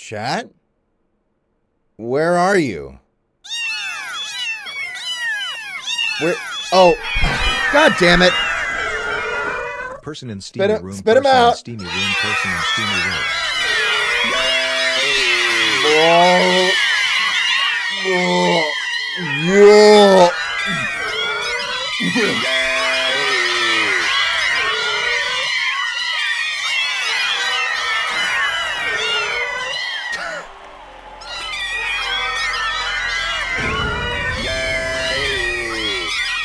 Chat? Where are you? Where? Oh, God damn it. Person in steamy room. Spit him person out. In steamy room. Person in steamy room.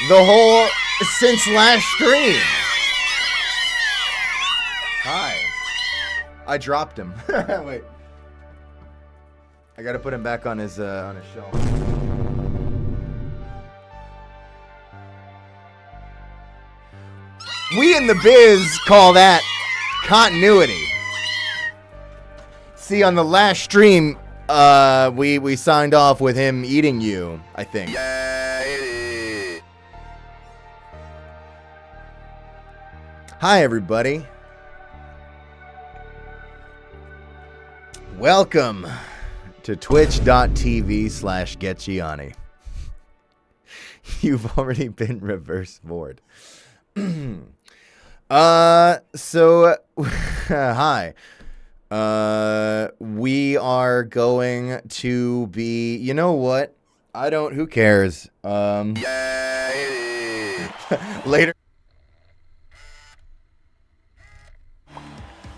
The whole since last stream. Hi. I dropped him. Wait. I gotta put him back on his shelf. We in the biz call that continuity. See, on the last stream, we signed off with him eating you, I think. Hi, everybody. Welcome to twitch.tv/GetGianni. You've already been reverse board. Hi. We are going to be, you know what? Who cares? Later.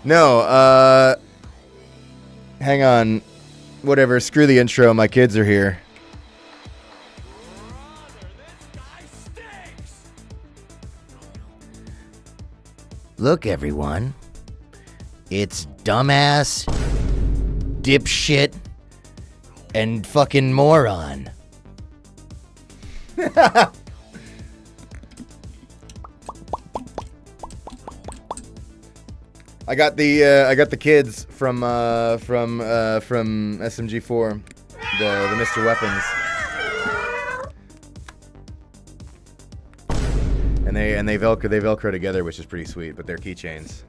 No, hang on. Whatever, screw the intro, my kids are here. Look, everyone. It's dumbass, dipshit, and fucking moron. I got the kids from SMG4, the Mr. Weapons, and they velcro together, which is pretty sweet. But they're keychains.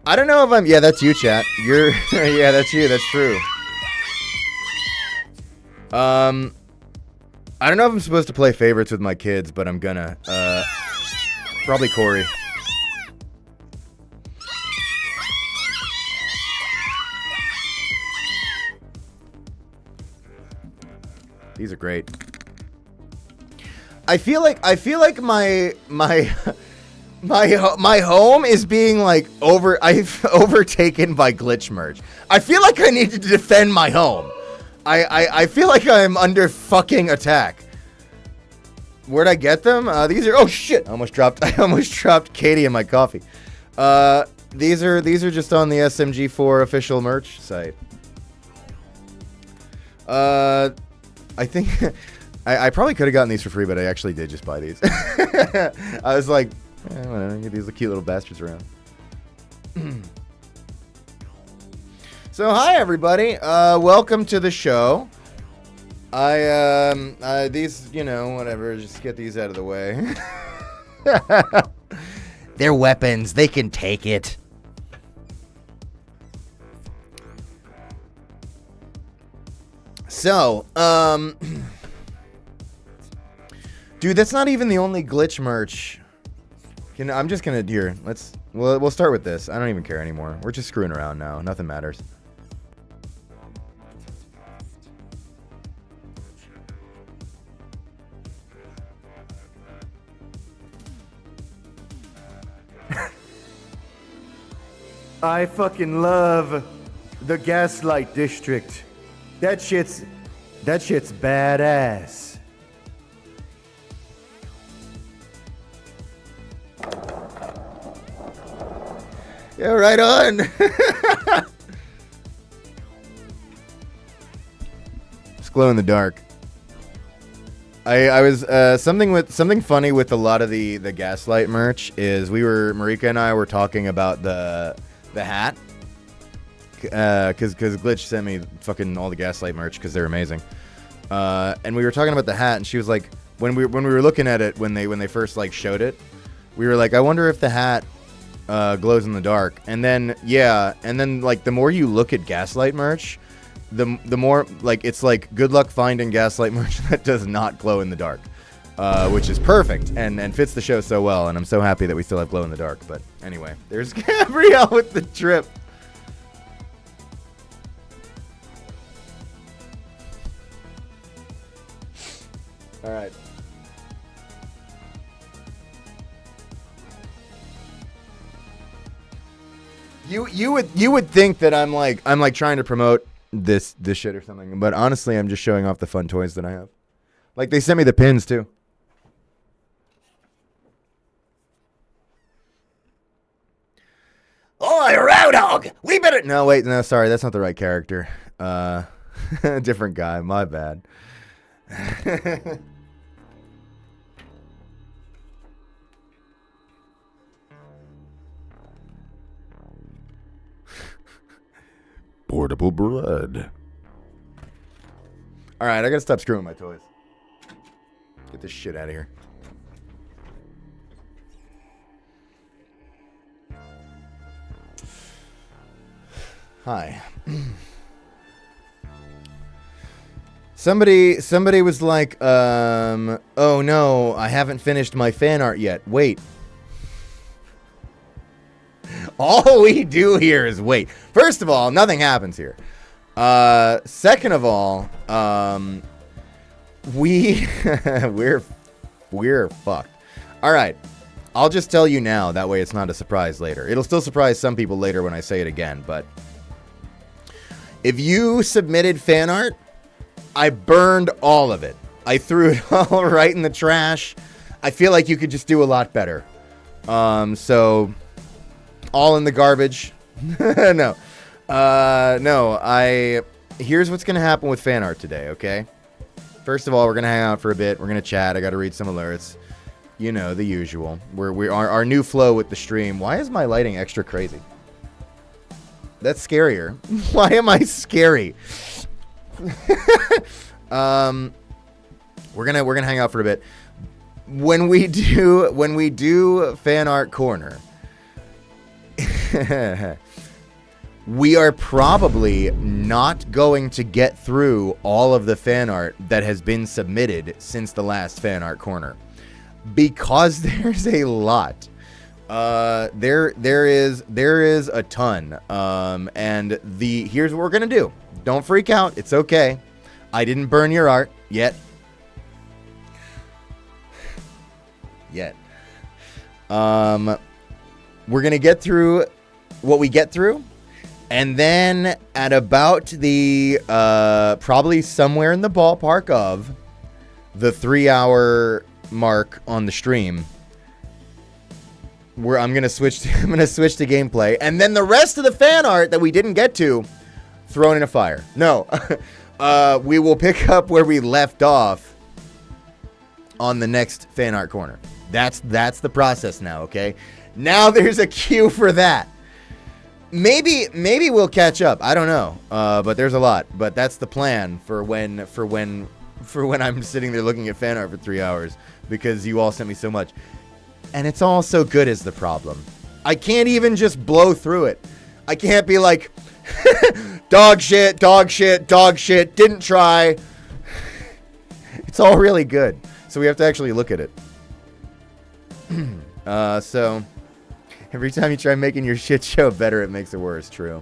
I don't know if I'm. Yeah, that's you, chat. You're. Yeah, that's you. That's true. I don't know if I'm supposed to play favorites with my kids, but I'm gonna. Probably Corey. These are great. I feel like my home is being like overtaken by glitch merch. I feel like I need to defend my home. I feel like I'm under fucking attack. Where'd I get them? These are, oh shit! I almost dropped Katie in my coffee. These are just on the SMG4 official merch site. I think I probably could have gotten these for free, but I actually did just buy these. I was like, whatever, get these cute little bastards around. So hi everybody, welcome to the show. These, whatever, just get these out of the way. They're weapons, they can take it. So, dude, that's not even the only glitch merch. I'm just gonna, we'll start with this. I don't even care anymore. We're just screwing around now, nothing matters. I fucking love the Gaslight District. That shit's badass. Yeah, right on. It's glow in the dark. I was something funny with a lot of the Gaslight merch is Marika and I were talking about the hat, because Glitch sent me fucking all the Gaslight merch because they're amazing, and we were talking about the hat, and she was like, when we were looking at it when they first like showed it, we were like, I wonder if the hat glows in the dark. And then, yeah, and then, like, the more you look at Gaslight merch, the more, like, it's like, good luck finding Gaslight merch that does not glow in the dark. Which is perfect and fits the show so well, and I'm so happy that we still have glow in the dark. But anyway, there's Gabrielle with the drip. All right. You would think that I'm like trying to promote this shit or something, but honestly, I'm just showing off the fun toys that I have. Like, they sent me the pins too. Oi, Roadhog! We better... No, wait, no, sorry, that's not the right character. Different guy, my bad. Portable bread. Alright, I gotta stop screwing my toys. Get this shit out of here. Hi. Somebody was like, oh no, I haven't finished my fan art yet. Wait. All we do here is wait. First of all, nothing happens here. Second of all, we're fucked. All right. I'll just tell you now. That way it's not a surprise later. It'll still surprise some people later when I say it again, but if you submitted fan art, I burned all of it. I threw it all right in the trash. I feel like you could just do a lot better. So all in the garbage. No. Here's what's going to happen with fan art today, okay? First of all, we're going to hang out for a bit. We're going to chat. I got to read some alerts. You know, the usual. Our new flow with the stream. Why is my lighting extra crazy? That's scarier. Why am I scary? We're gonna hang out for a bit. When we do fan art corner, we are probably not going to get through all of the fan art that has been submitted since the last fan art corner, because there's a lot. There is a ton. And here's what we're gonna do. Don't freak out. It's okay. I didn't burn your art yet. We're gonna get through what we get through, and then at about the probably somewhere in the ballpark of the 3-hour mark on the stream, where I'm gonna switch to gameplay, and then the rest of the fan art that we didn't get to, thrown in a fire. No, we will pick up where we left off on the next fan art corner. That's the process now. Okay, now there's a queue for that. Maybe we'll catch up. I don't know, but there's a lot. But that's the plan for when I'm sitting there looking at fan art for 3 hours, because you all sent me so much. And it's all so good is the problem. I can't even just blow through it. I can't be like, dog shit, didn't try. It's all really good. So we have to actually look at it. So every time you try making your shit show better, it makes it worse. True.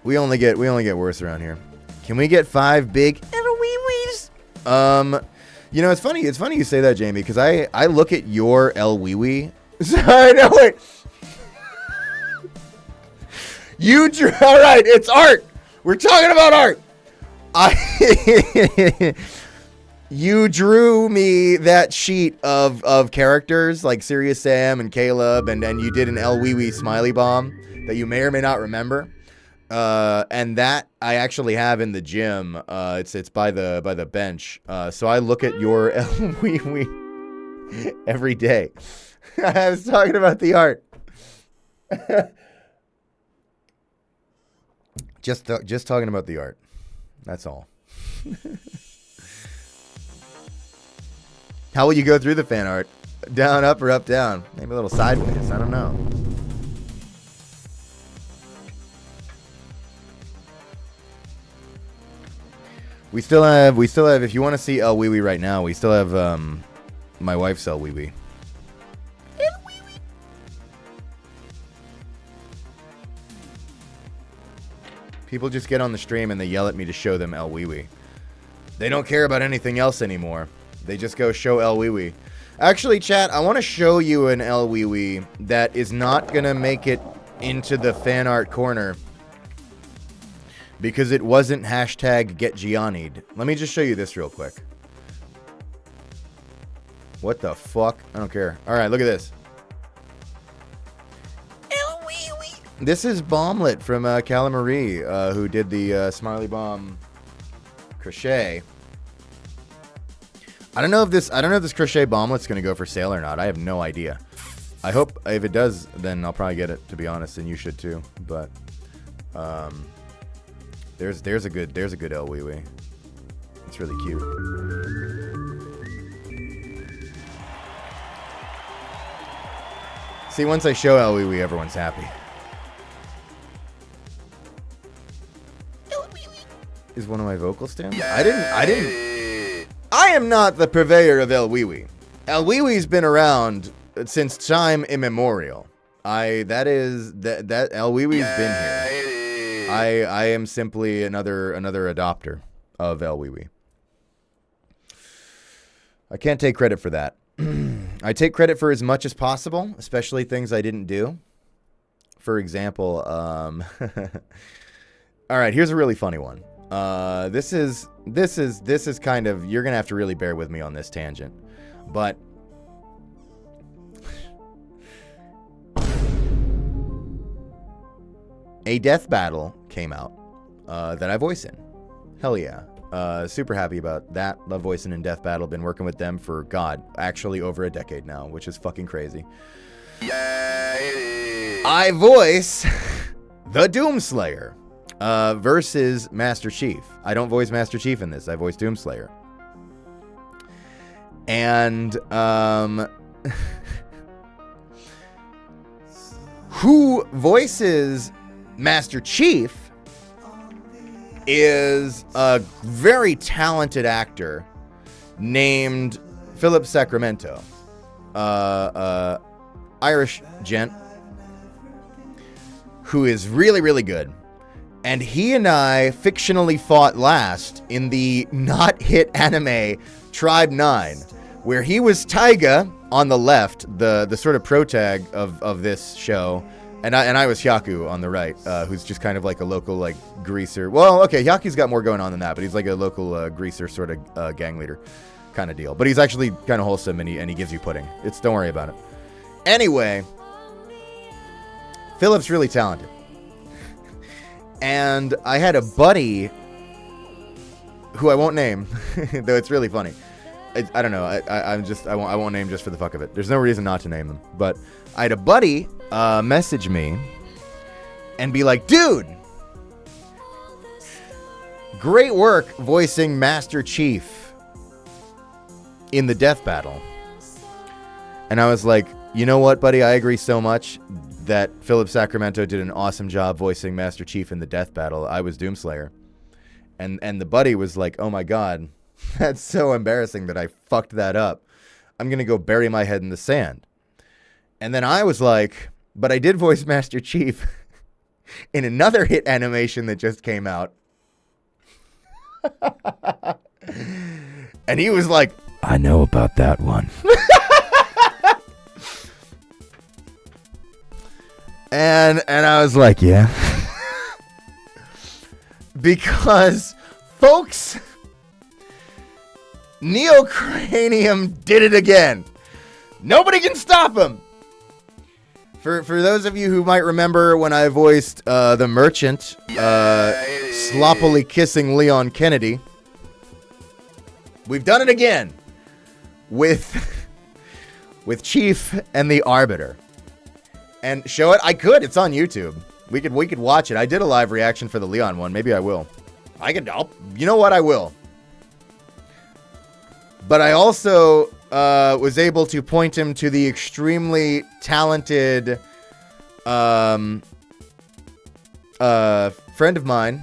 We only get worse around here. Can we get 5 big wee-wees? You know, it's funny you say that, Jamie, because I look at your El Wee Wee. Sorry, no, wait. All right, it's art. We're talking about art. You drew me that sheet of characters like Serious Sam and Caleb, and you did an El Wee Wee smiley bomb that you may or may not remember. And that I actually have in the gym. It's by the bench. So I look at your El Wee Wee every day. I was talking about the art. just talking about the art. That's all. How will you go through the fan art? Down, up, or up, down? Maybe a little sideways. I don't know. We still have, if you want to see El Wee Wee right now, we still have, my wife's El Wee Wee. People just get on the stream and they yell at me to show them El Wee Wee. They don't care about anything else anymore. They just go show El Wee Wee. Actually, chat, I want to show you an El Wee Wee that is not going to make it into the fan art corner because it wasn't hashtag Get Gianni'd. Let me just show you this real quick. What the fuck? I don't care. All right, look at this. El Wee Wee. This is Bomblet from Calamari, who did the Smiley Bomb crochet. I don't know if this crochet bomblet's gonna go for sale or not. I have no idea. I hope if it does, then I'll probably get it, to be honest, and you should too. But there's a good El Wee Wee. It's really cute. See, once I show El Wee Wee, everyone's happy. El Wee Wee is one of my vocal stems. I am not the purveyor of El Wee Wee. El Wee Wee's been around since time immemorial. That El Wee Wee's been here. I am simply another adopter of El Wee Wee. I can't take credit for that. I take credit for as much as possible, especially things I didn't do. For example, all right, here's a really funny one. This is kind of, you're gonna have to really bear with me on this tangent, but a death battle came out that I voice in. Hell yeah. Super happy about that. Love voicing in death battle. Been working with them for, God, actually over a decade now, which is fucking crazy. I voice the Doomslayer versus Master Chief. I don't voice Master Chief in this. I voice Doomslayer. And who voices Master Chief is a very talented actor named Philip Sacramento. Irish gent who is really, really good. And he and I fictionally fought last in the not hit anime Tribe 9, where he was Taiga on the left, the sort of protag of this show, and I was Hyaku on the right, who's just kind of like a local like greaser. Well, okay, Hyaku's got more going on than that, but he's like a local greaser sort of gang leader kind of deal. But he's actually kind of wholesome, and he gives you pudding. Don't worry about it. Anyway, Philip's really talented. And I had a buddy who I won't name, though it's really funny. I don't know. I won't name just for the fuck of it. There's no reason not to name them. But I had a buddy message me and be like, dude, great work voicing Master Chief in the death battle. And I was like, you know what, buddy? I agree so much that Philip Sacramento did an awesome job voicing Master Chief in the death battle. I was Doomslayer. And the buddy was like, oh my God, that's so embarrassing that I fucked that up. I'm going to go bury my head in the sand. And then I was like, but I did voice Master Chief in another hit animation that just came out. And he was like, I know about that one. And I was like, yeah. Because, folks, Neocranium did it again. Nobody can stop him. For those of you who might remember when I voiced the Merchant, sloppily kissing Leon Kennedy, we've done it again with Chief and the Arbiter. And show it. I could. It's on YouTube. We could watch it. I did a live reaction for the Leon one. Maybe I will. You know what? I will. But I also was able to point him to the extremely talented friend of mine.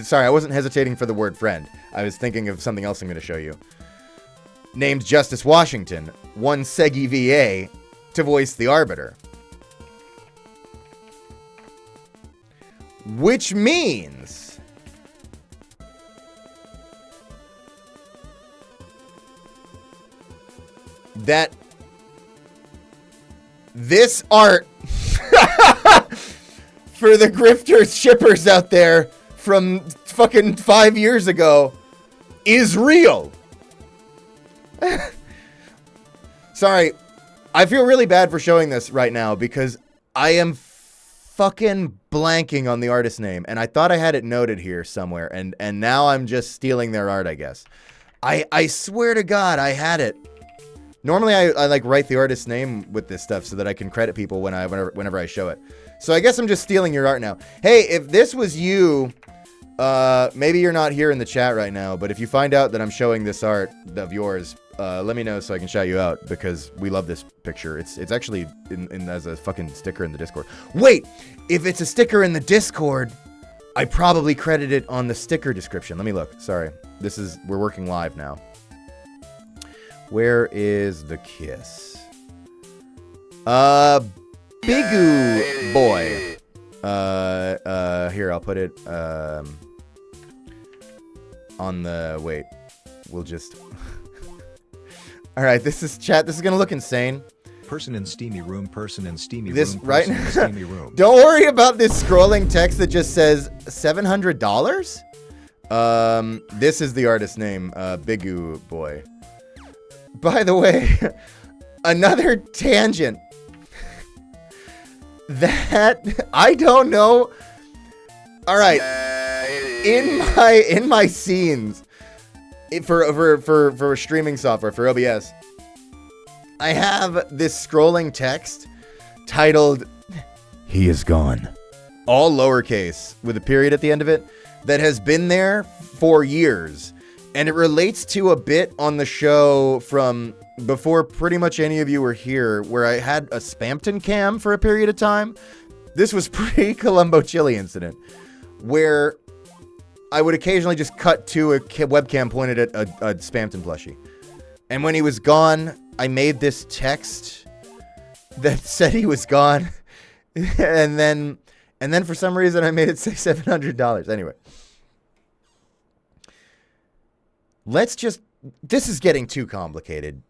Sorry, I wasn't hesitating for the word friend. I was thinking of something else I'm going to show you. Named Justice Washington, one Segi VA to voice the Arbiter. Which means that this art for the grifters shippers out there from fucking 5 years ago is real. Sorry, I feel really bad for showing this right now because I am fucking blanking on the artist's name, and I thought I had it noted here somewhere, and now I'm just stealing their art, I guess. I swear to God, I had it. Normally, I like write the artist's name with this stuff so that I can credit people whenever I show it. So I guess I'm just stealing your art now. Hey, if this was you, maybe you're not here in the chat right now, but if you find out that I'm showing this art of yours, let me know so I can shout you out because we love this picture. It's actually in as a fucking sticker in the Discord. Wait, if it's a sticker in the Discord, I probably credit it on the sticker description. Let me look. Sorry, we're working live now. Where is the kiss? Bigu boy. Here, I'll put it on the wait. We'll just all right, this is chat. This is gonna look insane. Person in steamy room, person in steamy this room, right person in steamy room. Don't worry about this scrolling text that just says $700. This is the artist's name, Bigu boy. By the way, another tangent that I don't know. All right, in my scenes for streaming software for OBS, I have this scrolling text titled "He is gone," all lowercase with a period at the end of it, that has been there for years. And it relates to a bit on the show from before pretty much any of you were here, where I had a Spampton cam for a period of time. This was pre-Columbo Chili incident, where I would occasionally just cut to a webcam pointed at a Spampton plushie. And when he was gone, I made this text that said he was gone. and then for some reason I made it say $700. Anyway. Let's just, this is getting too complicated.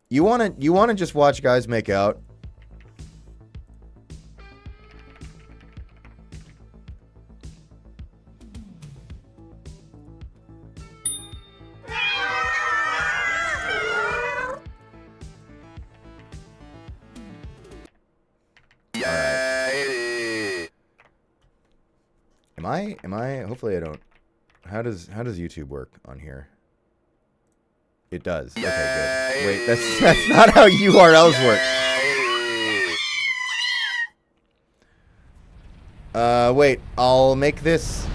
You want to just watch guys make out? Am I hopefully I don't. How does YouTube work on here? It does. Okay, good. Wait, that's not how URLs work. Wait, I'll make this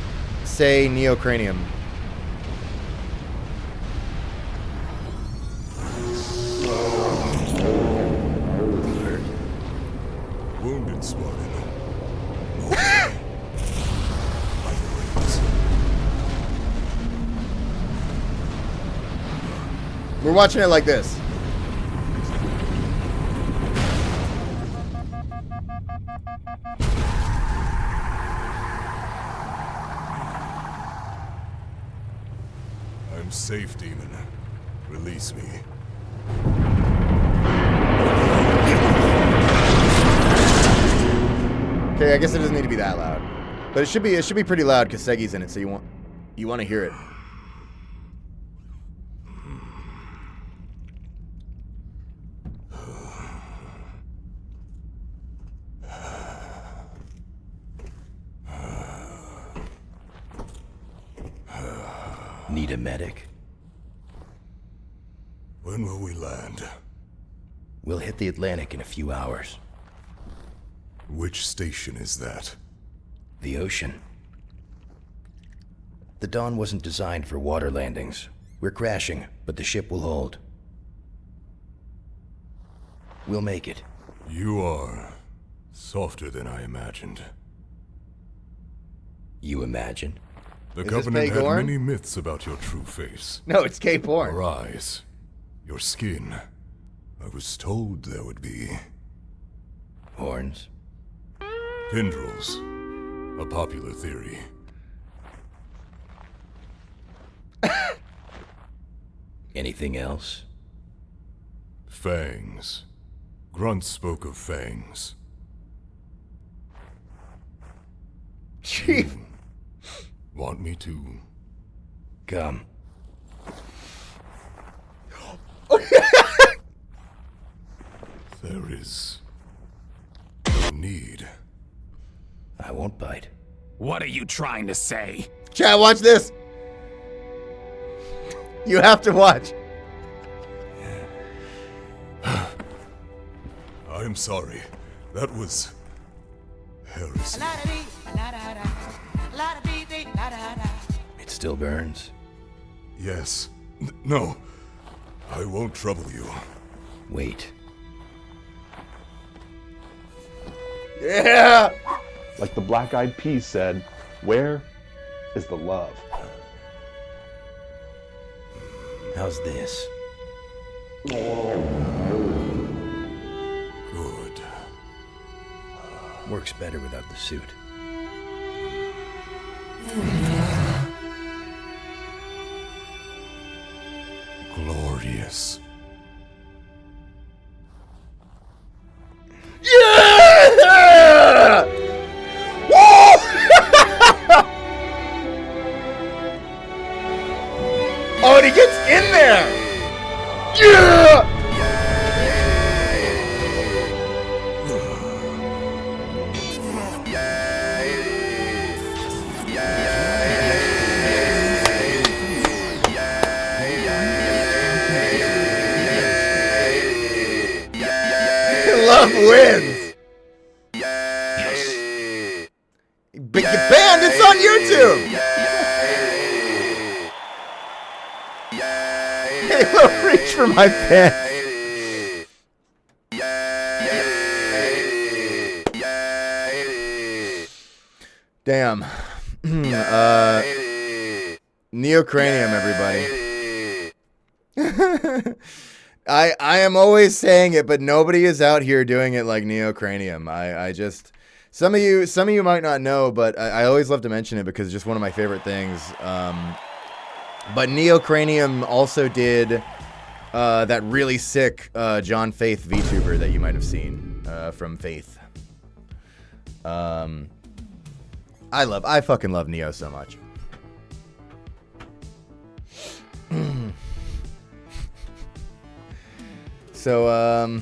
say neocranium. Wounded Spartan. We're watching it like this. I'm safe, demon. Release me. Okay, I guess it doesn't need to be that loud, but it should be pretty loud because Segi's in it, so you want to hear it. Need a medic? When will we land? We'll hit the Atlantic in a few hours. Which station is that? The ocean. The Dawn wasn't designed for water landings. We're crashing, but the ship will hold. We'll make it. You are softer than I imagined. You imagine? The Is this Covenant had Pegorn? many myths about your true face. No, it's gay porn. Your eyes, your skin. I was told there would be Horns? tendrils. A popular theory. Anything else? Fangs. Grunts spoke of fangs. Chief. Want me to? Come. There is no need. I won't bite. What are you trying to say? Chat, watch this. You have to watch. I am sorry. That was heresy. It still burns. Yes. No. I won't trouble you. Wait. Yeah. Like the Black Eyed Peas said, where is the love? How's this? Good. Works better without the suit. Glorious. Yeah! Woo! Oh, and he gets in there. Yeah! Love wins. But you banned. It's on YouTube. Halo, reach for my pen. Damn. Neocranium, everybody. I am always saying it, but nobody is out here doing it like Neocranium. I just some of you might not know, but I always love to mention it because it's just one of my favorite things. But Neocranium also did that really sick John Faith VTuber that you might have seen from Faith. I fucking love Neo so much. So,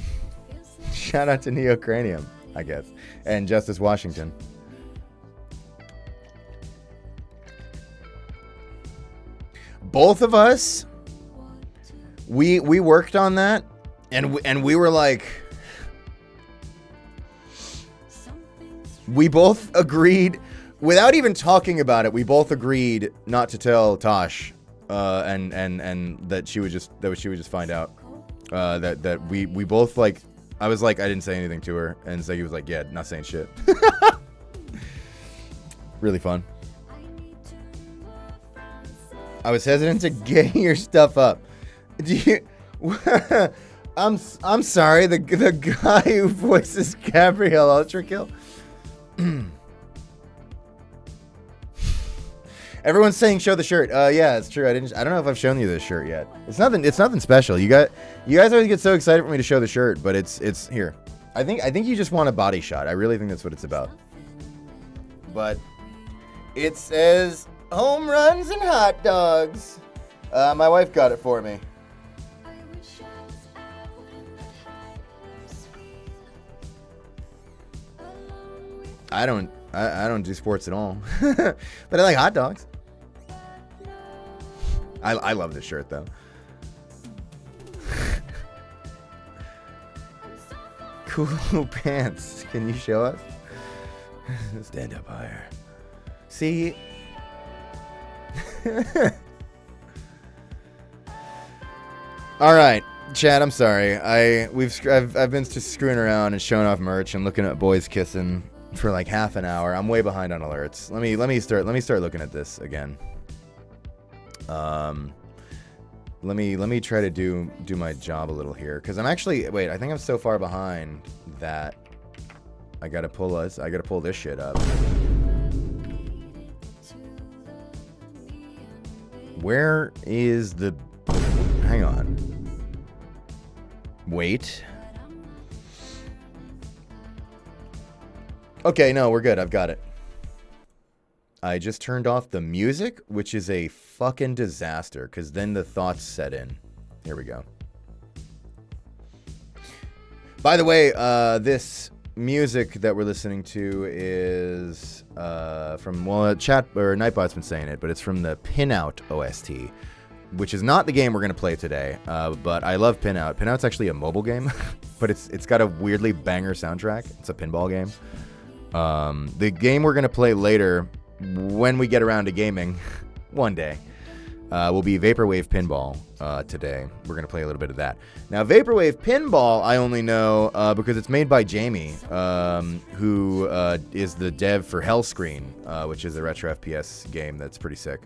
shout out to Neocranium, I guess, and Justice Washington. Both of us, we worked on that, and we were like, we both agreed, without even talking about it, we both agreed not to tell Tosh, and that she would just find out. That we both, like, I was like, I didn't say anything to her, and so he was like, yeah, not saying shit. Really fun. I was hesitant to get your stuff up. Do you? I'm sorry. The guy who voices Gabrielle Ultrakill. Everyone's saying show the shirt. Yeah, it's true. I don't know if I've shown you this shirt yet. It's nothing special. You guys always get so excited for me to show the shirt, but it's here. I think you just want a body shot. I really think that's what it's about. But it says home runs and hot dogs. My wife got it for me. I don't do sports at all. But I like hot dogs. I love this shirt though. Cool pants. Can you show us? Stand up higher. See? All right. Chad, I'm sorry. I've been just screwing around and showing off merch and looking at boys kissing for like half an hour. I'm way behind on alerts. Let me start looking at this again. Let me try to do my job a little here, because I'm actually I think I'm so far behind that I gotta pull this shit up. Where is the? Hang on. Wait. Okay, no, we're good. I've got it. I just turned off the music, which is a fucking disaster, because then the thoughts set in. Here we go. By the way, this music that we're listening to is from, well, chat or Nightbot's been saying it, but it's from the Pinout OST, which is not the game we're gonna play today. But I love Pinout. Pinout's actually a mobile game, but it's got a weirdly banger soundtrack. It's a pinball game. The game we're gonna play later, when we get around to gaming, one day, will be Vaporwave Pinball. Today we're gonna play a little bit of that. Now, Vaporwave Pinball, I only know because it's made by Jamie, who is the dev for Hellscreen, which is a retro FPS game that's pretty sick.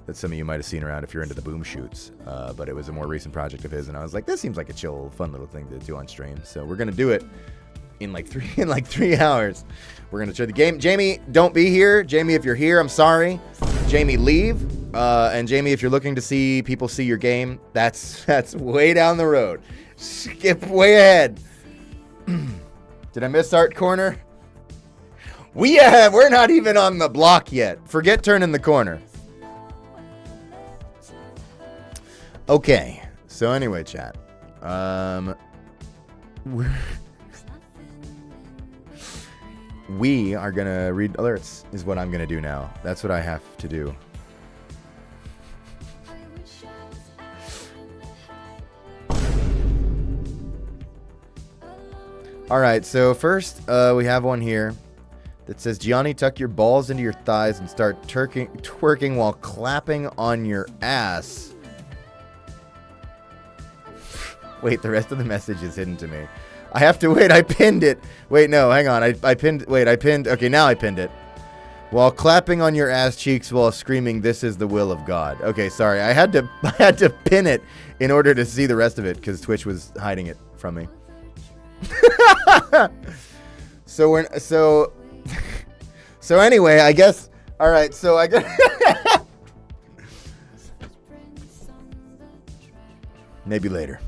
That some of you might have seen around if you're into the boom shoots, but it was a more recent project of his, and I was like, this seems like a chill, fun little thing to do on stream. So we're gonna do it in like 3 hours. We're gonna try the game. Jamie, don't be here. Jamie, if you're here, I'm sorry. Jamie, leave. And Jamie, if you're looking to see people see your game, that's way down the road. Skip way ahead. Did I miss Art Corner? We're not even on the block yet. Forget turning the corner. Okay. So anyway, chat. We are gonna read alerts is what I'm gonna do now. That's what I have to do. Alright, so first we have one here that says, Gianni, tuck your balls into your thighs and start twerking while clapping on your ass. Wait, the rest of the message is hidden to me. I have to wait. I pinned it. Wait, no, hang on. I pinned. Wait, I pinned. Okay, now I pinned it. While clapping on your ass cheeks while screaming, "This is the will of God." Okay, sorry. I had to pin it in order to see the rest of it because Twitch was hiding it from me. So anyway, I guess. All right. So I guess. Maybe later.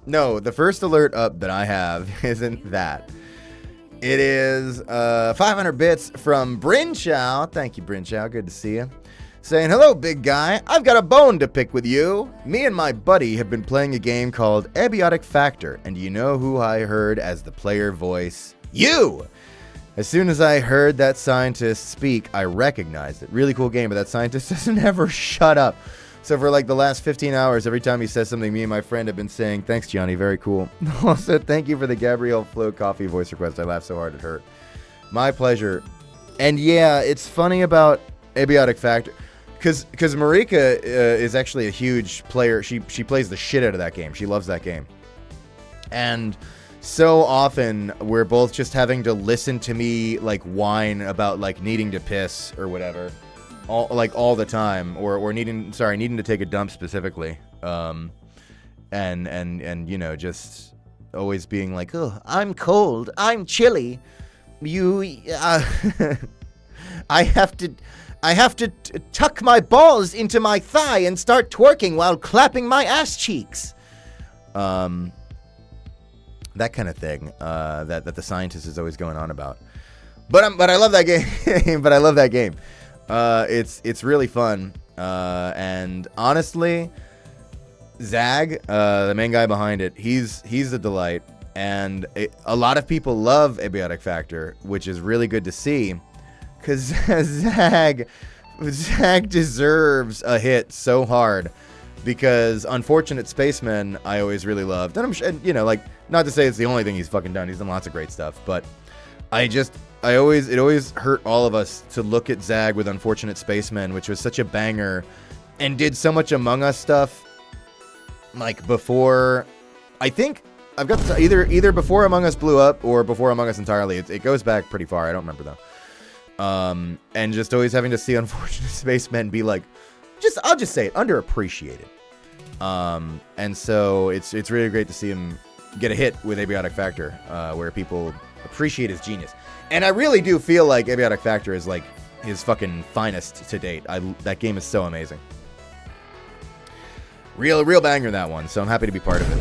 No, the first alert up that I have isn't that. It is 500 bits from Bryn Chow. Thank you, Bryn Chow. Good to see you. Saying, hello, big guy. I've got a bone to pick with you. Me and my buddy have been playing a game called Abiotic Factor, and do you know who I heard as the player voice? You! As soon as I heard that scientist speak, I recognized it. Really cool game, but that scientist doesn't ever shut up. So for like the last 15 hours, every time he says something, me and my friend have been saying, thanks, Gianni, very cool. Also, thank you for the Gabrielle Flo coffee voice request. I laughed so hard it hurt. My pleasure. And yeah, it's funny about Abiotic Factor, because Marika is actually a huge player. She plays the shit out of that game. She loves that game. And so often, we're both just having to listen to me, like, whine about, like, needing to piss or whatever. All the time, or needing to take a dump specifically, and you know, just always being like, oh, I'm cold, I'm chilly, I have to tuck my balls into my thigh and start twerking while clapping my ass cheeks, that kind of thing, that the scientist is always going on about, but I love that game, but I love that game. It's really fun, and honestly, Zag, the main guy behind it, he's a delight, and a lot of people love Abiotic Factor, which is really good to see, because Zag deserves a hit so hard, because Unfortunate Spacemen I always really loved, and you know, like, not to say it's the only thing he's fucking done, he's done lots of great stuff, but it always hurt all of us to look at Zag with Unfortunate Spacemen, which was such a banger, and did so much Among Us stuff, like before. I think I've got either before Among Us blew up or before Among Us entirely. It goes back pretty far. I don't remember though. And just always having to see unfortunate spacemen be like, I'll just say it, underappreciated. And so it's really great to see him get a hit with Abiotic Factor, where people appreciate his genius. And I really do feel like Abiotic Factor is like his fucking finest to date. That game is so amazing. Real banger, that one. So I'm happy to be part of it.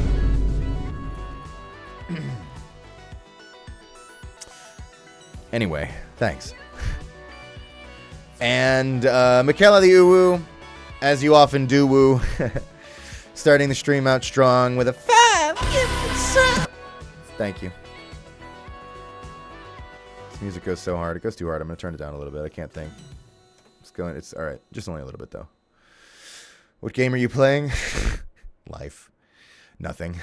Anyway, thanks. And Michaela the Uwu, as you often do, woo, starting the stream out strong with a 5. Thank you. This music goes so hard. It goes too hard. I'm going to turn it down a little bit. I can't think. It's all right. Just only a little bit, though. What game are you playing? Life. Nothing.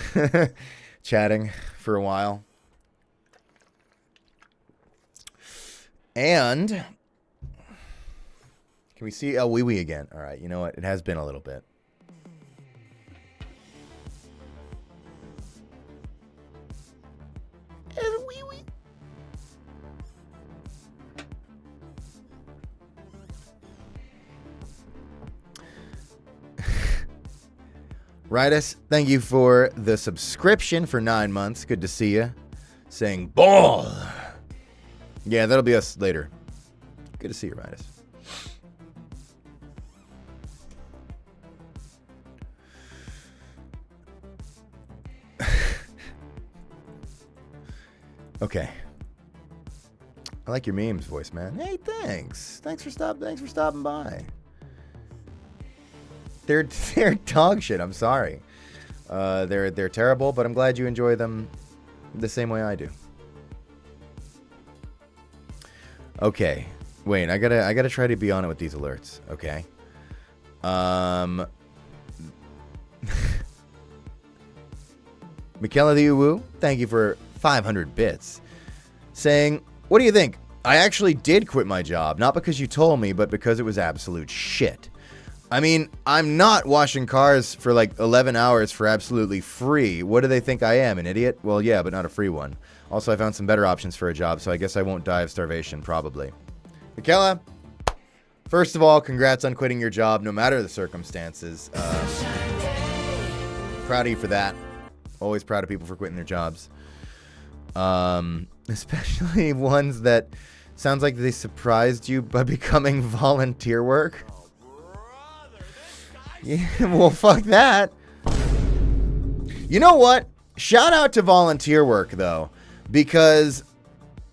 Chatting for a while. And can we see El Wee Wee again? All right, you know what? It has been a little bit. El Wee Wee. Ritus, thank you for the subscription for 9 months. Good to see you. Saying ball. Yeah, that'll be us later. Good to see you, Ritus. Okay. I like your memes voice, man. Hey, thanks. Thanks for stopping by. They're dog shit. I'm sorry. They're terrible, but I'm glad you enjoy them the same way I do. Okay. Wait, I gotta try to be on it with these alerts. Okay. Michaela the Uwu, thank you for 500 bits. Saying, what do you think? I actually did quit my job, not because you told me, but because it was absolute shit. I mean, I'm not washing cars for like 11 hours for absolutely free. What do they think I am, an idiot? Well, yeah, but not a free one. Also, I found some better options for a job, so I guess I won't die of starvation, probably. Michaela, first of all, congrats on quitting your job, no matter the circumstances. Proud of you for that. Always proud of people for quitting their jobs. Especially ones that sounds like they surprised you by becoming volunteer work. Yeah, well, fuck that. You know what? Shout out to volunteer work, though, because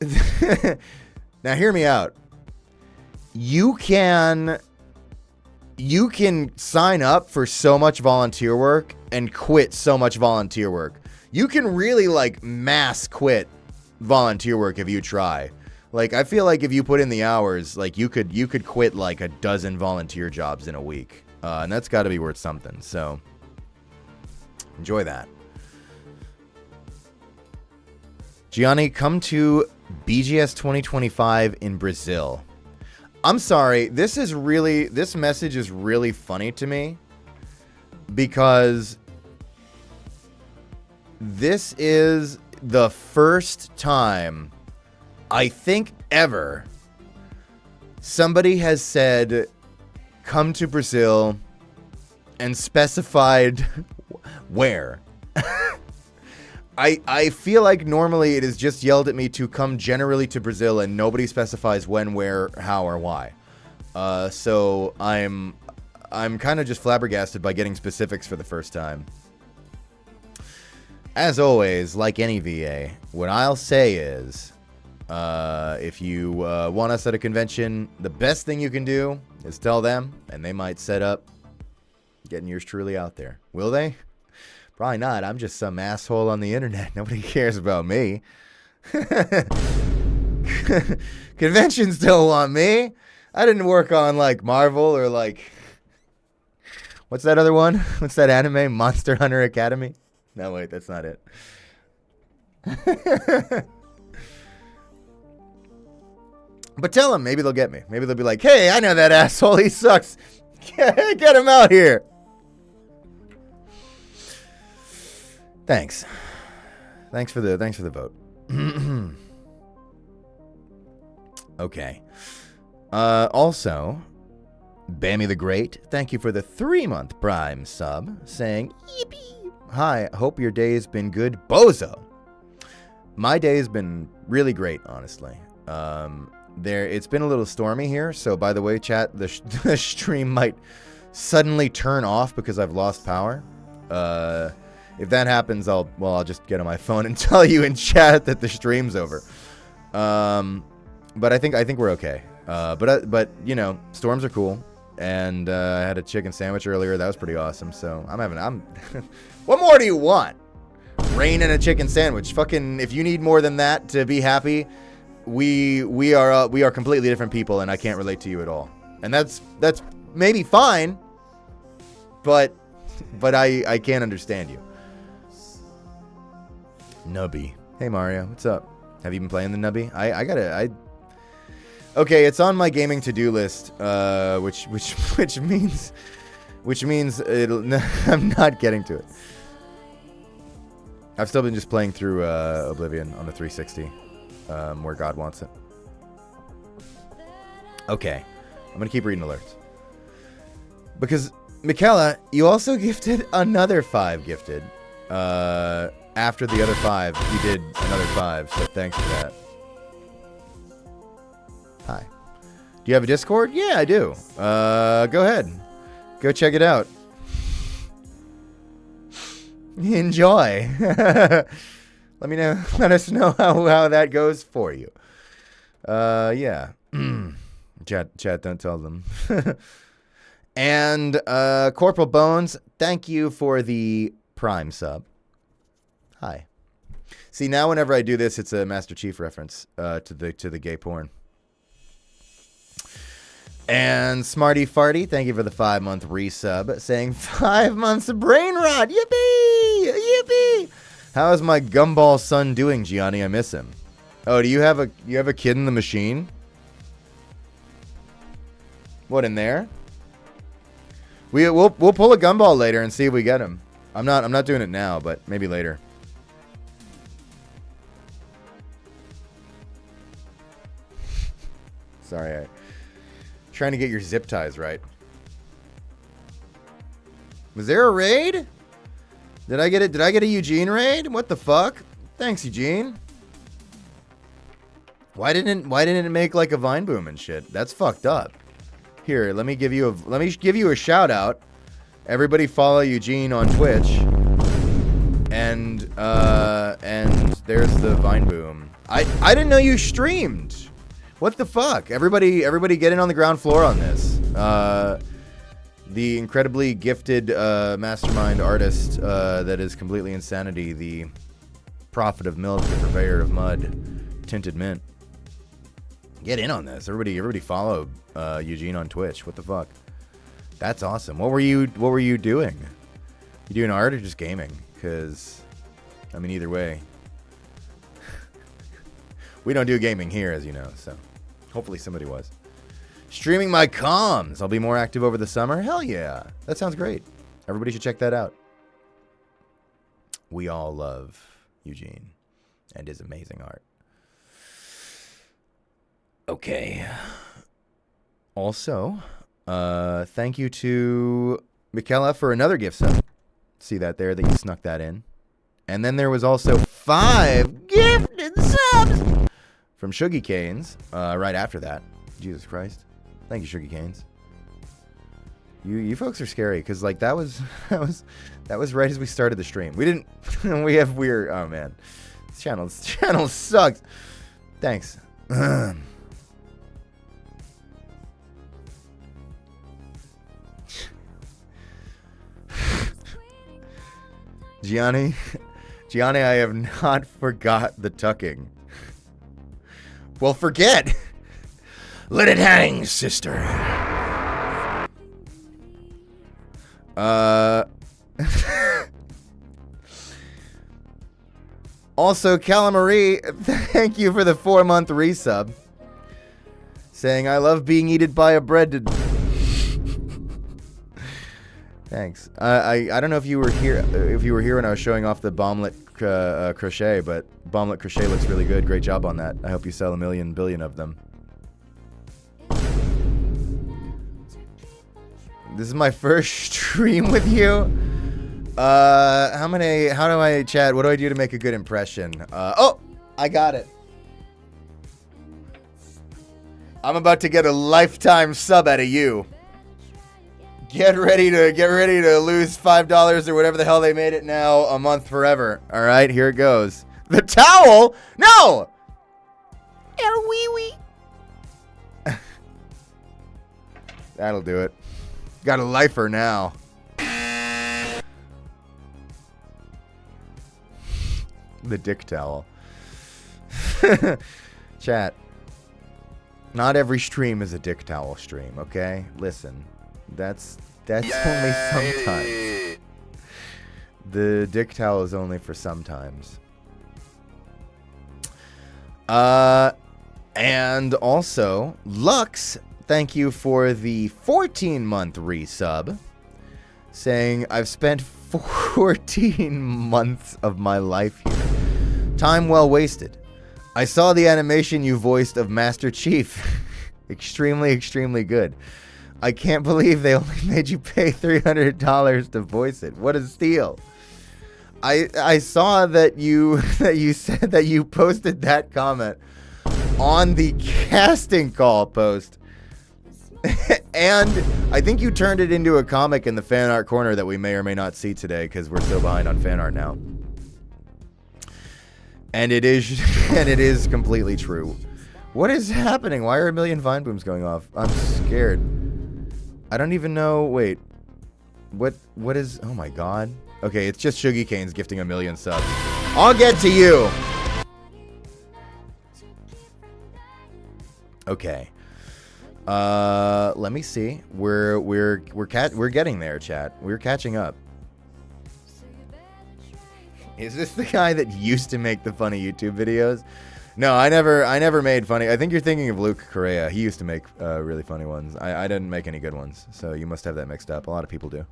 now hear me out. You can sign up for so much volunteer work and quit so much volunteer work. You can really like mass quit volunteer work if you try. Like, I feel like if you put in the hours, like you could quit like a dozen volunteer jobs in a week. And that's got to be worth something. So enjoy that. Gianni, come to BGS 2025 in Brazil. I'm sorry. This message is really funny to me because this is the first time I think ever somebody has said come to Brazil and specified where. I feel like normally it is just yelled at me to come generally to Brazil and nobody specifies when, where, how, or why. So I'm kind of just flabbergasted by getting specifics for the first time. As always, like any VA, what I'll say is, if you want us at a convention, the best thing you can do is tell them, and they might set up getting yours truly out there. Will they? Probably not. I'm just some asshole on the internet. Nobody cares about me. Conventions don't want me. I didn't work on, like, Marvel or, like... What's that other one? What's that anime? Monster Hunter Academy? No, wait, that's not it. But tell them. Maybe they'll get me. Maybe they'll be like, hey, I know that asshole. He sucks. Get him out here. Thanks. Thanks for the vote. Okay. Also, Bammy the Great, thank you for the 3-month Prime sub, saying, yippee. Hi, hope your day's been good, bozo. My day's been really great, honestly. It's been a little stormy here, so by the way, chat, the stream might suddenly turn off because I've lost power. If that happens, I'll just get on my phone and tell you in chat that the stream's over. But I think we're okay. But you know, storms are cool, and I had a chicken sandwich earlier. That was pretty awesome. So I'm. What more do you want? Rain and a chicken sandwich. Fucking, if you need more than that to be happy, we are completely different people, and I can't relate to you at all. And that's maybe fine, but I can't understand you. Nubby. Hey Mario, what's up? Have you been playing the Nubby? Okay, it's on my gaming to-do list, which means I'm not getting to it. I've still been just playing through Oblivion on the 360, where God wants it. Okay, I'm gonna keep reading alerts. Because, Michaela, you also gifted another 5 gifted. After the other 5, you did another 5, so thanks for that. Hi. Do you have a Discord? Yeah, I do. Go ahead. Go check it out. Enjoy. Let me know. Let us know how that goes for you. Yeah. Chat, don't tell them. And Corporal Bones, thank you for the Prime sub. Hi. See, now whenever I do this, it's a Master Chief reference to the gay porn. And Smarty Farty, thank you for the 5-month resub, saying 5 months of brain rot. Yippee! Yippee! How is my gumball son doing, Gianni? I miss him. Oh, do you have a kid in the machine? What, in there? We'll pull a gumball later and see if we get him. I'm not doing it now, but maybe later. Sorry, trying to get your zip ties right. Was there a raid? Did I get a Eugene raid? What the fuck? Thanks, Eugene. Why didn't it make like a Vine Boom and shit? That's fucked up. Here, let me give you a shout out. Everybody follow Eugene on Twitch. And there's the Vine Boom. I didn't know you streamed. What the fuck? Everybody get in on the ground floor on this. The incredibly gifted mastermind artist that is completely insanity, the prophet of milk, the purveyor of mud, tinted mint. Get in on this. Everybody follow Eugene on Twitch. What the fuck? That's awesome. What were you doing? You doing art or just gaming? Because, I mean, either way. We don't do gaming here, as you know, so hopefully somebody was. Streaming my comms. I'll be more active over the summer. Hell yeah. That sounds great. Everybody should check that out. We all love Eugene and his amazing art. Okay. Also, thank you to Michaela for another gift sub. See that there, that you snuck that in. And then there was also 5 gifted subs from Shuggy Canes right after that. Jesus Christ. Thank you, Shuggy Canes. You folks are scary, because like that was right as we started the stream. We didn't oh man. This channel sucks. Thanks. Gianni, I have not forgot the tucking. Well, forget. Let it hang, sister. Also, Calamari, thank you for the 4-month resub. Saying, I love being eaten by a bread. Thanks. I don't know if you were here when I was showing off the bomblet crochet, but bomblet crochet looks really good. Great job on that. I hope you sell 1 billion of them. This is my first stream with you. How do I chat? What do I do to make a good impression? Oh, I got it. I'm about to get a lifetime sub out of you. Get ready to lose $5 or whatever the hell they made it now a month forever. All right, here it goes. The towel? No. That'll do it. Got a lifer now. The dick towel. Chat. Not every stream is a dick towel stream, okay? Listen. That's only sometimes. The dick towel is only for sometimes. And also, Lux, thank you for the 14-month resub, saying, I've spent 14 months of my life here. Time well wasted. I saw the animation you voiced of Master Chief. Extremely, extremely good. I can't believe they only made you pay $300 to voice it. What a steal. I saw that you said that you posted that comment on the casting call post. And I think you turned it into a comic in the fan art corner that we may or may not see today because we're so behind on fan art now. And it is completely true. What is happening? Why are a million vine booms going off? I'm scared. I don't even know. Wait. What is... Oh my god. Okay, it's just Shuggy Canes gifting 1 million subs. I'll get to you. Okay. Let me see. We're getting there, chat. We're catching up. Is this the guy that used to make the funny YouTube videos? No, I never made funny. I think you're thinking of Luke Correa. He used to make really funny ones. I didn't make any good ones, so you must have that mixed up. A lot of people do.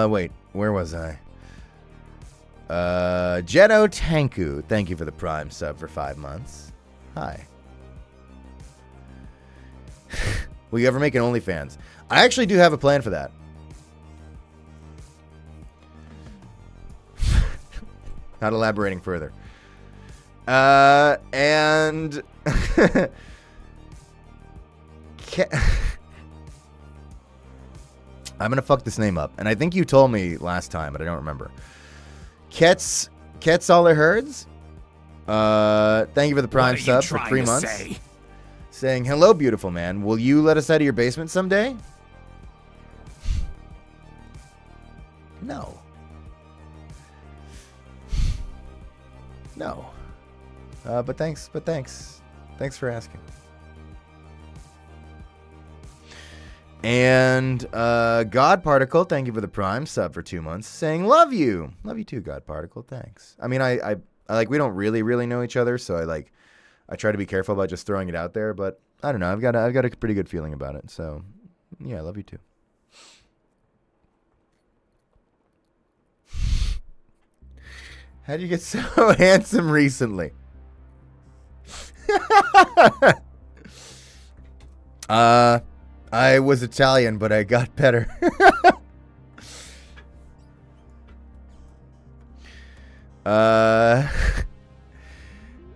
Wait, where was I? Jetto Tanku, thank you for the Prime sub for 5 months. Hi. Will you ever make an OnlyFans? I actually do have a plan for that. Not elaborating further. And I'm gonna fuck this name up, and I think you told me last time, but I don't remember. Kets all their herds. Thank you for the Prime sub for 3 months. Saying hello, beautiful man. Will you let us out of your basement someday? No. No. But thanks. Thanks for asking. And God Particle, thank you for the Prime sub for 2 months, saying love you. Love you too, God Particle. Thanks. I mean, I like, we don't really know each other, so I try to be careful about just throwing it out there, but I don't know. I've got a pretty good feeling about it. So, yeah, I love you too. How'd you get so handsome recently? I was Italian, but I got better.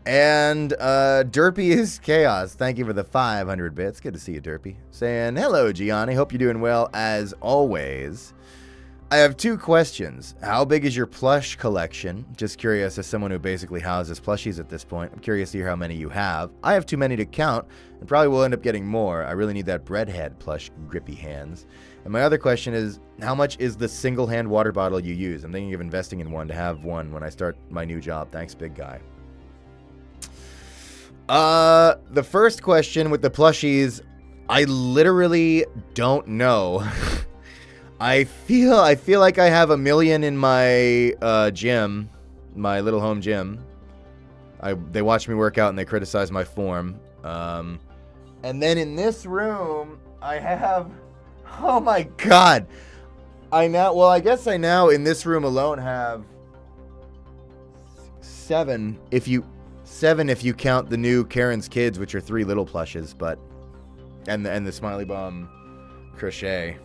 And Derpy is Chaos. Thank you for the 500 bits. Good to see you, Derpy. Saying, hello, Gianni. Hope you're doing well, as always. I have 2 questions. How big is your plush collection? Just curious, as someone who basically houses plushies at this point. I'm curious to hear how many you have. I have too many to count, and probably will end up getting more. I really need that breadhead plush grippy hands. And my other question is, how much is the single hand water bottle you use? I'm thinking of investing in one to have one when I start my new job. Thanks, big guy. The first question with the plushies, I literally don't know. I feel like I have 1 million in my gym, my little home gym. They watch me work out and they criticize my form. And then in this room, I have... Oh my god. I guess I now in this room alone have 7 if you count the new Karen's Kids, which are 3 little plushes, but and the Smiley Bomb crochet.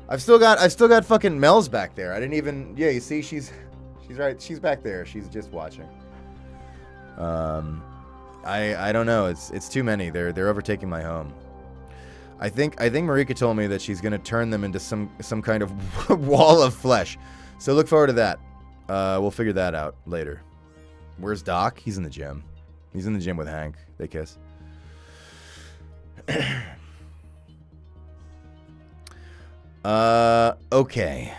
I've still got fucking Mel's back there. I didn't even... Yeah, you see, she's right. She's back there. She's just watching. I don't know. It's too many. They're overtaking my home. I think Marika told me that she's gonna turn them into some kind of wall of flesh. So look forward to that. We'll figure that out later. Where's Doc? He's in the gym. He's in the gym with Hank. They kiss. Okay.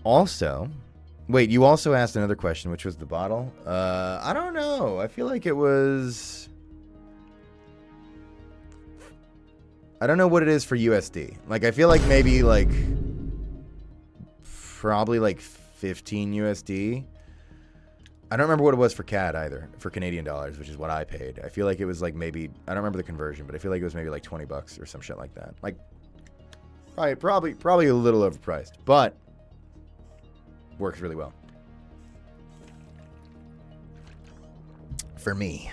Also, wait, you also asked another question, which was the bottle. I don't know. I feel like it was... I don't know what it is for USD. Like, I feel like maybe, like, probably, like, 15 USD. I don't remember what it was for CAD either, for Canadian dollars, which is what I paid. I feel like it was, like, maybe, I don't remember the conversion, but I feel like it was maybe, like, 20 bucks or some shit like that. Like, probably a little overpriced, but works really well. For me.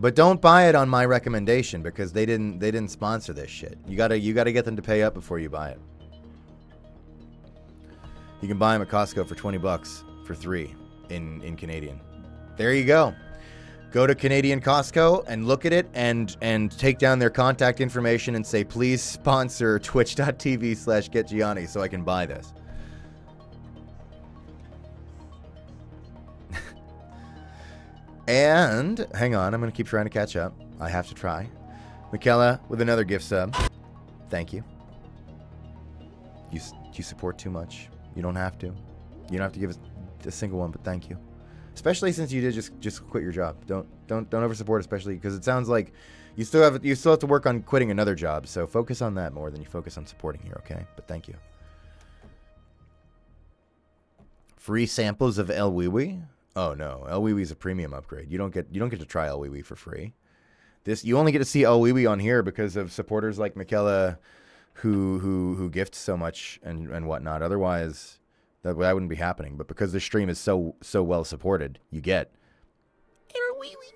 But don't buy it on my recommendation because they didn't sponsor this shit. You gotta get them to pay up before you buy it. You can buy them at Costco for 20 bucks for 3 in Canadian. There you go. Go to Canadian Costco and look at it and take down their contact information and say, please sponsor twitch.tv/getgianni so I can buy this. And, hang on, I'm going to keep trying to catch up. I have to try. Michaela with another gift sub. Thank you. You support too much. You don't have to. You don't have to give us a single one, but thank you. Especially since you did just quit your job. Don't over support, especially because it sounds like you still have to work on quitting another job. So focus on that more than you focus on supporting here, okay? But thank you. Free samples of El Wee Wee? Oh no, El Wee Wee is a premium upgrade. You don't get to try El Wee Wee for free. You only get to see El Wee Wee on here because of supporters like Michaela who gift so much and whatnot. Otherwise, that wouldn't be happening. But because the stream is so well supported, you get El Wee Wee.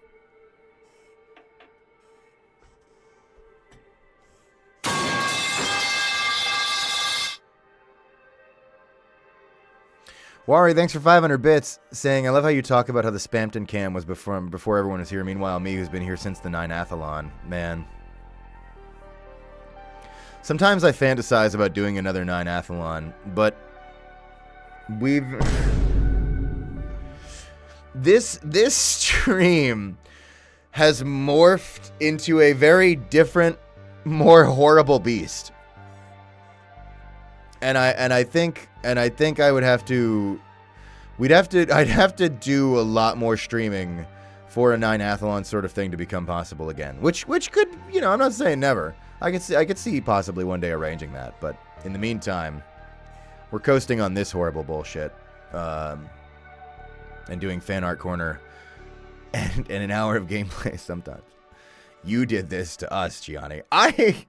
Wari, thanks for 500 bits, saying, I love how you talk about how the Spampton cam was before everyone was here. Meanwhile, me, who's been here since the 9-athlon. Man. Sometimes I fantasize about doing another 9-athlon, but This stream has morphed into a very different, more horrible beast. And I think I would have to... I'd have to do a lot more streaming for a 9-athlon sort of thing to become possible again. Which could, I'm not saying never. I could see possibly one day arranging that. But in the meantime, we're coasting on this horrible bullshit. And doing fan art corner and an hour of gameplay sometimes. You did this to us, Gianni. I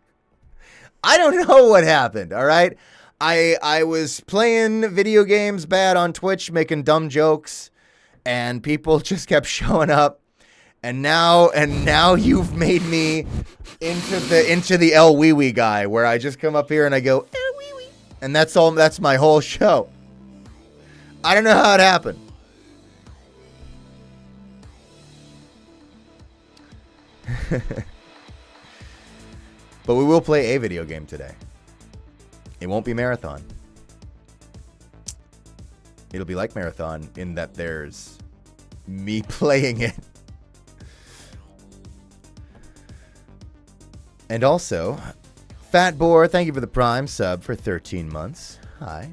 don't know what happened, all right? I was playing video games bad on Twitch, making dumb jokes, and people just kept showing up. And now you've made me into the El Wee Wee guy, where I just come up here and I go El Wee Wee, and that's my whole show. I don't know how it happened. But we will play a video game today. It won't be Marathon. It'll be like Marathon in that there's me playing it. And also, Fat Boar, thank you for the Prime sub for 13 months. Hi.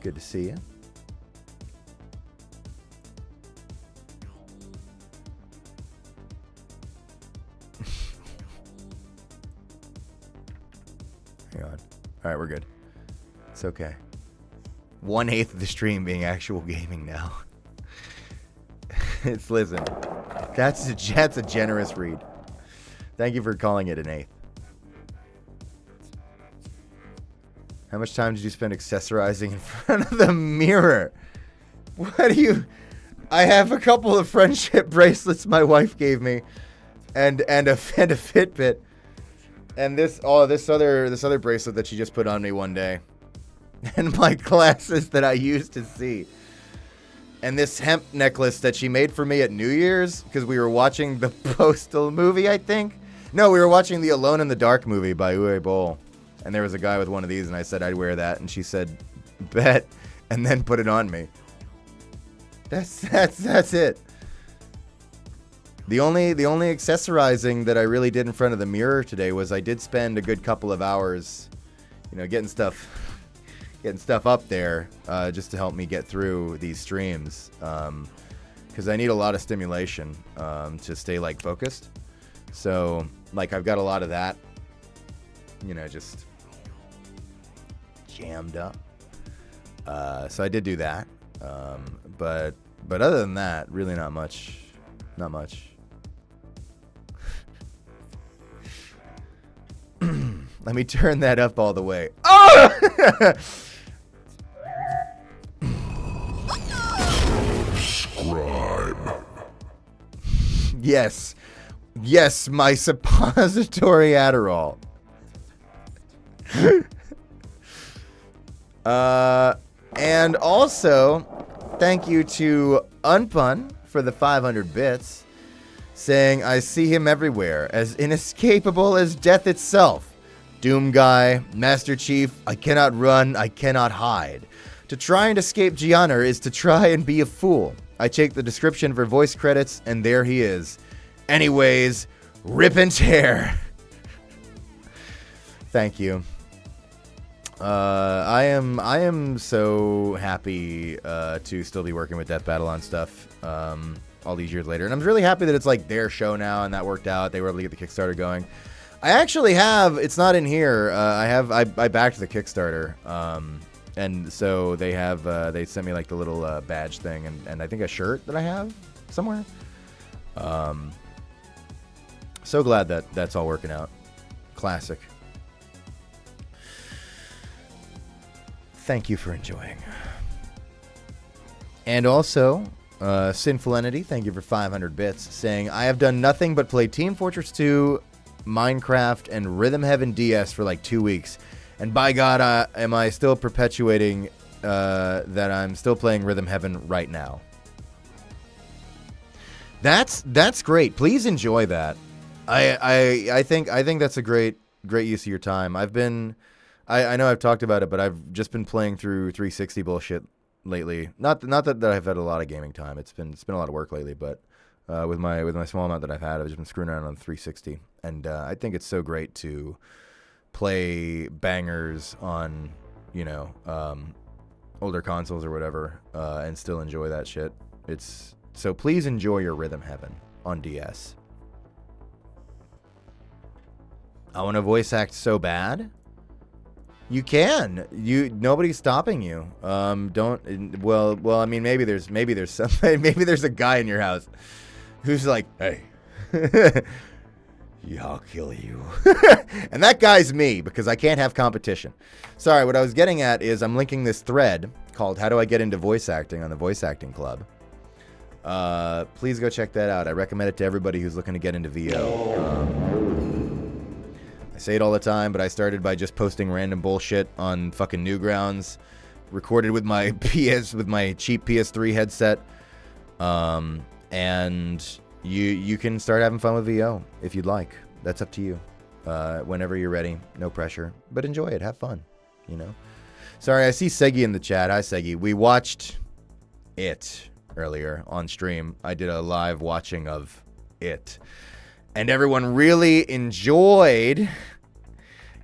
Good to see you. Hang on. Alright, we're good. It's okay. 1/8 of the stream being actual gaming now. Listen. That's a generous read. Thank you for calling it an eighth. How much time did you spend accessorizing in front of the mirror? What do you... I have a couple of friendship bracelets my wife gave me, and a Fitbit, and this other bracelet that she just put on me one day, and my glasses that I used to see, and this hemp necklace that she made for me at New Year's because we were watching the Postal movie, I think. No, we were watching the Alone in the Dark movie by Uwe Boll. And there was a guy with one of these, and I said I'd wear that, and she said, "Bet," and then put it on me. That's it. The only accessorizing that I really did in front of the mirror today was I did spend a good couple of hours, getting stuff up there, just to help me get through these streams, because I need a lot of stimulation to stay focused. So I've got a lot of that, just jammed up. So I did do that. But other than that, really not much. Not much. Let me turn that up all the way. Oh! Scribe. Yes. Yes, my suppository Adderall. And also, thank you to Unpun for the 500 bits, saying, "I see him everywhere, as inescapable as death itself. Doom Guy, Master Chief, I cannot run, I cannot hide. To try and escape Gianna is to try and be a fool. I check the description for voice credits, and there he is. Anyways, rip and tear." Thank you. I am so happy to still be working with Death Battle on stuff all these years later, and I'm really happy that it's their show now, and that worked out. They were able to get the Kickstarter going. I actually have, it's not in here. I backed the Kickstarter, and so they have they sent me the little badge thing, and I think a shirt that I have somewhere. So glad that that's all working out. Classic. Thank you for enjoying. And also, Sinful Entity, thank you for 500 bits, saying, "I have done nothing but play Team Fortress 2, Minecraft, and Rhythm Heaven DS for 2 weeks. And by God, am I still perpetuating that I'm still playing Rhythm Heaven right now." That's great. Please enjoy that. I think that's a great use of your time. I know I've talked about it, but I've just been playing through 360 bullshit lately. Not that I've had a lot of gaming time. It's been a lot of work lately, but with my small amount that I've had, I've just been screwing around on 360, and I think it's so great to play bangers on older consoles or whatever, and still enjoy that shit. So please enjoy your Rhythm Heaven on DS. I want to voice act so bad. You can. Nobody's stopping you. Don't. Well. I mean, maybe there's somebody. Maybe there's a guy in your house who's like, "Hey, yeah, I'll kill you," and that guy's me because I can't have competition. Sorry, what I was getting at is I'm linking this thread called "How Do I Get Into Voice Acting" on the Voice Acting Club. Please go check that out. I recommend it to everybody who's looking to get into VO. I say it all the time, but I started by just posting random bullshit on fucking Newgrounds, recorded with my cheap PS3 headset, and you can start having fun with VO if you'd like. That's up to you. Whenever you're ready, no pressure, but enjoy it, have fun. Sorry, I see Segi in the chat. Hi, Segi. We watched it earlier on stream. I did a live watching of it, and everyone really enjoyed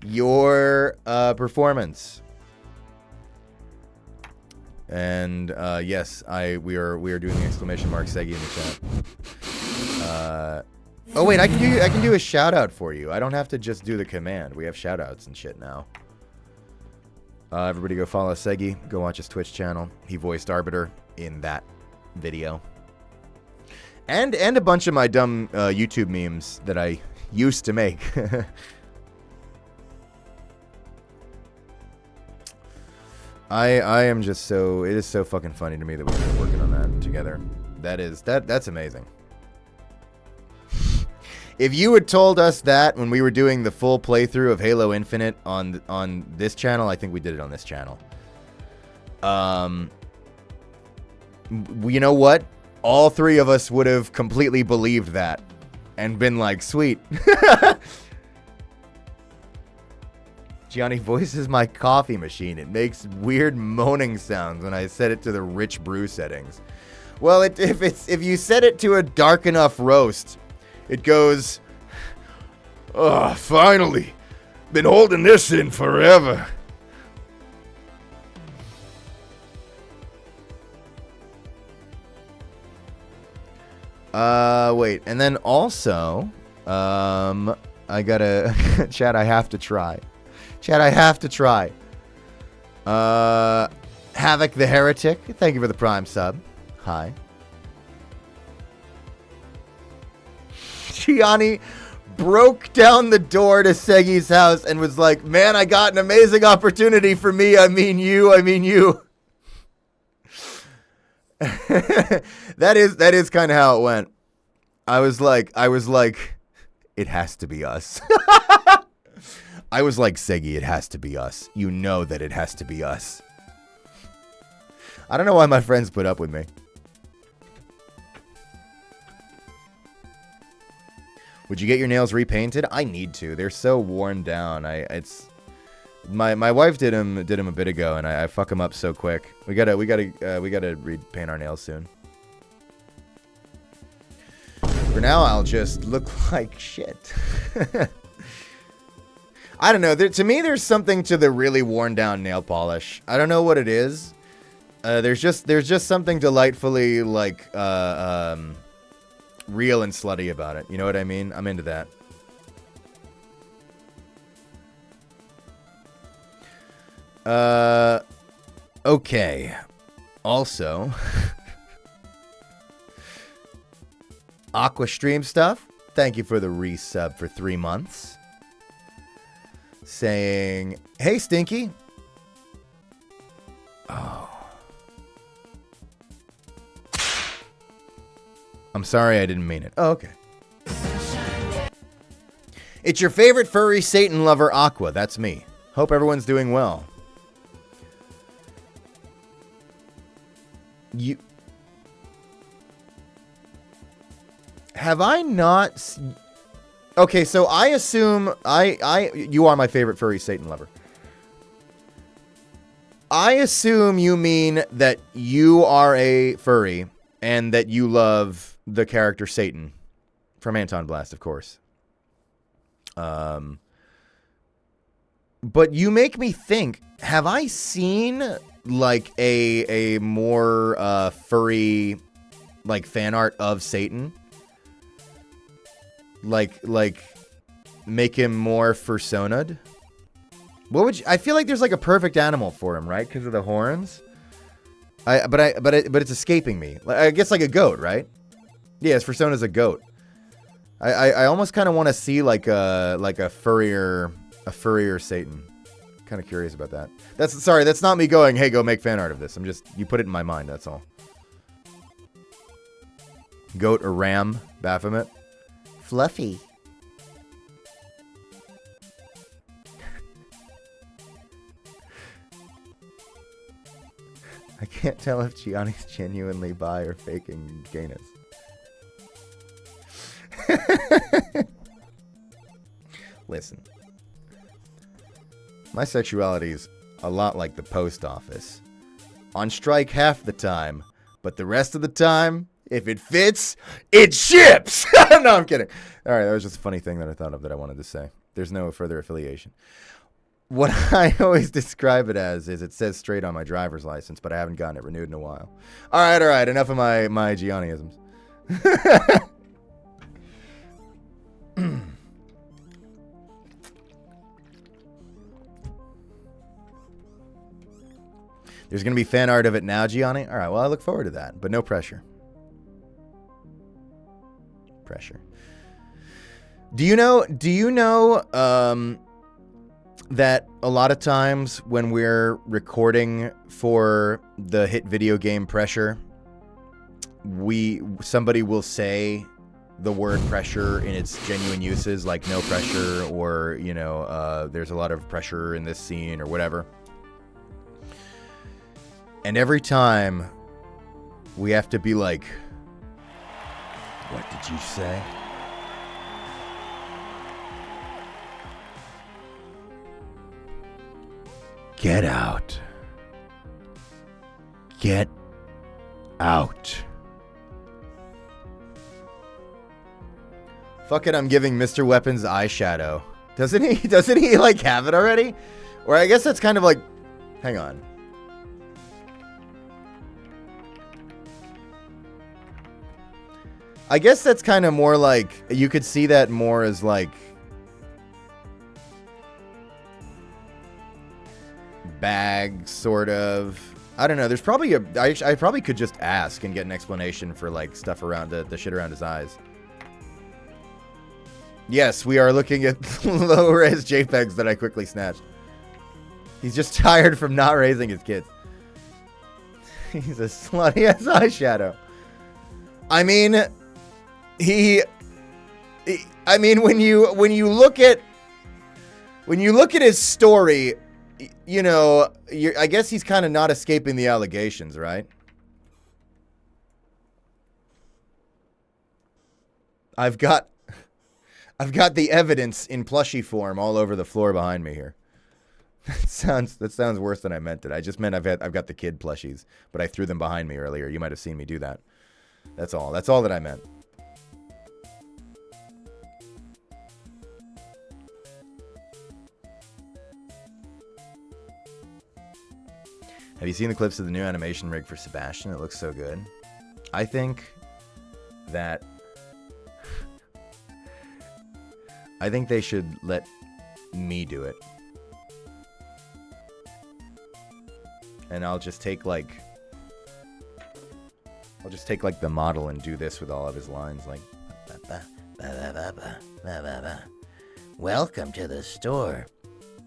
your performance. And yes, we are doing the exclamation mark Segi in the chat. Oh wait, I can do a shout out for you. I don't have to just do the command. We have shout outs and shit now. Everybody go follow Segi. Go watch his Twitch channel. He voiced Arbiter in that video. And a bunch of my dumb YouTube memes that I used to make. I am just so, it is so fucking funny to me that we've been working on that together. That's amazing. If you had told us that when we were doing the full playthrough of Halo Infinite on this channel, I think we did it on this channel. You know what? All three of us would have completely believed that and been like, sweet. Gianni voices my coffee machine. It makes weird moaning sounds when I set it to the rich brew settings. Well, if you set it to a dark enough roast, it goes, oh, finally. Been holding this in forever. Wait, and then also, I gotta, chat, I have to try. Chat, I have to try. Havoc the Heretic, thank you for the Prime sub. Hi. Gianni broke down the door to Segi's house and was like, man, I got an amazing opportunity for me. I mean you. That is kind of how it went. I was like, it has to be us. I was like, Segi, it has to be us. You know that it has to be us. I don't know why my friends put up with me. Would you get your nails repainted? I need to. They're so worn down. My wife did them a bit ago, and I fuck them up so quick. We gotta repaint our nails soon. For now, I'll just look like shit. I don't know. To me, there's something to the really worn down nail polish. I don't know what it is. There's just something delightfully like real and slutty about it. You know what I mean? I'm into that. Okay. Also, Aqua Stream stuff. Thank you for the resub for 3 months. Saying, hey, Stinky. Oh. I'm sorry, I didn't mean it. Oh, okay. It's your favorite furry Satan lover, Aqua. That's me. Hope everyone's doing well. Have I not... Okay, so I assume you are my favorite furry Satan lover. I assume you mean that you are a furry and that you love the character Satan from Anton Blast, of course. But you make me think, have I seen like a more furry like fan art of Satan? Like make him more fursonaed? What would you, I feel like there's like a perfect animal for him, right? Because of the horns. But it's escaping me. I guess like a goat, right? Yeah, his fursona's a goat. I almost kind of want to see like a furrier Satan. Kind of curious about that. That's not me going, hey, go make fan art of this. You put it in my mind, that's all. Goat or ram, Baphomet. Fluffy. I can't tell if Gianni's genuinely bi or faking gayness. Listen. My sexuality is a lot like the post office. On strike half the time, but the rest of the time, if it fits, it ships! No, I'm kidding. All right, that was just a funny thing that I thought of that I wanted to say. There's no further affiliation. What I always describe it as is it says straight on my driver's license, but I haven't gotten it renewed in a while. All right. Enough of my Gianniisms. There's going to be fan art of it now, Gianni? All right, well, I look forward to that, but no pressure. Do you know that a lot of times when we're recording for the hit video game Pressure, somebody will say the word pressure in its genuine uses, like no pressure, or, you know, there's a lot of pressure in this scene, or whatever. And every time we have to be like, what did you say? Get out. Get out. Fuck it, I'm giving Mr. Weapons eyeshadow. Doesn't he like have it already? Or I guess that's kind of like, hang on. I guess that's kind of more like, you could see that more as like bag, sort of. I don't know. There's probably I probably could just ask and get an explanation for like stuff around the shit around his eyes. Yes, we are looking at low-res JPEGs that I quickly snatched. He's just tired from not raising his kids. He's a slut. He has eyeshadow. I mean, I mean, when you look at his story, you know, I guess he's kind of not escaping the allegations, right? I've got the evidence in plushie form all over the floor behind me here. That sounds worse than I meant it. I just meant I've got the kid plushies, but I threw them behind me earlier. You might have seen me do that. That's all. That's all that I meant. Have you seen the clips of the new animation rig for Sebastian? It looks so good. I think they should let me do it. And I'll just take like the model and do this with all of his lines, like Welcome to the store.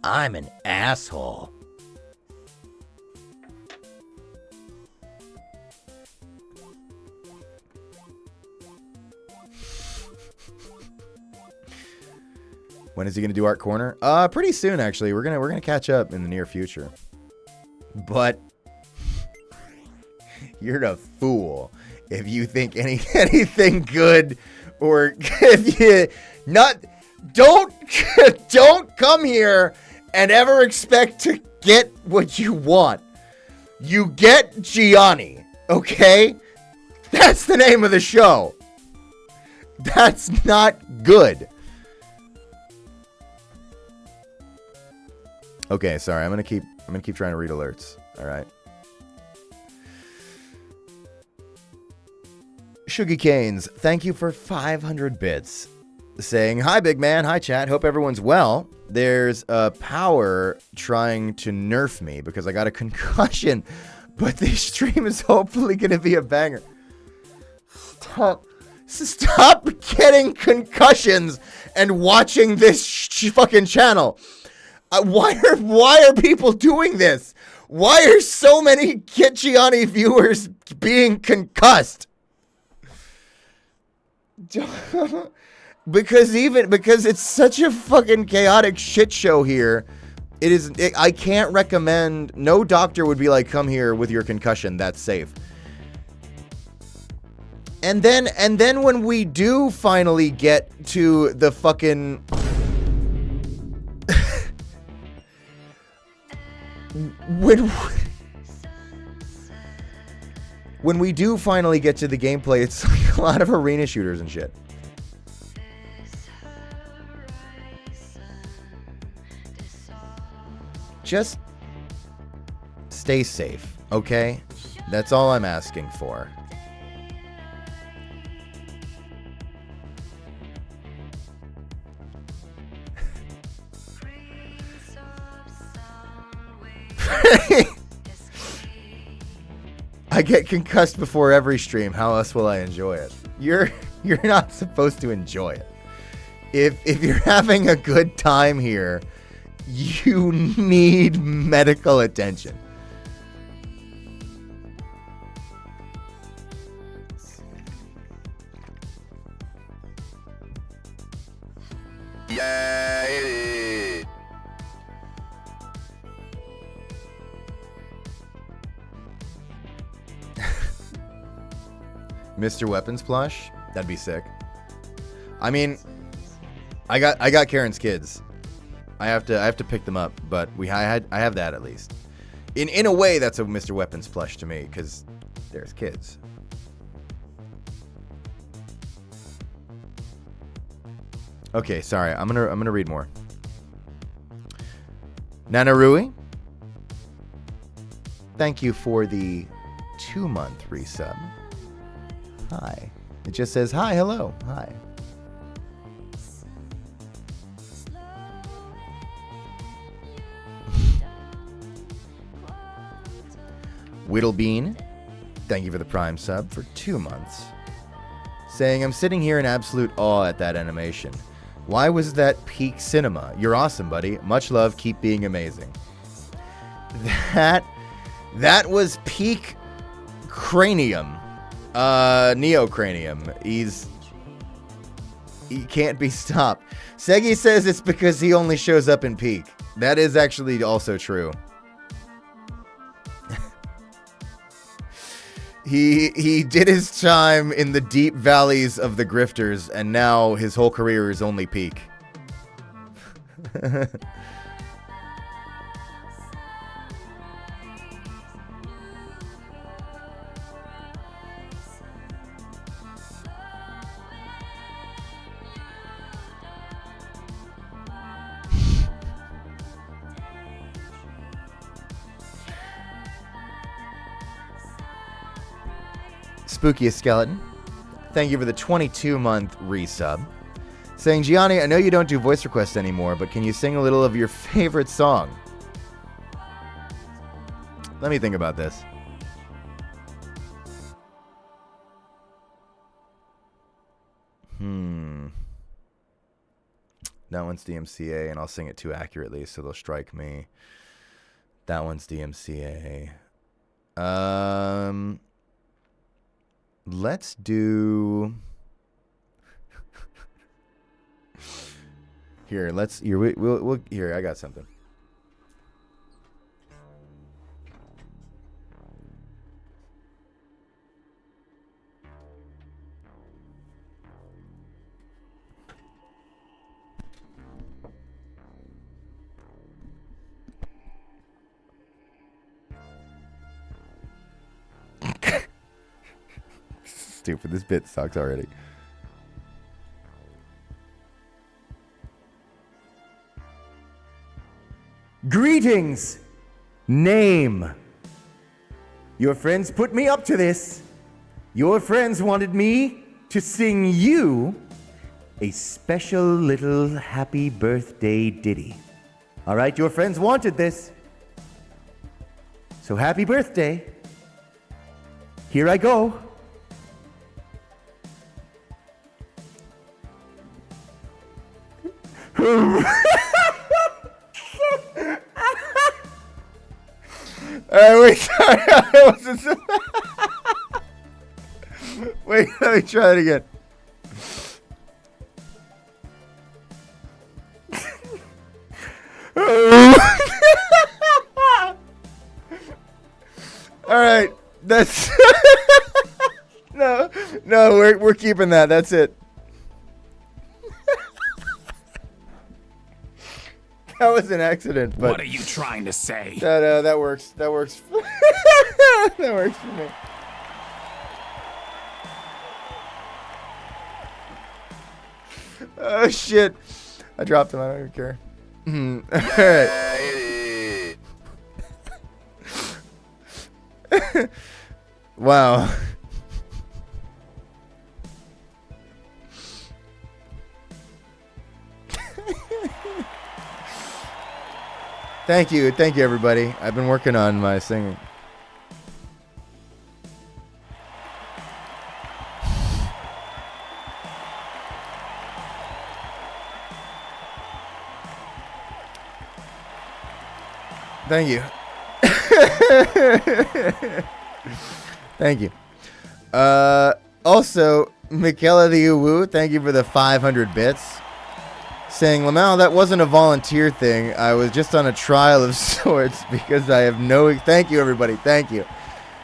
I'm an asshole. When is he gonna do Art Corner? Pretty soon, actually. We're gonna catch up in the near future. But you're a fool if you think anything good, or if you don't come here and ever expect to get what you want. You get Gianni, okay? That's the name of the show. That's not good. Okay, sorry. I'm gonna keep trying to read alerts. All right. Sugar Canes, thank you for 500 bits. Saying, hi, big man. Hi, chat. Hope everyone's well. There's a power trying to nerf me because I got a concussion, but this stream is hopefully going to be a banger. Stop getting concussions and watching this fucking channel. Why are people doing this? Why are so many Kitchiani viewers being concussed? because it's such a fucking chaotic shit show here. I can't recommend. No doctor would be like, come here with your concussion. That's safe. And then when we do finally get to the fucking when we do finally get to the gameplay, it's like a lot of arena shooters and shit. Just stay safe, okay? That's all I'm asking for. I get concussed before every stream. How else will I enjoy it? You're not supposed to enjoy it. If you're having a good time here, you need medical attention. Yeah. Mr. Weapons plush? That'd be sick. I mean, I got Karen's kids. I have to pick them up, but I have that at least. In a way, that's a Mr. Weapons plush to me because there's kids. Okay, sorry. I'm gonna read more. Nanarui, thank you for the 2-month resub. Hi. It just says hi, hello, hi. Whittlebean, thank you for the Prime sub for 2 months. Saying, I'm sitting here in absolute awe at that animation. Why was that peak cinema? You're awesome, buddy. Much love. Keep being amazing. That was peak cranium. Neocranium. He can't be stopped. Segi says it's because he only shows up in peak. That is actually also true. He did his time in the deep valleys of the grifters, and now his whole career is only peak. Spookiest Skeleton, thank you for the 22-month resub. Saying, Gianni, I know you don't do voice requests anymore, but can you sing a little of your favorite song? Let me think about this. That one's DMCA, and I'll sing it too accurately, so they'll strike me. That one's DMCA. Let's do... Here, we'll here, I got something. Stupid, this bit sucks already. Greetings! Name. Your friends put me up to this. Your friends wanted me to sing you a special little happy birthday ditty. All right, your friends wanted this. So happy birthday. Here I go. Wait, sorry. I wasn't wait, let me try that again. All right, that's no, we're keeping that. That's it. That was an accident, but What are you trying to say? that works. That works. That works for me. Oh shit! I dropped him. I don't even care. All right. Wow. Thank you, everybody. I've been working on my singing. Thank you. Thank you. Also, Michaela the Uwu, thank you for the 500 bits. Saying, Lamau, that wasn't a volunteer thing. I was just on a trial of sorts because I have no... Thank you, everybody. Thank you.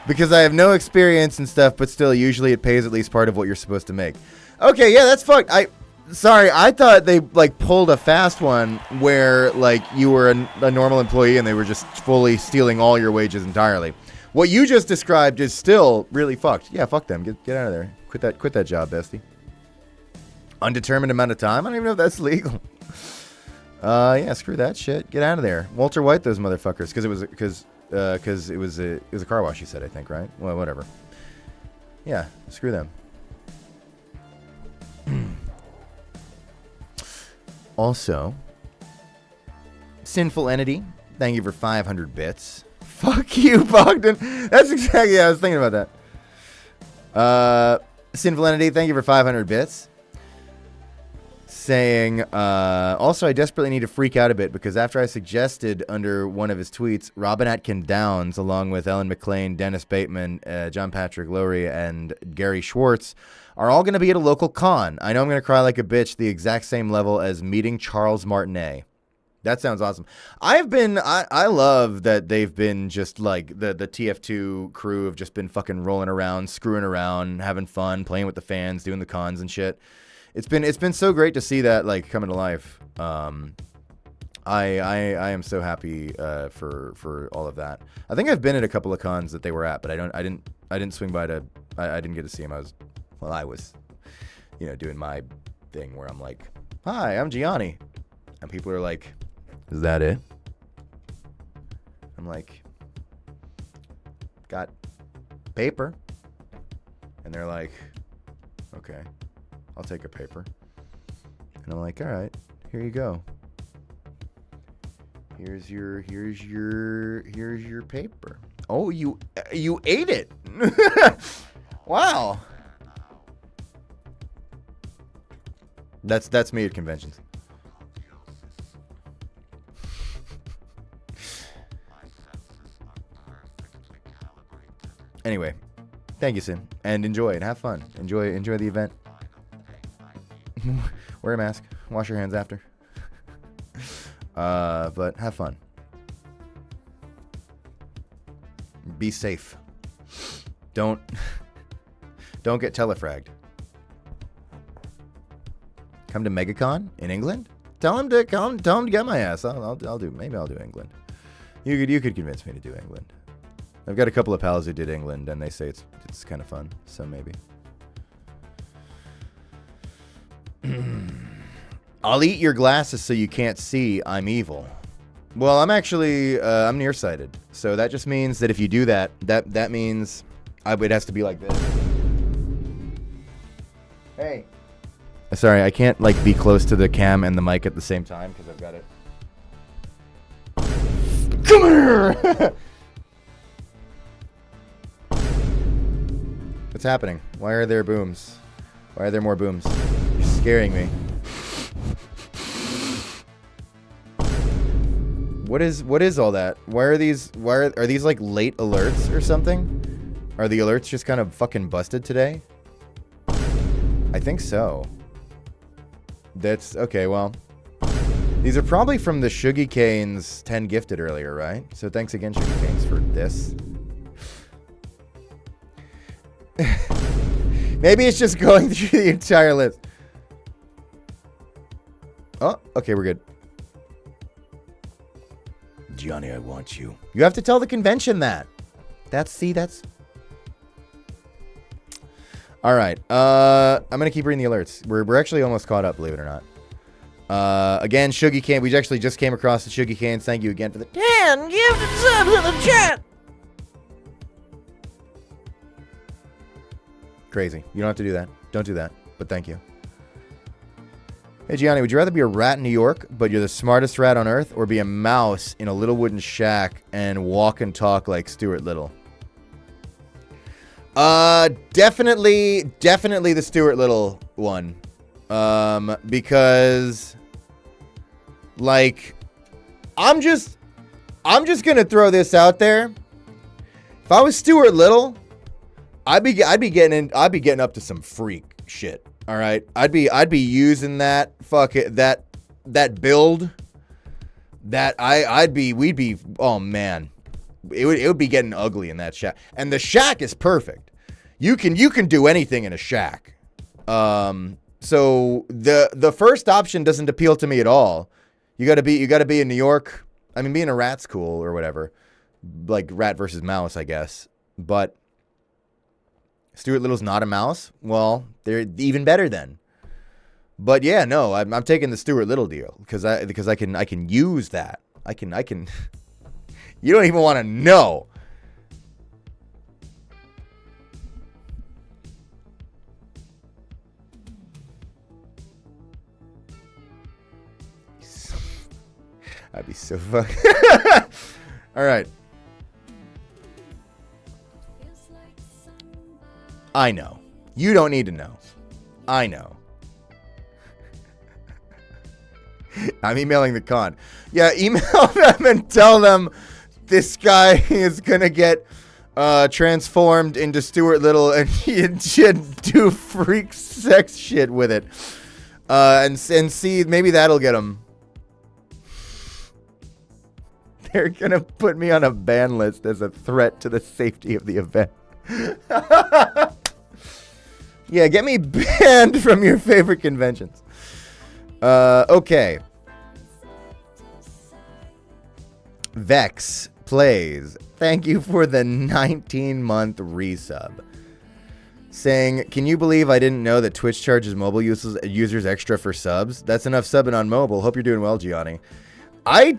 Because I have no experience and stuff, but still, usually it pays at least part of what you're supposed to make. Okay, yeah, that's fucked. Sorry, I thought they, like, pulled a fast one where, like, you were a normal employee and they were just fully stealing all your wages entirely. What you just described is still really fucked. Yeah, fuck them. Get out of there. Quit that job, bestie. Undetermined amount of time? I don't even know if that's legal. Yeah, screw that shit. Get out of there. Walter White those motherfuckers because it was a car wash, you said, I think, right? Well, whatever. Yeah, screw them. Also, Sinful Entity, thank you for 500 bits. Fuck you, Bogdan. That's exactly, yeah, I was thinking about that. Sinful Entity, thank you for 500 bits. Saying, also, I desperately need to freak out a bit because after I suggested under one of his tweets, Robin Atkin Downs, along with Ellen McLean, Dennis Bateman, John Patrick Lowry, and Gary Schwartz, are all going to be at a local con. I know I'm going to cry like a bitch, the exact same level as meeting Charles Martinet. That sounds awesome. I love that they've been just like the TF2 crew have just been fucking rolling around, screwing around, having fun, playing with the fans, doing the cons and shit. It's been so great to see that like coming to life. I am so happy for all of that. I think I've been at a couple of cons that they were at, but I didn't swing by to I didn't get to see them. I was doing my thing where I'm like, hi, I'm Gianni, and people are like, is that it? I'm like, got paper, and they're like, okay, I'll take a paper. And I'm like, all right, here you go. Here's your paper. Oh, you ate it. Wow. That's me at conventions. Anyway, thank you, Sin, and enjoy and have fun. Enjoy the event. Wear a mask. Wash your hands after. But have fun. Be safe. Don't get telefragged. Come to MegaCon in England? Tell him to get my ass. I'll do. Maybe I'll do England. You could convince me to do England. I've got a couple of pals who did England, and they say it's kind of fun. So maybe. I'll eat your glasses so you can't see. I'm evil. Well, I'm actually I'm nearsighted, so that just means that if you do that means it has to be like this. Hey. Sorry, I can't like be close to the cam and the mic at the same time because I've got it. Come here. What's happening? Why are there booms? Why are there more booms? You're scaring me. What is all that? Why are these like late alerts or something? Are the alerts just kind of fucking busted today? I think so. That's okay, well. These are probably from the Shuggy Canes 10 gifted earlier, right? So thanks again, Shuggy Canes, for this. Maybe it's just going through the entire list. Oh, okay, we're good. Gianni, I want you. You have to tell the convention that. That's... All right. I'm going to keep reading the alerts. We're actually almost caught up, believe it or not. Again, Shuggy Cane. We actually just came across the Shuggy Canes. Thank you again for the 10 gifted subs in the chat. Crazy. You don't have to do that. Don't do that. But thank you. Hey, Gianni, would you rather be a rat in New York, but you're the smartest rat on Earth, or be a mouse in a little wooden shack and walk and talk like Stuart Little? Definitely the Stuart Little one. Because, like, I'm I'm just gonna throw this out there. If I was Stuart Little, I'd be getting up to some freak shit. All right, I'd be using that that build. We'd be, oh man, it would be getting ugly in that shack. And the shack is perfect. You can do anything in a shack. So the first option doesn't appeal to me at all. You gotta be in New York. I mean, being a rat's cool or whatever, like rat versus mouse, I guess. But Stuart Little's not a mouse. Well, they're even better then. But yeah, no, I'm taking the Stuart Little deal because I can use that. I can. You don't even want to know. I'd be so fucking. All right. I know. You don't need to know. I know. I'm emailing the con. Yeah, email them and tell them this guy is going to get transformed into Stuart Little and he should do freak sex shit with it. And see, maybe that'll get him. They're going to put me on a ban list as a threat to the safety of the event. Yeah, get me banned from your favorite conventions. Okay. Vex plays. Thank you for the 19-month resub. Saying, can you believe I didn't know that Twitch charges mobile users extra for subs? That's enough subbing on mobile. Hope you're doing well, Gianni. I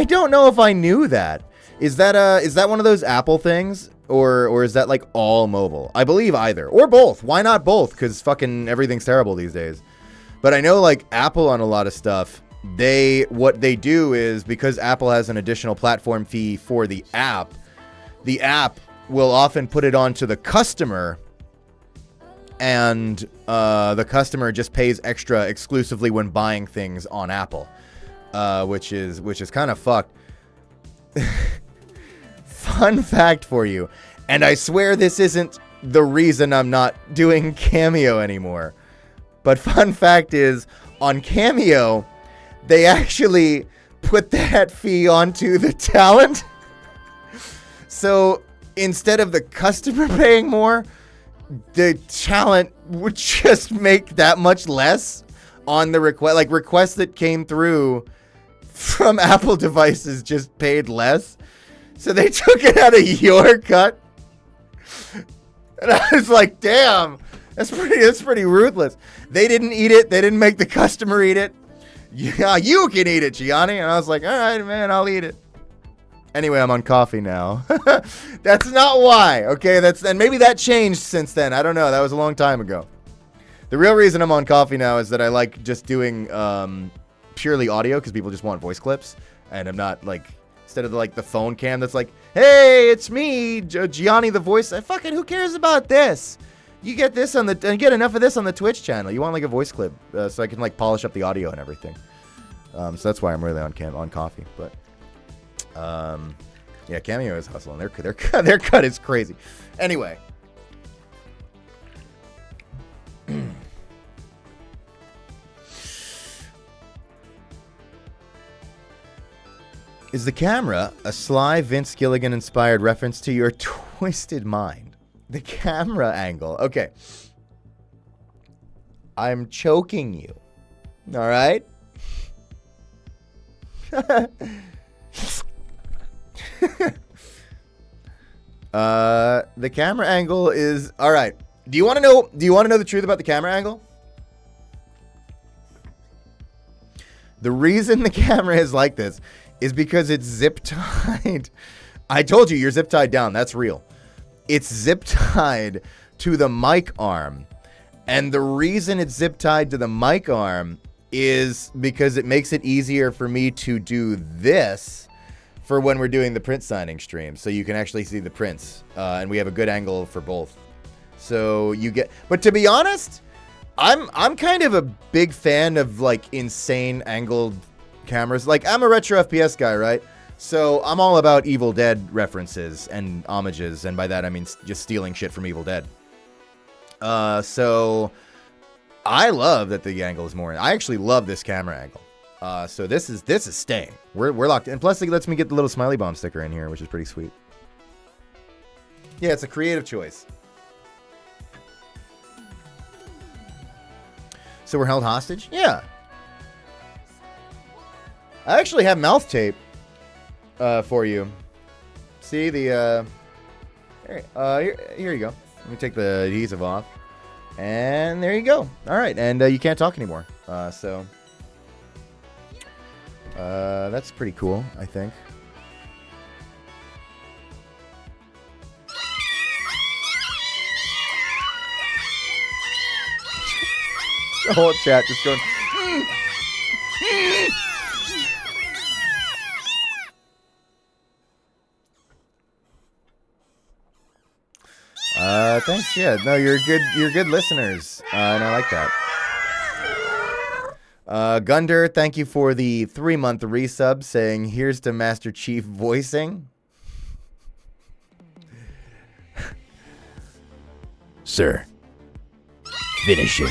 don't know if I knew that. Is that one of those Apple things? Or is that like all mobile? I believe either. Or both. Why not both? Because fucking everything's terrible these days. But I know like Apple on a lot of stuff, what they do is because Apple has an additional platform fee for the app will often put it onto the customer, and the customer just pays extra exclusively when buying things on Apple, which is kind of fucked. Fun fact for you, and I swear this isn't the reason I'm not doing Cameo anymore, but fun fact is, on Cameo, they actually put that fee onto the talent. So instead of the customer paying more, the talent would just make that much less on the request. Like requests that came through from Apple devices just paid less. So they took it out of your cut. And I was like, damn, that's pretty ruthless. They didn't eat it. They didn't make the customer eat it. Yeah, you can eat it, Gianni. And I was like, all right, man, I'll eat it. Anyway, I'm on coffee now. That's not why. Okay, and maybe that changed since then. I don't know. That was a long time ago. The real reason I'm on coffee now is that I like just doing purely audio because people just want voice clips, and I'm not like, instead of the phone cam that's like, hey, it's me, Gianni the voice. Fucking who cares about this? You get this you get enough of this on the Twitch channel. You want like a voice clip so I can like polish up the audio and everything. So that's why I'm really on coffee. But yeah, Cameo is hustling. Their cut is crazy. Anyway. Is the camera a sly Vince Gilligan inspired reference to your twisted mind? The camera angle. Okay. I'm choking you. All right? The camera angle is all right. Do you want to know the truth about the camera angle? The reason the camera is like this is because it's zip tied. I told you, you're zip tied down. That's real. It's zip tied to the mic arm. And the reason it's zip tied to the mic arm is because it makes it easier for me to do this for when we're doing the print signing stream. So you can actually see the prints. And we have a good angle for both. So you get, but to be honest, I'm kind of a big fan of like insane angled cameras. Like I'm a retro FPS guy, right? So I'm all about Evil Dead references and homages, and by that I mean just stealing shit from Evil Dead. So I love that the angle is more. I actually love this camera angle. So this is staying. We're locked in. Plus it lets me get the little smiley bomb sticker in here, which is pretty sweet. Yeah, it's a creative choice. So we're held hostage? Yeah. I actually have mouth tape for you. See the here you go. Let me take the adhesive off. And there you go. All right, and you can't talk anymore. So that's pretty cool, I think. The whole chat just going. Thanks. Yeah, no, you're good listeners, and I like that. Gunder, thank you for the 3-month resub, saying here's to Master Chief voicing. Sir, finish him.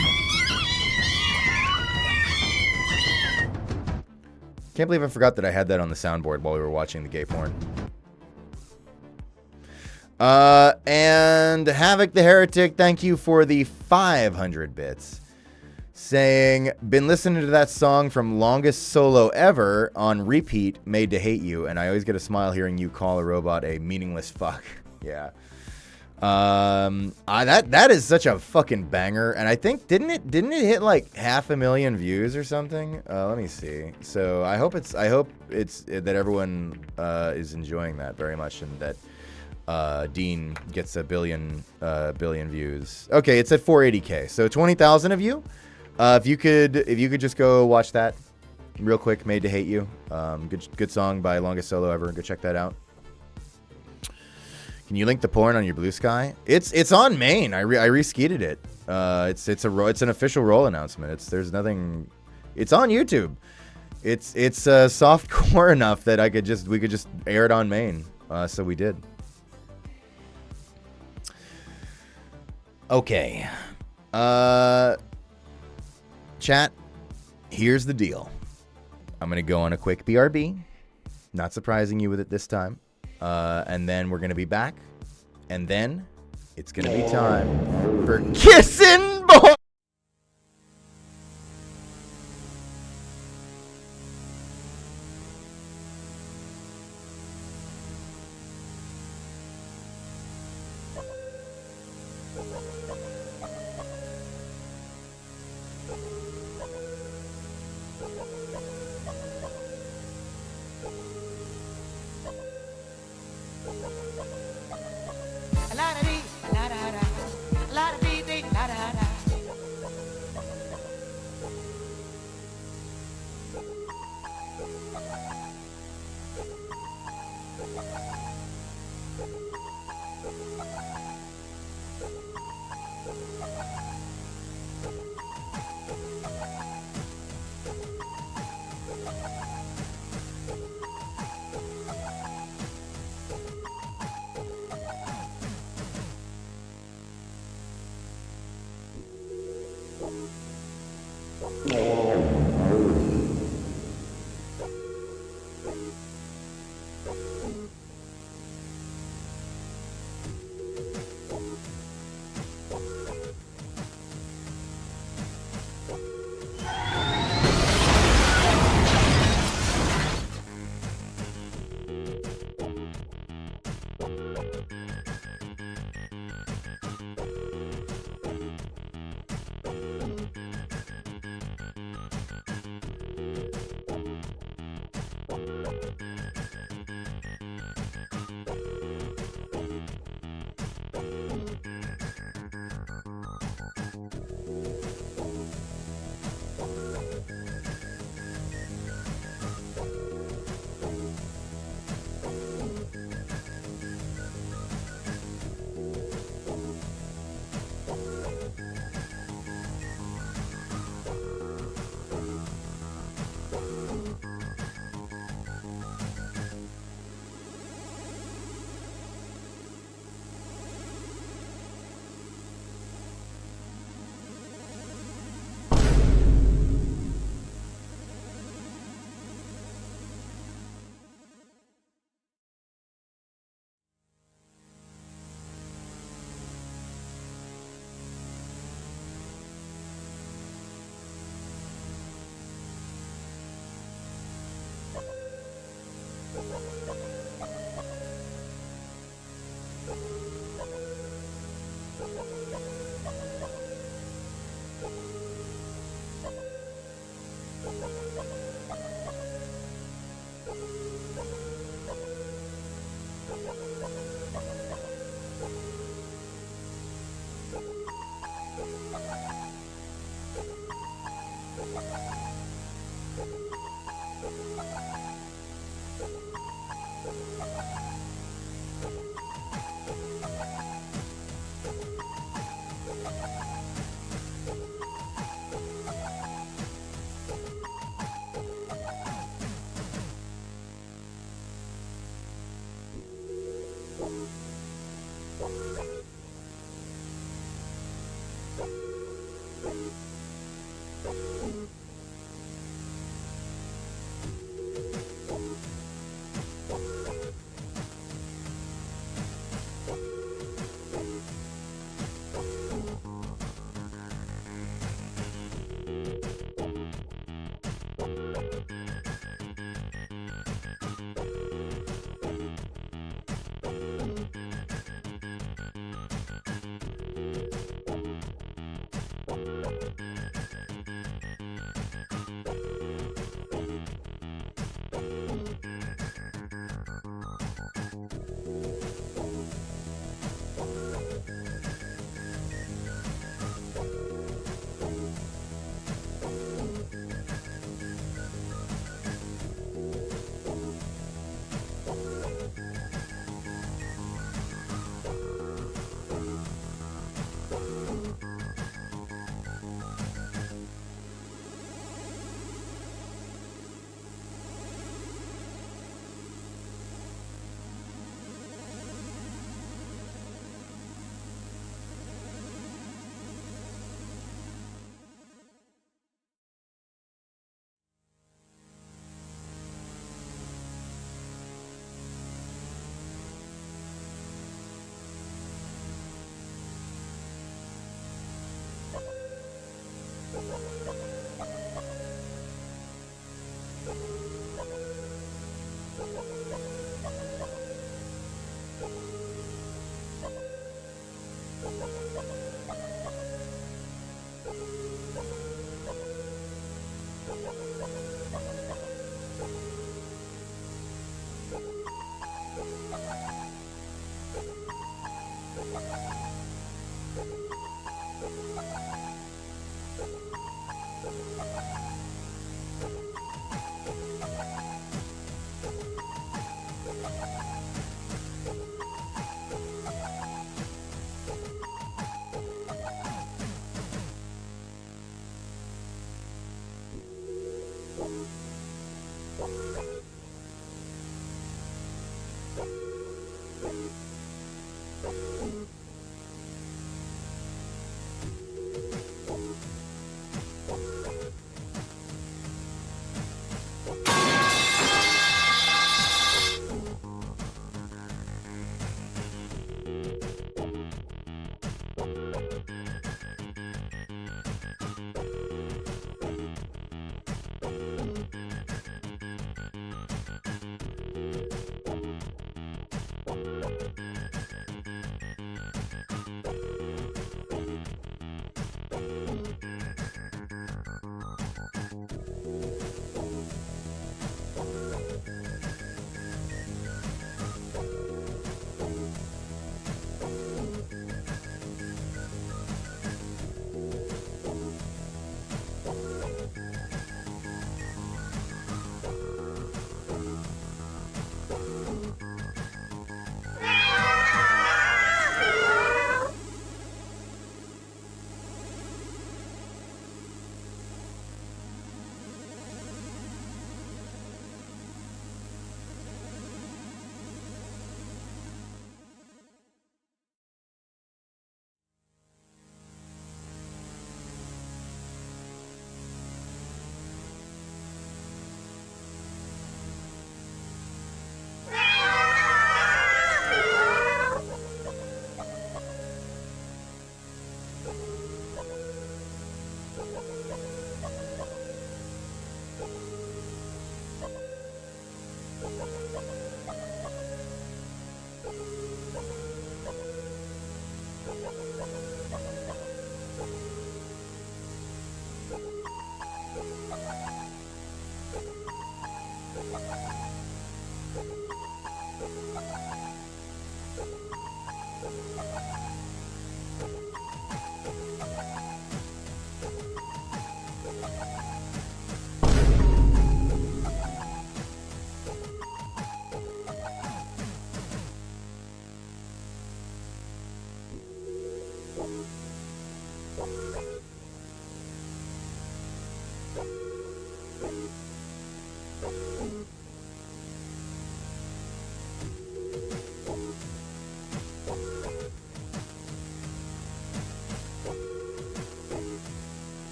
Can't believe I forgot that I had that on the soundboard while we were watching the gay porn. And Havoc the Heretic, thank you for the 500 bits. Saying, been listening to that song from Longest Solo Ever on repeat, Made to Hate You, and I always get a smile hearing you call a robot a meaningless fuck. Yeah. That is such a fucking banger, and I think didn't it hit like 500,000 views or something? Let me see. So I hope it's that everyone is enjoying that very much, and that Dean gets a billion views. Okay, it's at 480K. So 20,000 of you. If you could just go watch that real quick, Made to Hate You. Good song by Longest Solo Ever. Go check that out. Can you link the porn on your Blue Sky? It's on main. I re-skeeted it. It's an official roll announcement. There's nothing. It's on YouTube. It's soft core enough that we could just air it on main. So we did. Okay. Chat, here's the deal. I'm going to go on a quick BRB. Not surprising you with it this time. And then we're going to be back. And then it's going to be time for Kissing Boy.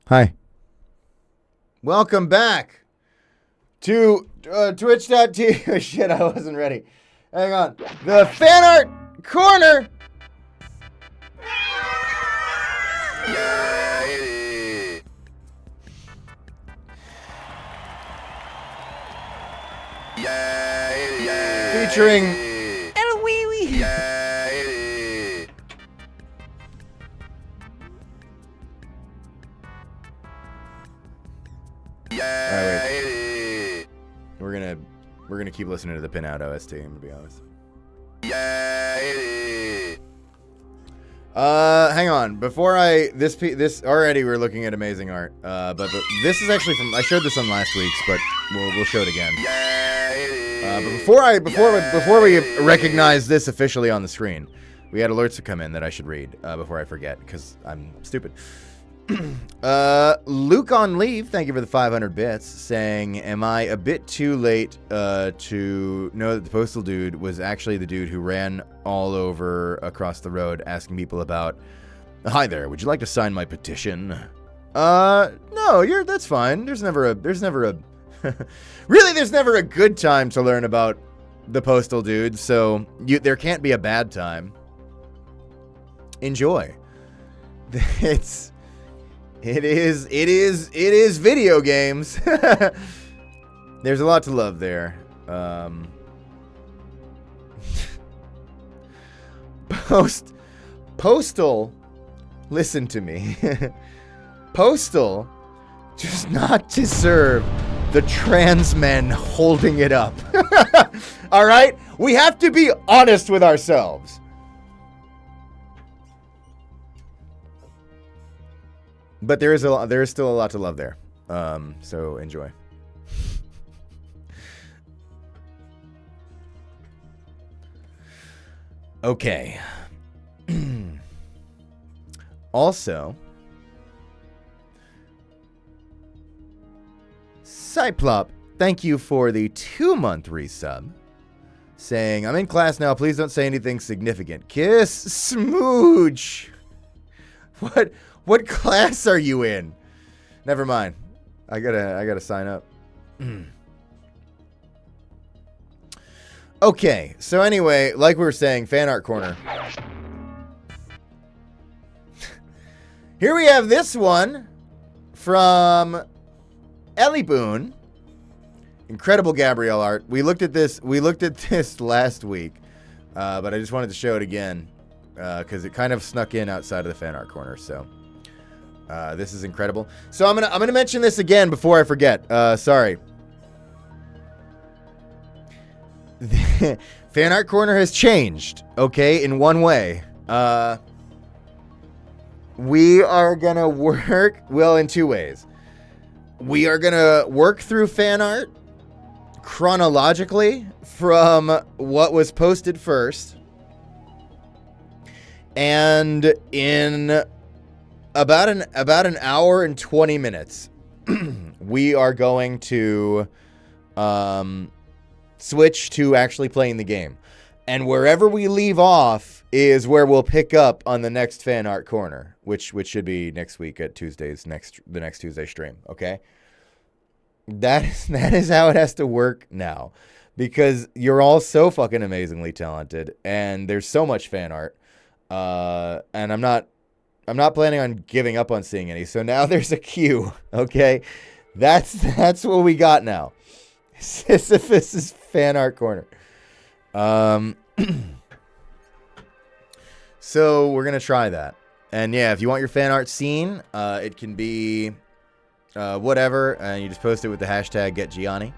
Hi. Welcome back to Twitch.tv. Shit, I wasn't ready. Hang on. The Fanart Corner. Featuring Eloise. Alright, wait. We're gonna keep listening to the Pinout OST, I'm gonna be honest. Hang on. Before this already we're looking at amazing art. But this is actually from, I showed this on last week's, but we'll show it again. But before we recognize this officially on the screen, we had alerts to come in that I should read before I forget, because I'm stupid. Luke on leave, thank you for the 500 bits, saying, am I a bit too late to know that the postal dude was actually the dude who ran all over across the road asking people about, hi there, would you like to sign my petition? No, that's fine. There's never a really, there's never a good time to learn about the postal dude, so there can't be a bad time. Enjoy. It is video games. There's a lot to love there. Postal, listen to me. Postal does not deserve the trans men holding it up. All right? We have to be honest with ourselves. But there is still a lot to love there. So enjoy. Okay. Also, Cyplop, thank you for the 2-month resub. saying, I'm in class now. Please don't say anything significant. Kiss smooch. What class are you in? Never mind. I gotta sign up. Okay, so anyway, like we were saying, fan art corner. Here we have this one from Ellie Boone. Incredible Gabrielle art. We looked at this last week, but I just wanted to show it again because it kind of snuck in outside of the fan art corner. So this is incredible. So I'm gonna mention this again before I forget. Sorry. The fan art corner has changed. Okay, in one way. We are gonna work in two ways. We are gonna work through fan art chronologically from what was posted first, and in about an hour and 20 minutes, we are going to switch to actually playing the game, and wherever we leave off is where we'll pick up on the next fan art corner, which should be next week at the next Tuesday stream. Okay. That is how it has to work now, because you're all so fucking amazingly talented, and there's so much fan art, and I'm not planning on giving up on seeing any. So now there's a queue. Okay, that's what we got now. Sisyphus's fan art corner. So we're gonna try that, and yeah, if you want your fan art seen, it can be. Whatever, and you just post it with the hashtag #GetGianni.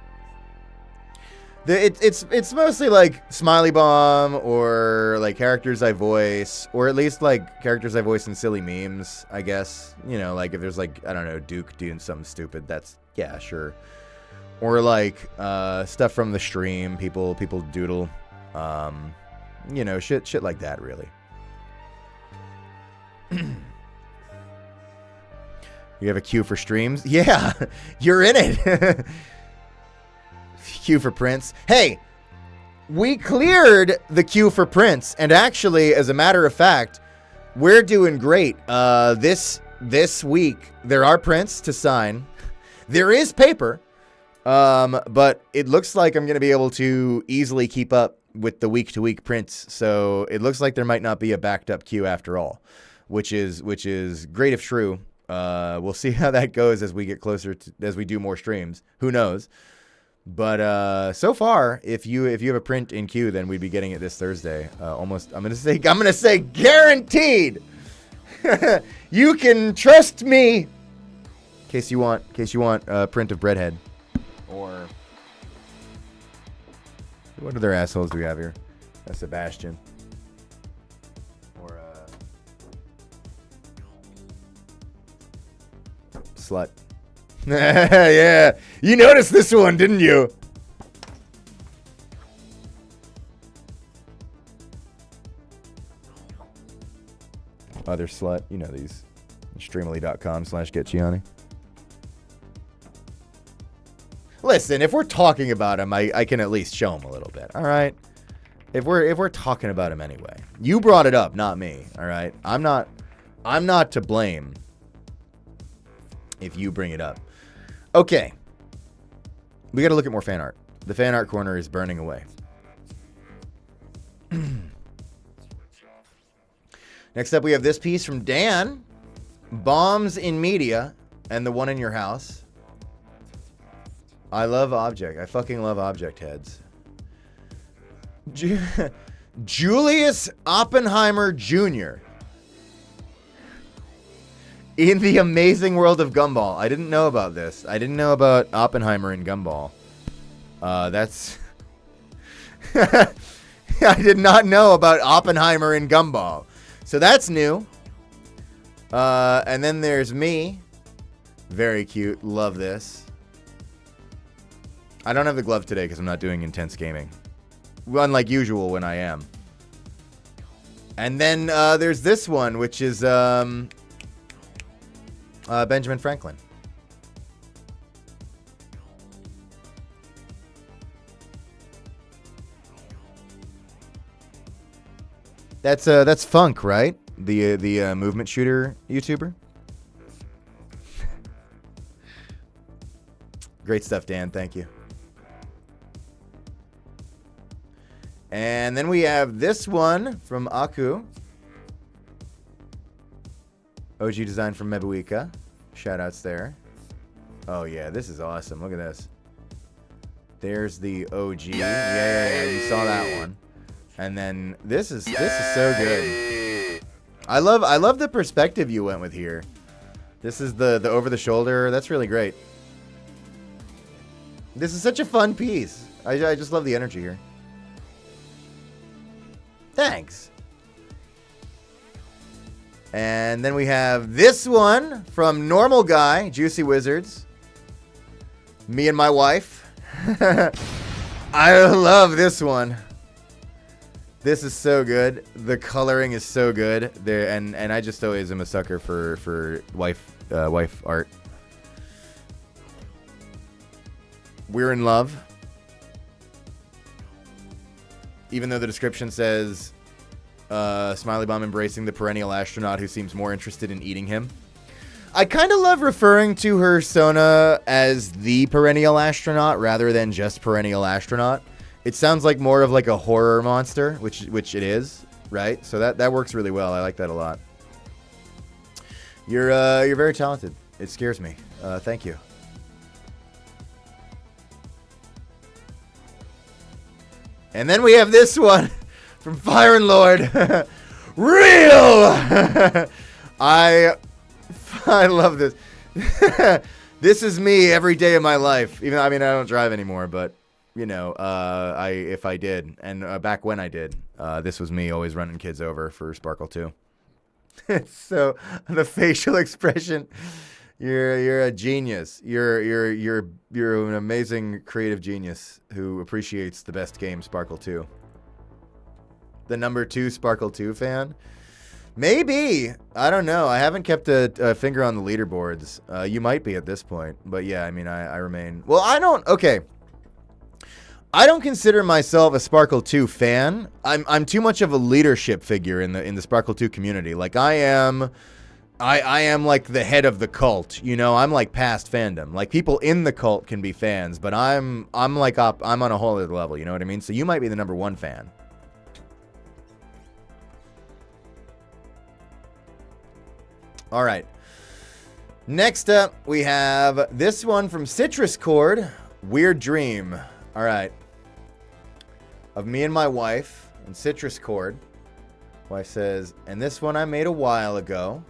It's mostly like Smiley Bomb or like characters I voice, or at least like characters I voice in silly memes, I guess. You know, like if there's like, I don't know, Duke doing something stupid, that's, yeah, sure. Or like stuff from the stream, people doodle, you know, shit like that, really. You have a queue for streams? Yeah, you're in it. Queue for Prince. Hey, we cleared the queue for Prince, and actually, as a matter of fact, we're doing great. This week, there are prints to sign. There is paper, but it looks like I'm going to be able to easily keep up with the week-to-week prints, so it looks like there might not be a backed-up queue after all, which is great if true. We'll see how that goes as we get closer to, as we do more streams. Who knows? But so far, if you have a print in queue, then we'd be getting it this Thursday. Almost, I'm gonna say guaranteed. You can trust me. In case you want a print of Breadhead, or what other assholes do we have here? Sebastian. Slut. Yeah, you noticed this one, didn't you? Other slut, you know these. Streamily.com/GetGianni. Listen, if we're talking about him, I can at least show him a little bit. All right. If we're talking about him anyway, you brought it up, not me. All right. I'm not to blame if you bring it up. Okay. We got to look at more fan art. The fan art corner is burning away. Next up, we have this piece from Dan. Bombs in media and the one in your house. I love object. I fucking love object heads. Julius Oppenheimer Jr. in the amazing world of Gumball. I didn't know about this. I didn't know about Oppenheimer in Gumball. That's... I did not know about Oppenheimer in Gumball. So that's new. And then there's me. Very cute. Love this. I don't have the glove today because I'm not doing intense gaming. Unlike usual when I am. And then there's this one, which is Benjamin Franklin. That's Funk, right? The movement shooter YouTuber. Great stuff, Dan. Thank you. And then we have this one from Aku. OG design from Mebuika. Shoutouts there. Oh yeah, this is awesome. Look at this. There's the OG. Yeah. You saw that one. And then this is so good. I love the perspective you went with here. This is the over the shoulder. That's really great. This is such a fun piece. I just love the energy here. Thanks. And then we have this one from Normal Guy, Juicy Wizards. Me and my wife. I love this one. This is so good. The coloring is so good. There and I just always am a sucker for wife art. We're in love. Even though the description says Smiley Bomb embracing the perennial astronaut who seems more interested in eating him. I kind of love referring to her Sona as the perennial astronaut rather than just perennial astronaut. It sounds like more of like a horror monster, which it is, right? So that works really well. I like that a lot. You're very talented. It scares me. Thank you. And then we have this one from Fire and Lord. Real! I love this. This is me every day of my life. I don't drive anymore, but you know, if I did, and back when I did, this was me always running kids over for Sparkle 2. So the facial expression. You're a genius. You're an amazing creative genius who appreciates the best game, Sparkle 2. The number 2 Sparkle 2 fan? Maybe. I don't know. I haven't kept a finger on the leaderboards. You might be at this point, but yeah, I remain. Well, I don't consider myself a Sparkle 2 fan. I'm too much of a leadership figure in the Sparkle 2 community. Like I am like the head of the cult, you know. I'm like past fandom. Like people in the cult can be fans, but I'm like up. I'm on a whole other level. You know what I mean? So you might be the number 1 fan. All right. Next up, we have this one from Citrus Cord, Weird Dream. All right. Of me and my wife and Citrus Cord. Wife says, and this one I made a while ago.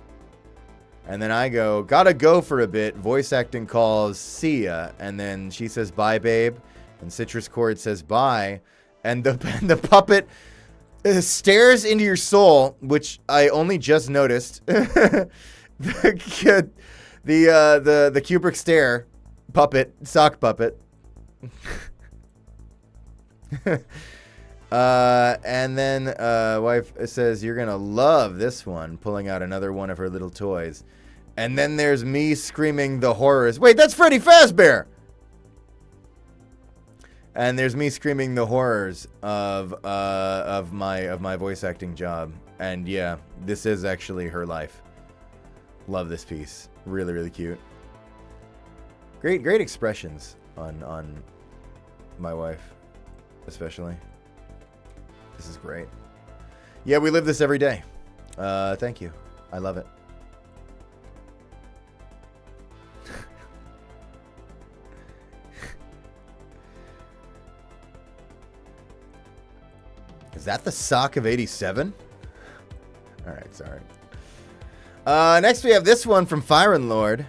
And then I go, gotta go for a bit. Voice acting calls, see ya. And then she says, bye, babe. And Citrus Cord says, bye. And the puppet stares into your soul, which I only just noticed. the Kubrick stare puppet, sock puppet. And then wife says, you're gonna love this one, pulling out another one of her little toys. And then there's me screaming the horrors. Wait, that's Freddy Fazbear! And there's me screaming the horrors of my voice acting job. And yeah, this is actually her life. Love this piece. Really, really cute. Great expressions on my wife, especially. This is great. Yeah, we live this every day. Thank you. I love it. Is that the sock of 87? All right, sorry. Next we have this one from Fire and Lord.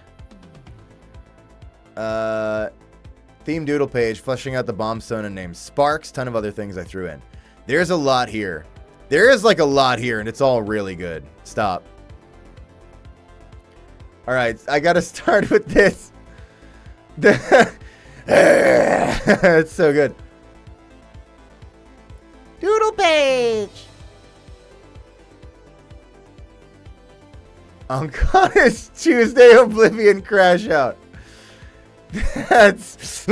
Theme doodle page, fleshing out the bomb Sona named Sparks. Ton of other things I threw in. There's a lot here. There is like a lot here, and it's all really good. Stop. All right, I gotta start with this. It's so good. Doodle page. Unconscious Tuesday Oblivion Crash Out. That's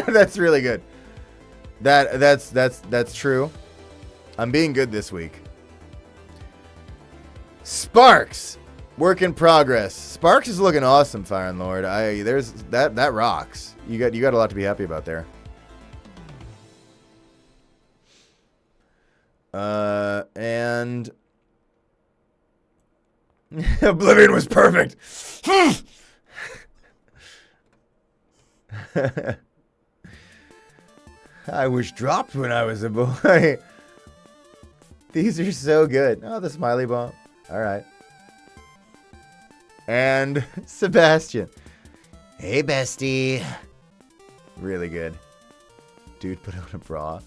that's really good. That's true. I'm being good this week. Sparks, work in progress. Sparks is looking awesome, Fire and Lord. There's that rocks. You got a lot to be happy about there. And Oblivion was perfect. I was dropped when I was a boy. These are so good. Oh, the smiley bomb. All right. And Sebastian. Hey, bestie. Really good. Dude, put on a bra.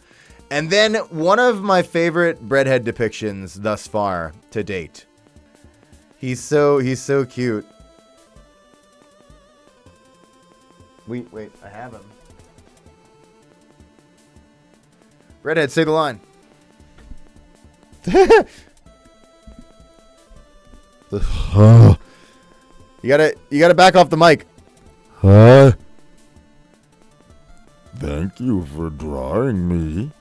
And then one of my favorite breadhead depictions thus far to date. He's so cute. Wait, I have him. Redhead, say the line. You gotta back off the mic. Thank you for drawing me.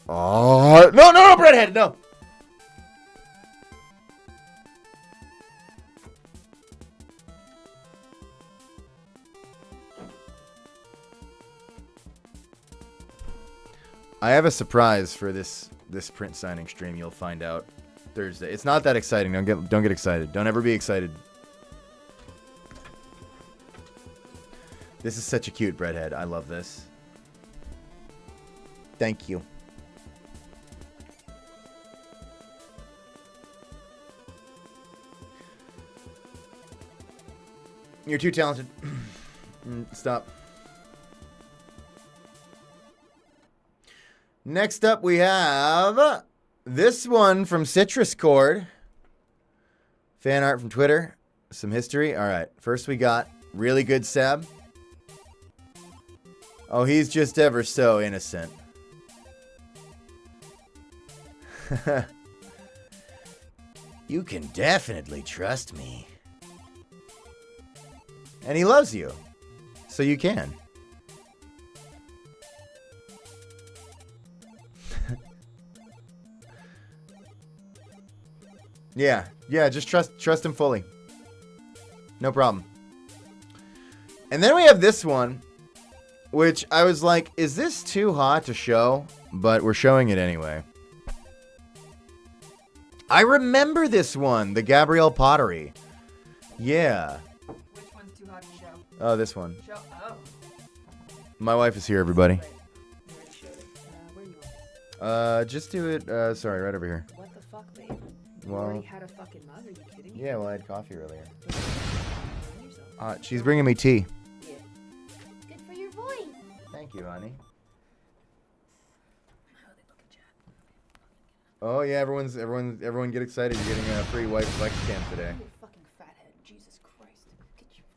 Oh, no, Redhead, no. I have a surprise for this print signing stream. You'll find out Thursday. It's not that exciting. Don't get excited. Don't ever be excited. This is such a cute breadhead. I love this. Thank you. You're too talented. Stop. Next up, we have this one from Citrus Cord. Fan art from Twitter. Some history. All right. First, we got really good Seb. Oh, he's just ever so innocent. You can definitely trust me. And he loves you. So you can. Yeah, just trust him fully. No problem. And then we have this one, which I was like, is this too hot to show? But we're showing it anyway. I remember this one, the Gabrielle Pottery. Yeah. Which one's too hot to show? Oh, this one. Oh. My wife is here, everybody. Wait, you already showed it. Where do you want this? Just do it, sorry, right over here. What the fuck, babe? You Well, already had a fucking mug? Are you kidding me? yeah, well, I had coffee earlier. Yourself. She's bringing me tea. Yeah. Good for your voice. Thank you, honey. How they look at chat. Oh yeah, everyone get excited! You're getting a free white flex cam today. You fucking fathead. Jesus Christ.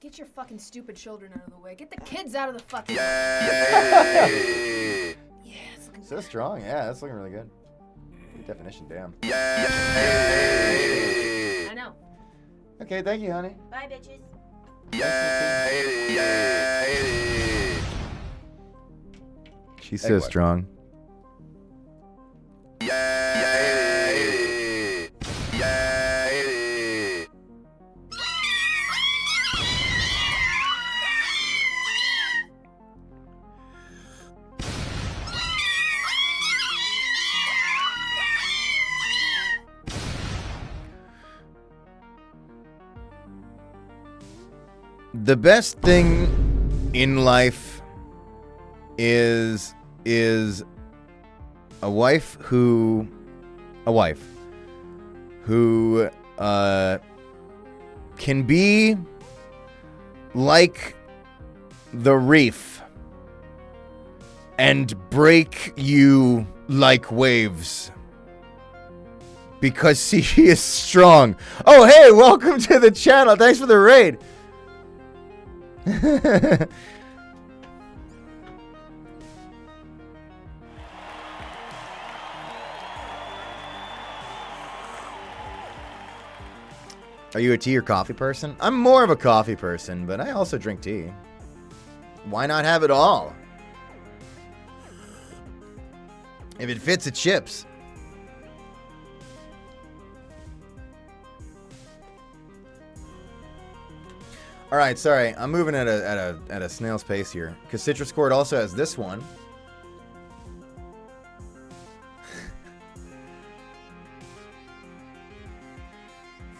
Get your fucking stupid children out of the way. Get the kids out of the fucking... Yeah, it's looking So strong, yeah, that's looking really good. Good definition, damn. I know. Okay, thank you, honey. Bye, bitches. She's so strong. The best thing in life is a wife who can be like the reef and break you like waves. Because she is strong. Oh, hey, welcome to the channel. Thanks for the raid. Are you a tea or coffee person? I'm more of a coffee person, but I also drink tea. Why not have it all? If it fits, it ships. All right, sorry, I'm moving at a snail's pace here because Citrus Court also has this one.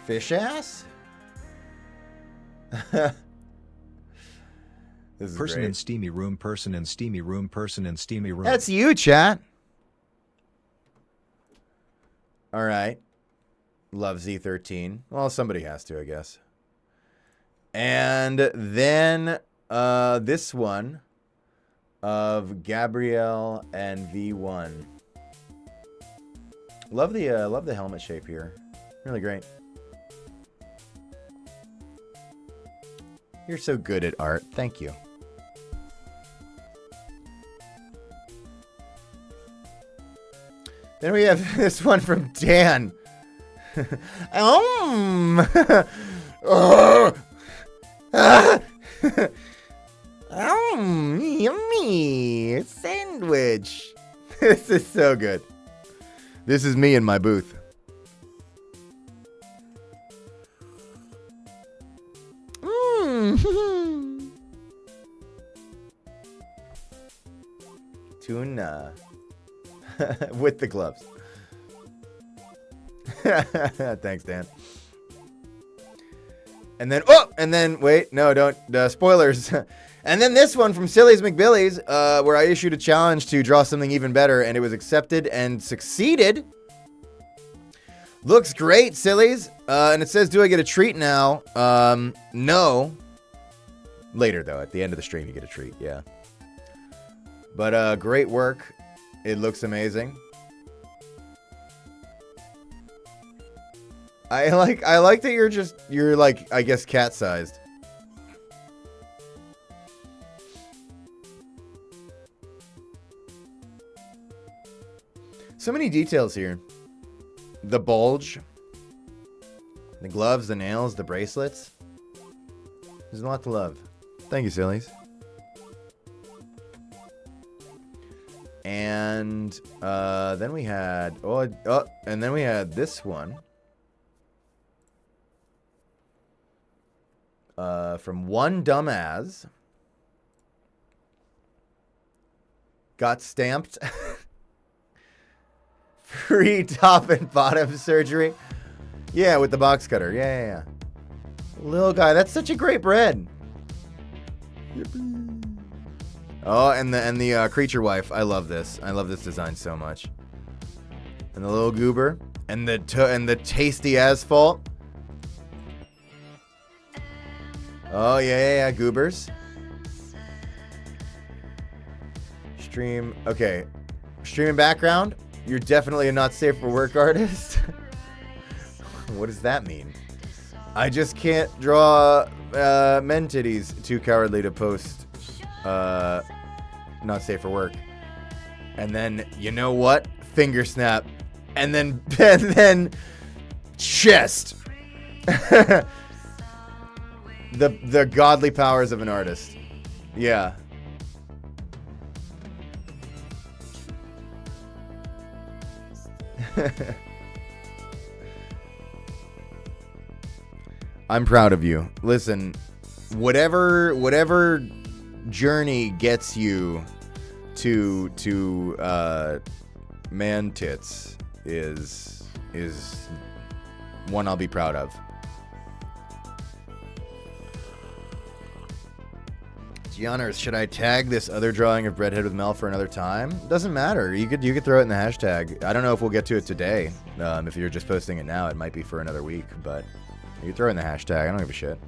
Fish ass. This is Person great. in steamy room, person in steamy room, person in steamy room. That's you, chat. All right. Love Z13. Well, somebody has to, I guess. And then this one of Gabrielle and V1. Love the helmet shape here. Really great. You're so good at art. Thank you. Then we have this one from Dan. Yummy sandwich. This is so good. This is me in my booth. Tuna. With the gloves. Thanks, Dan. And then, wait, no, don't, spoilers. And then this one from Silly's McBilly's, where I issued a challenge to draw something even better, and it was accepted and succeeded. Looks great, Silly's. And it says, do I get a treat now? No. Later, though, at the end of the stream, you get a treat, yeah. But, great work. It looks amazing. I like that you're like, I guess, cat-sized. So many details here. The bulge. The gloves, the nails, the bracelets. There's a lot to love. Thank you, Sillies. And then we had and then we had this one from One Dumbass. Got stamped. Free top and bottom surgery. Yeah, with the box cutter. Yeah. Little guy, that's such a great bread. Oh, and the creature wife. I love this. I love this design so much. And the little goober, and the tasty asphalt. Oh yeah, goobers. Stream. Okay, streaming background. You're definitely a not safe for work artist. What does that mean? I just can't draw men titties. Too cowardly to post. Not safe for work. And then, you know what? Finger snap. And then chest. The godly powers of an artist. Yeah. I'm proud of you. Listen, whatever journey gets you to man tits is one I'll be proud of. Gianers, should I tag this other drawing of Breadhead with Mel for another time? Doesn't matter. You could throw it in the hashtag. I don't know if we'll get to it today. If you're just posting it now, it might be for another week, but you can throw it in the hashtag. I don't give a shit.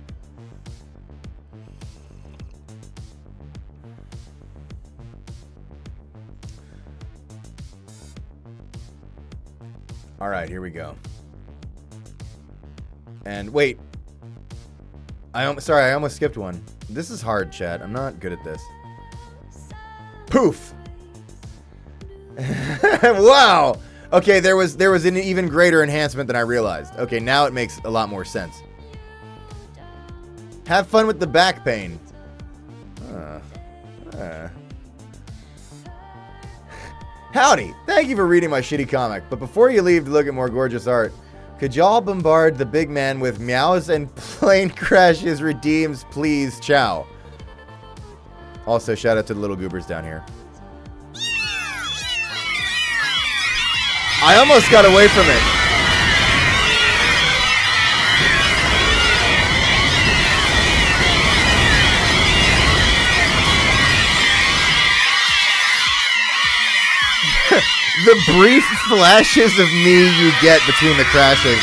All right, here we go. And wait. Sorry, I almost skipped one. This is hard, chat. I'm not good at this. Poof. Wow. Okay, there was an even greater enhancement than I realized. Okay, now it makes a lot more sense. Have fun with the back pain. Howdy, thank you for reading my shitty comic, but before you leave to look at more gorgeous art, could y'all bombard the big man with meows and plane crashes redeems, please? Ciao. Also, shout out to the little goobers down here. I almost got away from it. The brief flashes of me you get between the crashes.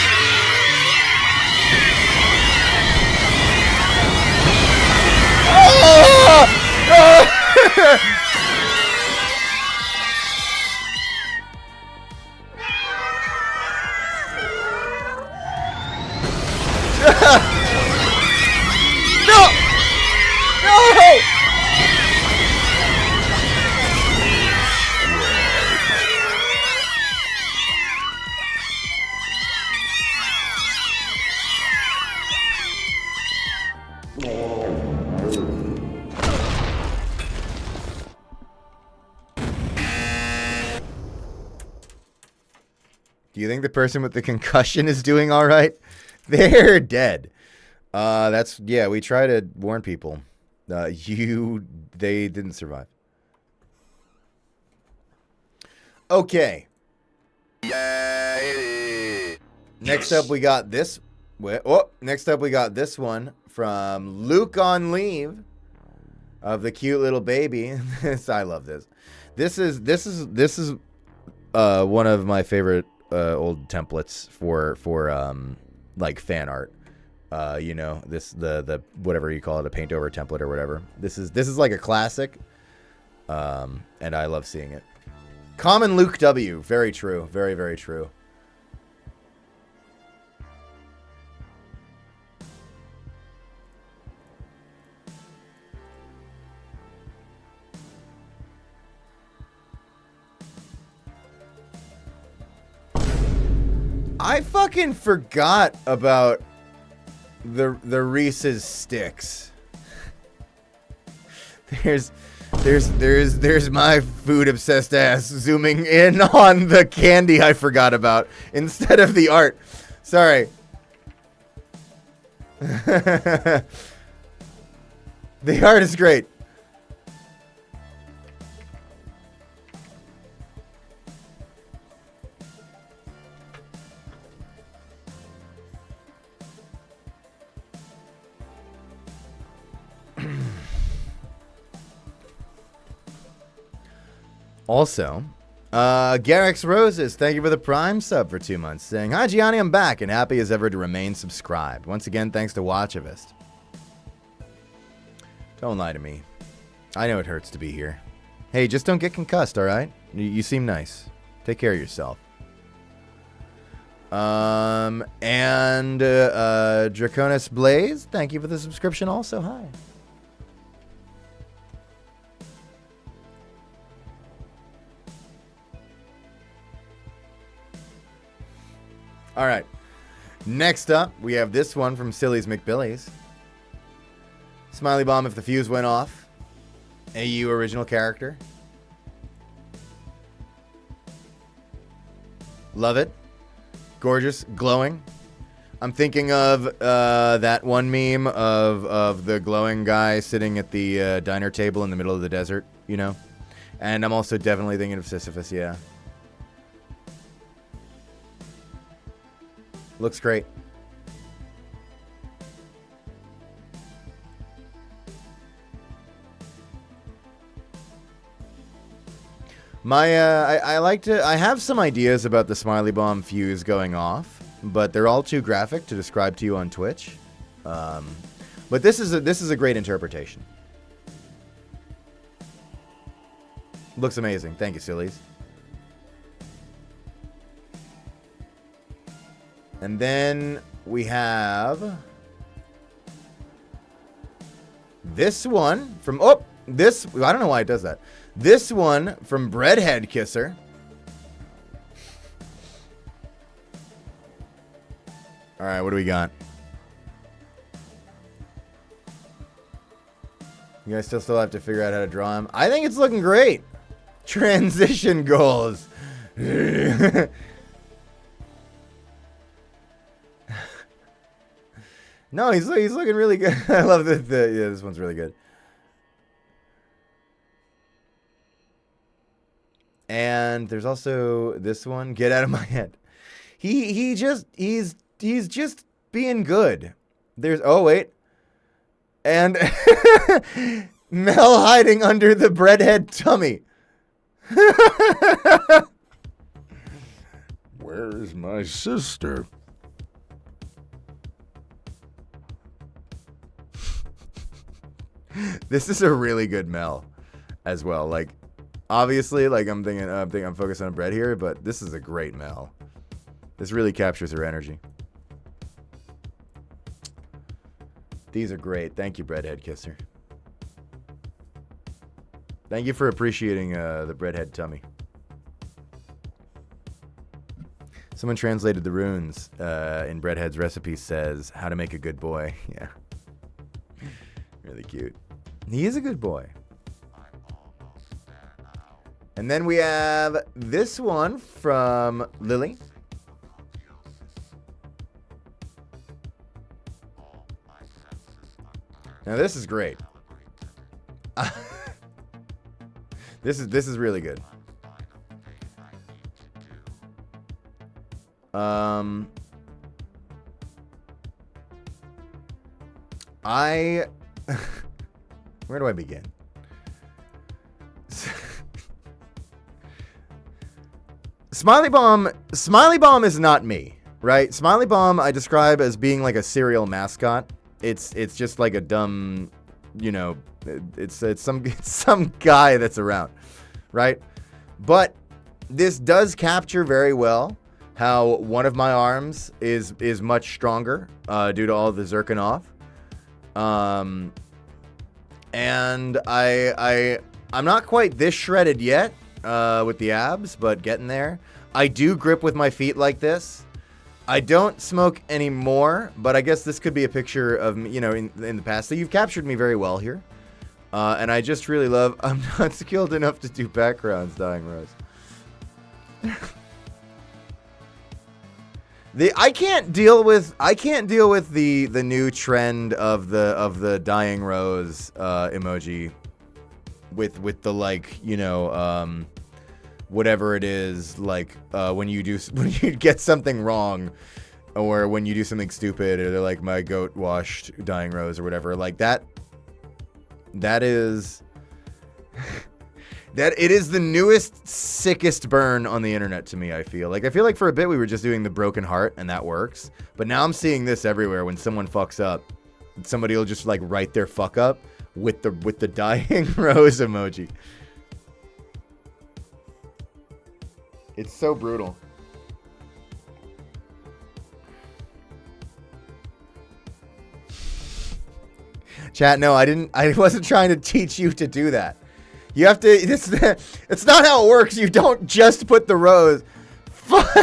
No! No! Do you think the person with the concussion is doing all right? They're dead. Yeah, we try to warn people. They didn't survive. Okay. Next up we got this. Next up we got this one from Luke on leave of the cute little baby. I love this. This is one of my favorite old templates for like fan art. You know, the whatever you call it, a paint over template or whatever. This is like a classic. And I love seeing it. Common Luke W. Very true. Very, very true. I fucking forgot about the Reese's sticks. There's my food obsessed ass zooming in on the candy I forgot about instead of the art. Sorry. The art is great. Also, Garrick's Roses, thank you for the Prime sub for 2 months, saying, "Hi Gianni, I'm back and happy as ever to remain subscribed. Once again, thanks to Watchavist." Don't lie to me. I know it hurts to be here. Hey, just don't get concussed, alright? You seem nice. Take care of yourself. Draconis Blaze, thank you for the subscription also. Hi. All right. Next up, we have this one from Silly's McBillies. Smiley Bomb if the fuse went off. AU original character. Love it. Gorgeous. Glowing. I'm thinking of that one meme of the glowing guy sitting at the diner table in the middle of the desert, you know? And I'm also definitely thinking of Sisyphus, yeah. Looks great. I have some ideas about the Smiley Bomb fuse going off, but they're all too graphic to describe to you on Twitch. But this is a great interpretation. Looks amazing. Thank you, Sillies. And then we have this one from, I don't know why it does that. This one from Breadhead Kisser. All right, what do we got? You guys still have to figure out how to draw him. I think it's looking great. Transition goals. No, he's looking really good. I love that. Yeah, this one's really good. And there's also this one. Get out of my head. He's just being good. There's wait. And Mel hiding under the breadhead tummy. Where is my sister? This is a really good Mel as well. Like, obviously, like I'm focused on bread here, but this is a great Mel. This really captures her energy. These are great. Thank you, Breadhead Kisser. Thank you for appreciating the breadhead tummy. Someone translated the runes in Breadhead's recipe, says how to make a good boy. Yeah. Really cute. He is a good boy. And then we have this one from Lily. Now this is great. This is really good. Where do I begin? Smiley Bomb is not me, right? Smiley Bomb I describe as being like a cereal mascot. It's just like a dumb, you know, it's some guy that's around, right? But this does capture very well how one of my arms is much stronger due to all the zircon off. And I'm not quite this shredded yet with the abs, but getting there. I do grip with my feet like this. I don't smoke anymore, but I guess this could be a picture of me, you know, in the past. So you've captured me very well here. And I just really love, I'm not skilled enough to do backgrounds, Dying Rose. I can't deal with the new trend of the Dying Rose emoji with the, like, you know, whatever it is, like when you get something wrong, or when you do something stupid, or they're like, my goat washed Dying Rose or whatever, like that is that it is the newest sickest burn on the internet to me. I feel like for a bit we were just doing the broken heart and that works, but now I'm seeing this everywhere. When someone fucks up, somebody will just like write their fuck up with the Dying Rose emoji. It's so brutal. Chat, no, I wasn't trying to teach you to do that. You have to, it's not how it works. You don't just put the rose.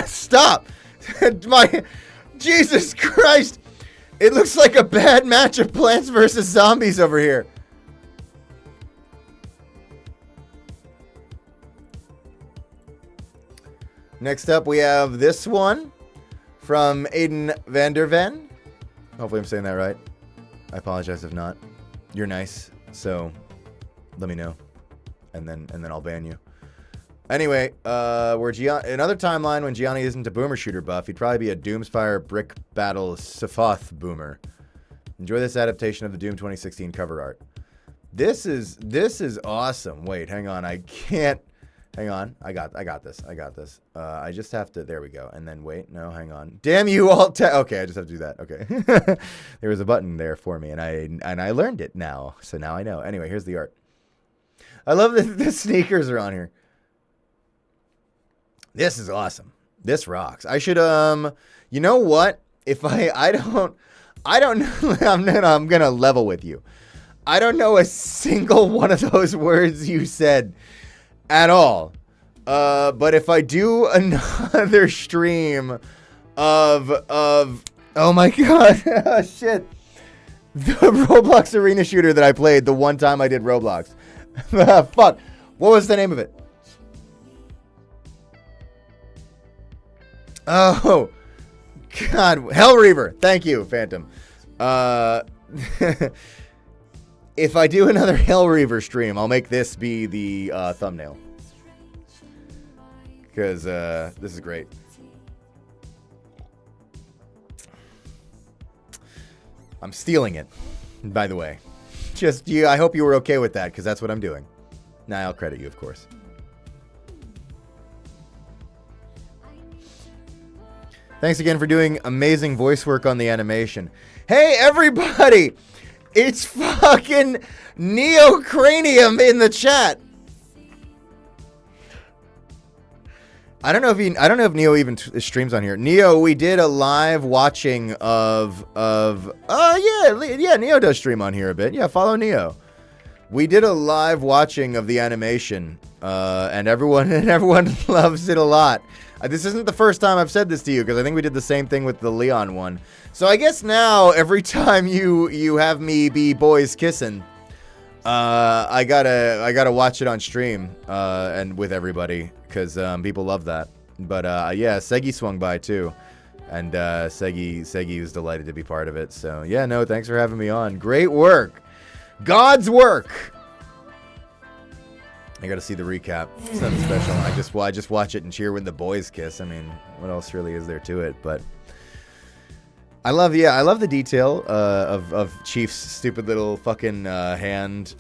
Stop. Jesus Christ. It looks like a bad match of Plants vs. Zombies over here. Next up, we have this one from Aiden Vanderven. Hopefully I'm saying that right. I apologize if not. You're nice, so let me know, and then I'll ban you. Anyway, another timeline when Gianni isn't a boomer shooter buff, he'd probably be a Doomspire Brick Battle Sephoth boomer. Enjoy this adaptation of the Doom 2016 cover art. This is awesome. Wait, hang on. I can't. Hang on. I got this. I just have to. There we go. And then wait. No, hang on. Damn you all. Okay, I just have to do that. Okay. There was a button there for me, and I learned it now. So now I know. Anyway, here's the art. I love that the sneakers are on here. This is awesome. This rocks. I should you know what? If I don't know, I'm gonna level with you. I don't know a single one of those words you said at all. But if I do another stream of oh my god, shit. The Roblox arena shooter that I played the one time I did Roblox. Fuck. What was the name of it? Oh, God. Hell Reaver. Thank you, Phantom. If I do another Hell Reaver stream, I'll make this be the thumbnail. Because this is great. I'm stealing it, by the way. Just you. I hope you were okay with that, because that's what I'm doing. Nah, I'll credit you, of course. Thanks again for doing amazing voice work on the animation. Hey, everybody! It's fucking Neocranium in the chat. I don't know if Neo even streams on here. Neo, we did a live watching of yeah, Neo does stream on here a bit. Yeah, follow Neo. We did a live watching of the animation, and everyone loves it a lot. This isn't the first time I've said this to you, because I think we did the same thing with the Leon one. So I guess now every time you have me be boys kissing, I gotta watch it on stream and with everybody, because people love that. But yeah, Segi swung by too, and Segi was delighted to be part of it. So yeah, no, thanks for having me on. Great work, God's work. I gotta see the recap. It's nothing special. I just watch it and cheer when the boys kiss. I mean, what else really is there to it? But I love the detail of Chief's stupid little fucking hand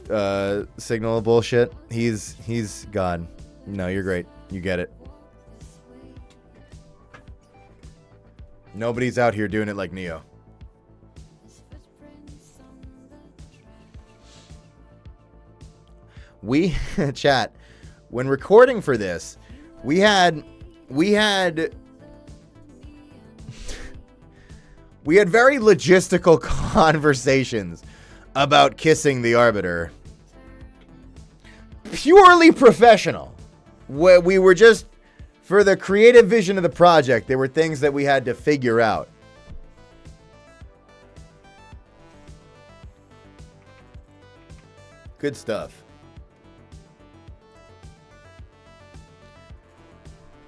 signal bullshit. He's God. No, you're great. You get it. Nobody's out here doing it like Neo. We chat when recording for this, we had very logistical conversations about kissing the Arbiter. Purely professional. We were just, for the creative vision of the project, there were things that we had to figure out. Good stuff.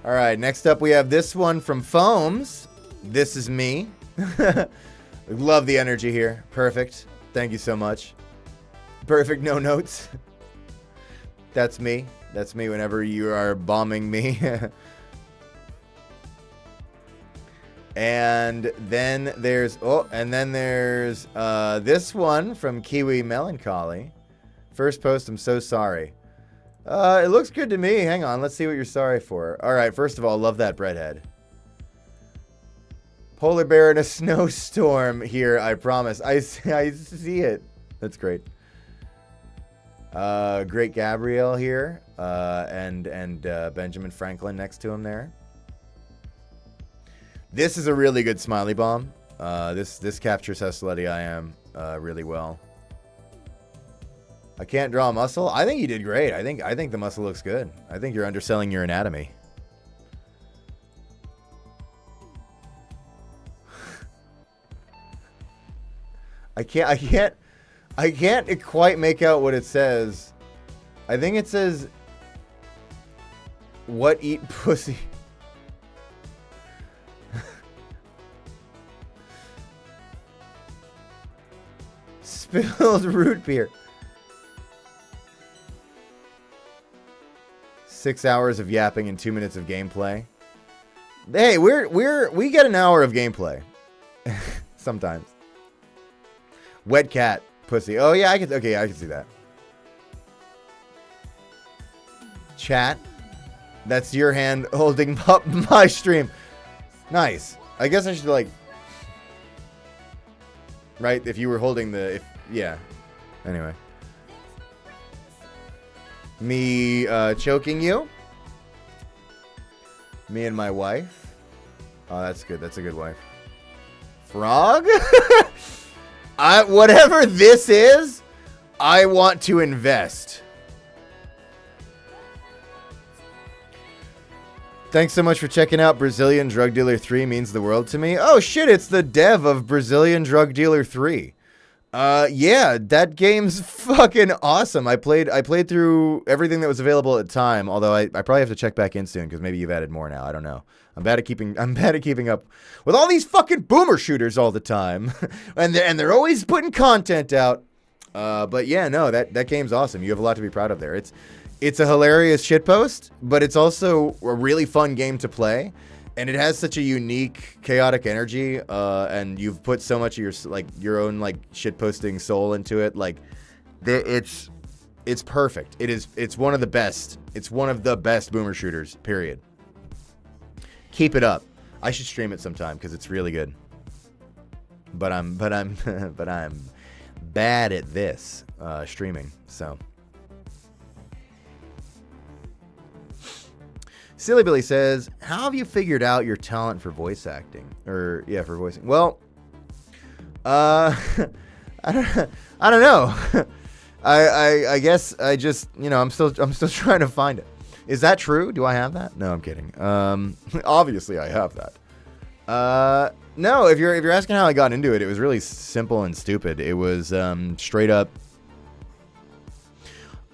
All right, next up we have this one from Foams. This is me. Love the energy here. Perfect. Thank you so much. Perfect, no notes. That's me. That's me whenever you are bombing me. And then there's this one from Kiwi Melancholy. First post, I'm so sorry. It looks good to me. Hang on, let's see what you're sorry for. All right, first of all, love that breadhead. Polar bear in a snowstorm here, I promise. I see it. That's great. Great Gabrielle here, and Benjamin Franklin next to him there. This is a really good smiley bomb. This captures how slutty I am really well. I can't draw a muscle. I think you did great. I think the muscle looks good. I think you're underselling your anatomy. I can't quite make out what it says. I think it says, "What eat pussy?" Spilled root beer. 6 hours of yapping and 2 minutes of gameplay. Hey, we get an hour of gameplay. Sometimes. Wet cat pussy. Oh yeah, I can see that. Chat. That's your hand holding up my stream. Nice. I guess I should like, right? If you were holding yeah. Anyway. Me choking you. Me and my wife. Oh, that's good. That's a good wife. Frog? Whatever this is, I want to invest. Thanks so much for checking out Brazilian Drug Dealer 3 means the world to me. Oh shit, it's the dev of Brazilian Drug Dealer 3. Yeah, that game's fucking awesome. I played through everything that was available at the time, although I probably have to check back in soon because maybe you've added more now. I don't know. I'm bad at keeping up with all these fucking boomer shooters all the time. and they're always putting content out. But yeah, no, that game's awesome. You have a lot to be proud of there. It's a hilarious shitpost, but it's also a really fun game to play. And it has such a unique, chaotic energy, and you've put so much of your own shitposting soul into it. It's perfect. It's one of the best. It's one of the best boomer shooters. Period. Keep it up. I should stream it sometime because it's really good. But I'm bad at this streaming. So. Silly Billy says, how have you figured out your talent for voice acting? For voicing. Well, I don't know. I guess I just, I'm still trying to find it. Is that true? Do I have that? No, I'm kidding. Obviously I have that. No, if you're asking how I got into it, it was really simple and stupid. It was straight up.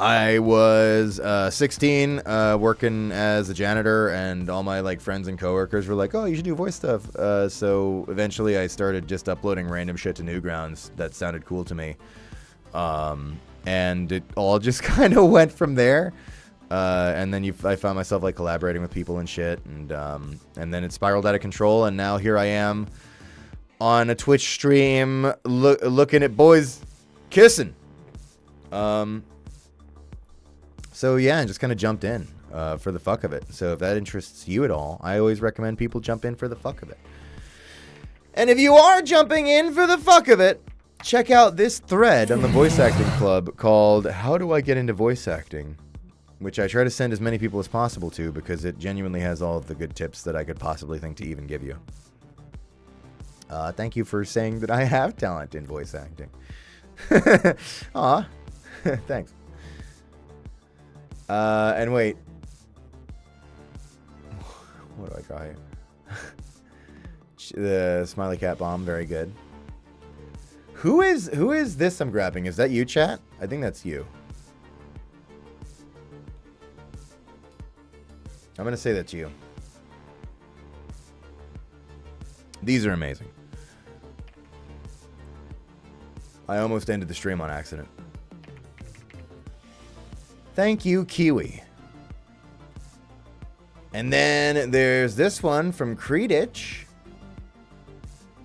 I was 16, working as a janitor, and all my friends and coworkers were like, "Oh, you should do voice stuff." So eventually, I started just uploading random shit to Newgrounds that sounded cool to me, and it all just kind of went from there. And then I found myself collaborating with people and shit, and then it spiraled out of control, and now here I am on a Twitch stream, looking at boys kissing. So yeah, I just kind of jumped in for the fuck of it. So if that interests you at all, I always recommend people jump in for the fuck of it. And if you are jumping in for the fuck of it, check out this thread on the Voice Acting Club called "How Do I Get Into Voice Acting?" which I try to send as many people as possible to because it genuinely has all of the good tips that I could possibly think to even give you. Thank you for saying that I have talent in voice acting. Aw, thanks. And wait. What do I draw here? The smiley cat bomb, very good. Who is this I'm grabbing? Is that you, chat? I think that's you. I'm gonna say that's you. These are amazing. I almost ended the stream on accident. Thank you, Kiwi. And then there's this one from Creeditch.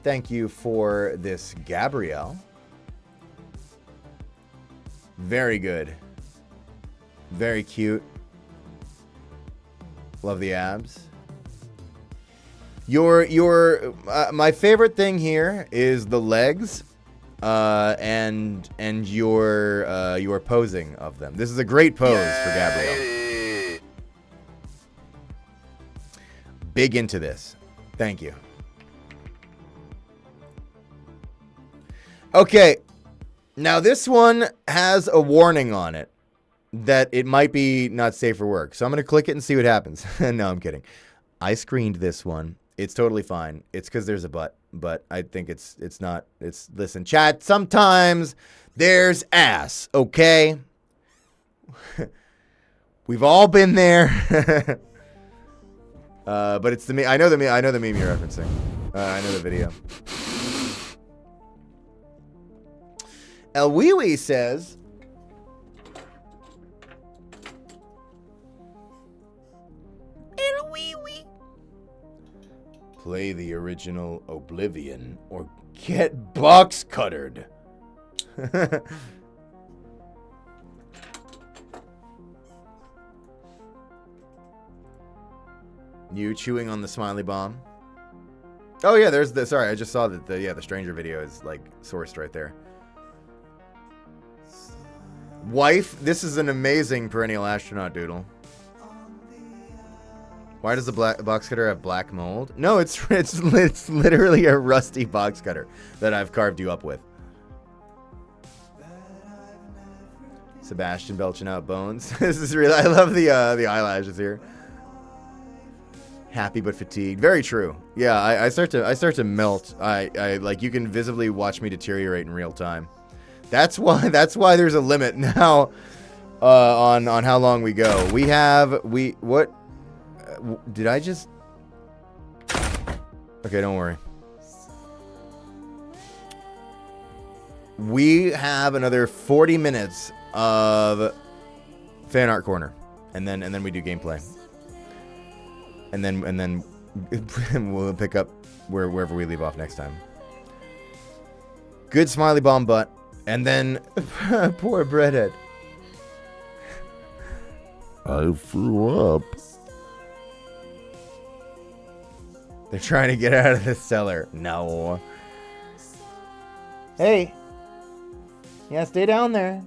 Thank you for this, Gabrielle. Very good. Very cute. Love the abs. My favorite thing here is the legs. And your posing of them. This is a great pose for Gabrielle. Big into this. Thank you. Okay. Now this one has a warning on it that it might be not safe for work. So I'm going to click it and see what happens. No, I'm kidding. I screened this one. It's totally fine. It's because there's a butt. But I think it's not. Listen, chat, sometimes there's ass, okay? We've all been there. But it's the meme. I know the meme you're referencing. I know the video. El Wee says, El Wee. Play the original Oblivion or get box cuttered. You chewing on the smiley bomb. Oh yeah, there's the. Sorry, I just saw that the Stranger video is sourced right there. Wife, this is an amazing perennial astronaut doodle. Why does the box cutter have black mold? No, it's literally a rusty box cutter that I've carved you up with. Sebastian belching out bones. This is real. I love the eyelashes here. Happy but fatigued. Very true. Yeah, I start to melt. I you can visibly watch me deteriorate in real time. That's why there's a limit now on how long we go. What did I just? Okay, don't worry. We have another 40 minutes of fan art corner, and then we do gameplay, and then we'll pick up wherever we leave off next time. Good smiley bomb butt, and then poor breadhead. I threw up. They're trying to get out of the cellar. No. Hey. Yeah, stay down there.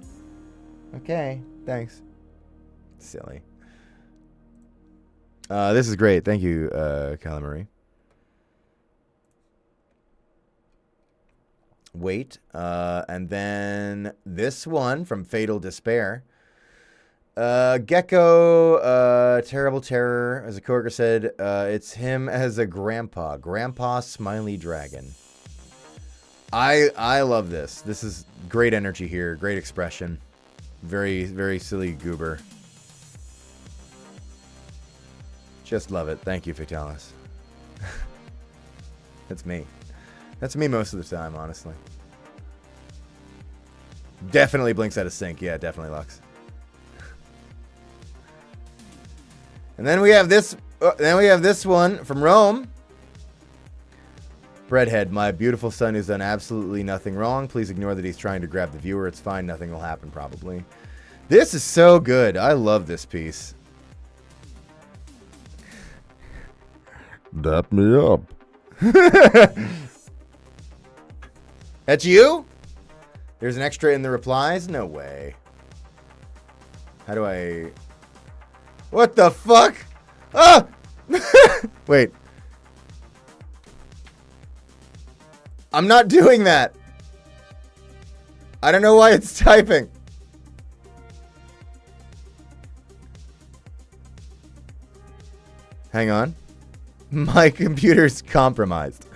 Okay, thanks. Silly. This is great. Thank you, Calamari. Wait. And then this one from Fatal Despair. Gecko, Terrible Terror, as a coworker said, it's him as a grandpa. Grandpa Smiley Dragon. I love this. This is great energy here. Great expression. Very, very silly goober. Just love it. Thank you, Fatalis. That's me. That's me most of the time, honestly. Definitely blinks out of sync. Yeah, definitely Lux. And then we have this. Then we have this one from Rome. Breadhead, my beautiful son who's done absolutely nothing wrong. Please ignore that he's trying to grab the viewer. It's fine. Nothing will happen, probably. This is so good. I love this piece. Dap me up. That's you? There's an extra in the replies? No way. How do I... What the fuck? Ah! Wait. I'm not doing that. I don't know why it's typing. Hang on. My computer's compromised.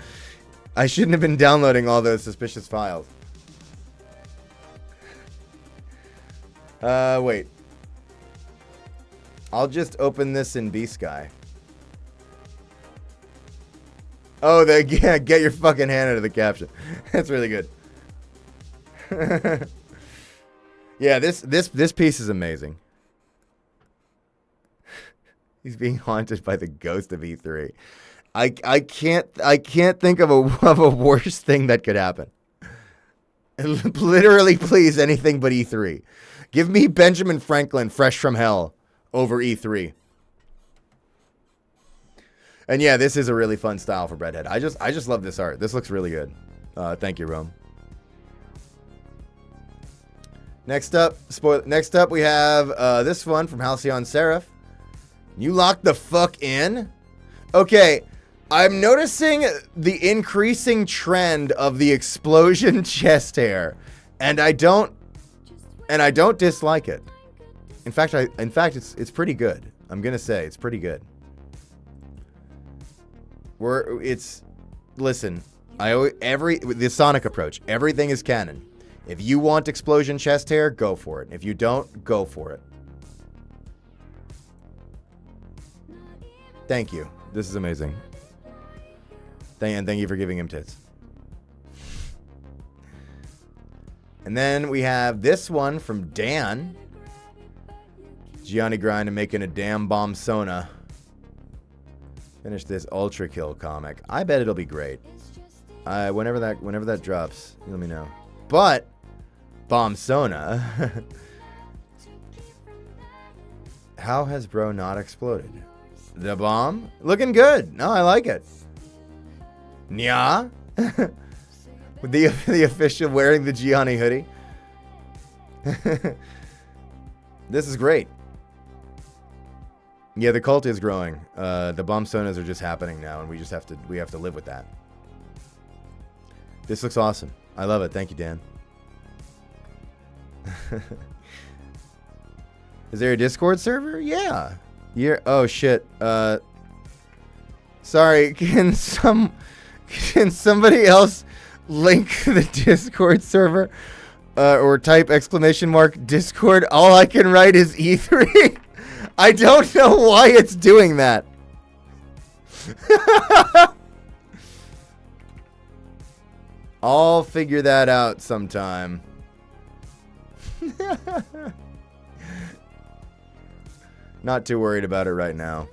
I shouldn't have been downloading all those suspicious files. Wait. I'll just open this in B-Sky. Oh, yeah, get your fucking hand out of the caption. That's really good. Yeah, this piece is amazing. He's being haunted by the ghost of E3. I can't think of a worse thing that could happen. Literally, please, anything but E3. Give me Benjamin Franklin fresh from hell over E3. And yeah, this is a really fun style for Breadhead. I just love this art. This looks really good. Thank you, Rome. Next up, we have this one from Halcyon Seraph. You locked the fuck in? Okay, I'm noticing the increasing trend of the explosion chest hair, and I don't dislike it. In fact, it's pretty good. I'm gonna say it's pretty good. Listen, the Sonic approach, everything is canon. If you want explosion chest hair, go for it. If you don't, go for it. Thank you. This is amazing. Thank you for giving him tits. And then we have this one from Dan. Gianni Grind and making a damn bomb Sona. Finish this Ultra Kill comic. I bet it'll be great. Whenever that drops, you let me know. But Bomb Sona. How has bro not exploded? The bomb? Looking good. No, I like it. Nya? With the official wearing the Gianni hoodie. This is great. Yeah, the cult is growing. The bomb sonas are just happening now, and we have to live with that. This looks awesome. I love it. Thank you, Dan. Is there a Discord server? Yeah. Oh shit. Sorry. Can somebody else link the Discord server? or type exclamation mark Discord. All I can write is E3. I don't know why it's doing that. I'll figure that out sometime. Not too worried about it right now.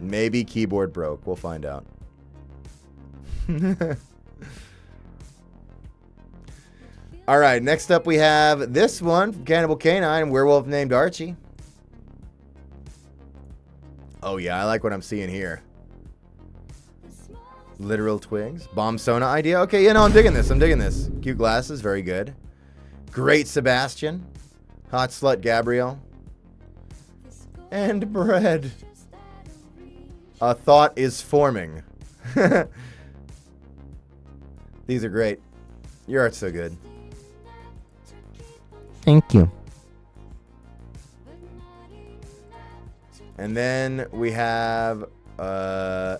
Maybe keyboard broke. We'll find out. All right, next up we have this one from Cannibal Canine, werewolf named Archie. Oh yeah, I like what I'm seeing here. Literal twigs. Bomb Sona idea. Okay, you know, I'm digging this. I'm digging this. Cute glasses, very good. Great Sebastian. Hot slut Gabrielle. And bread. A thought is forming. These are great. Your art's so good. Thank you. And then we have this.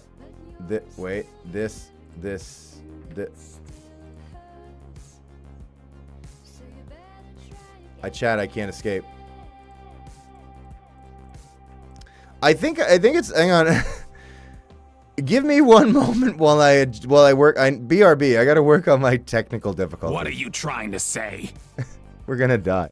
I can't escape. I think it's, hang on. Give me one moment while I work. BRB, I gotta work on my technical difficulty. What are you trying to say? We're gonna die.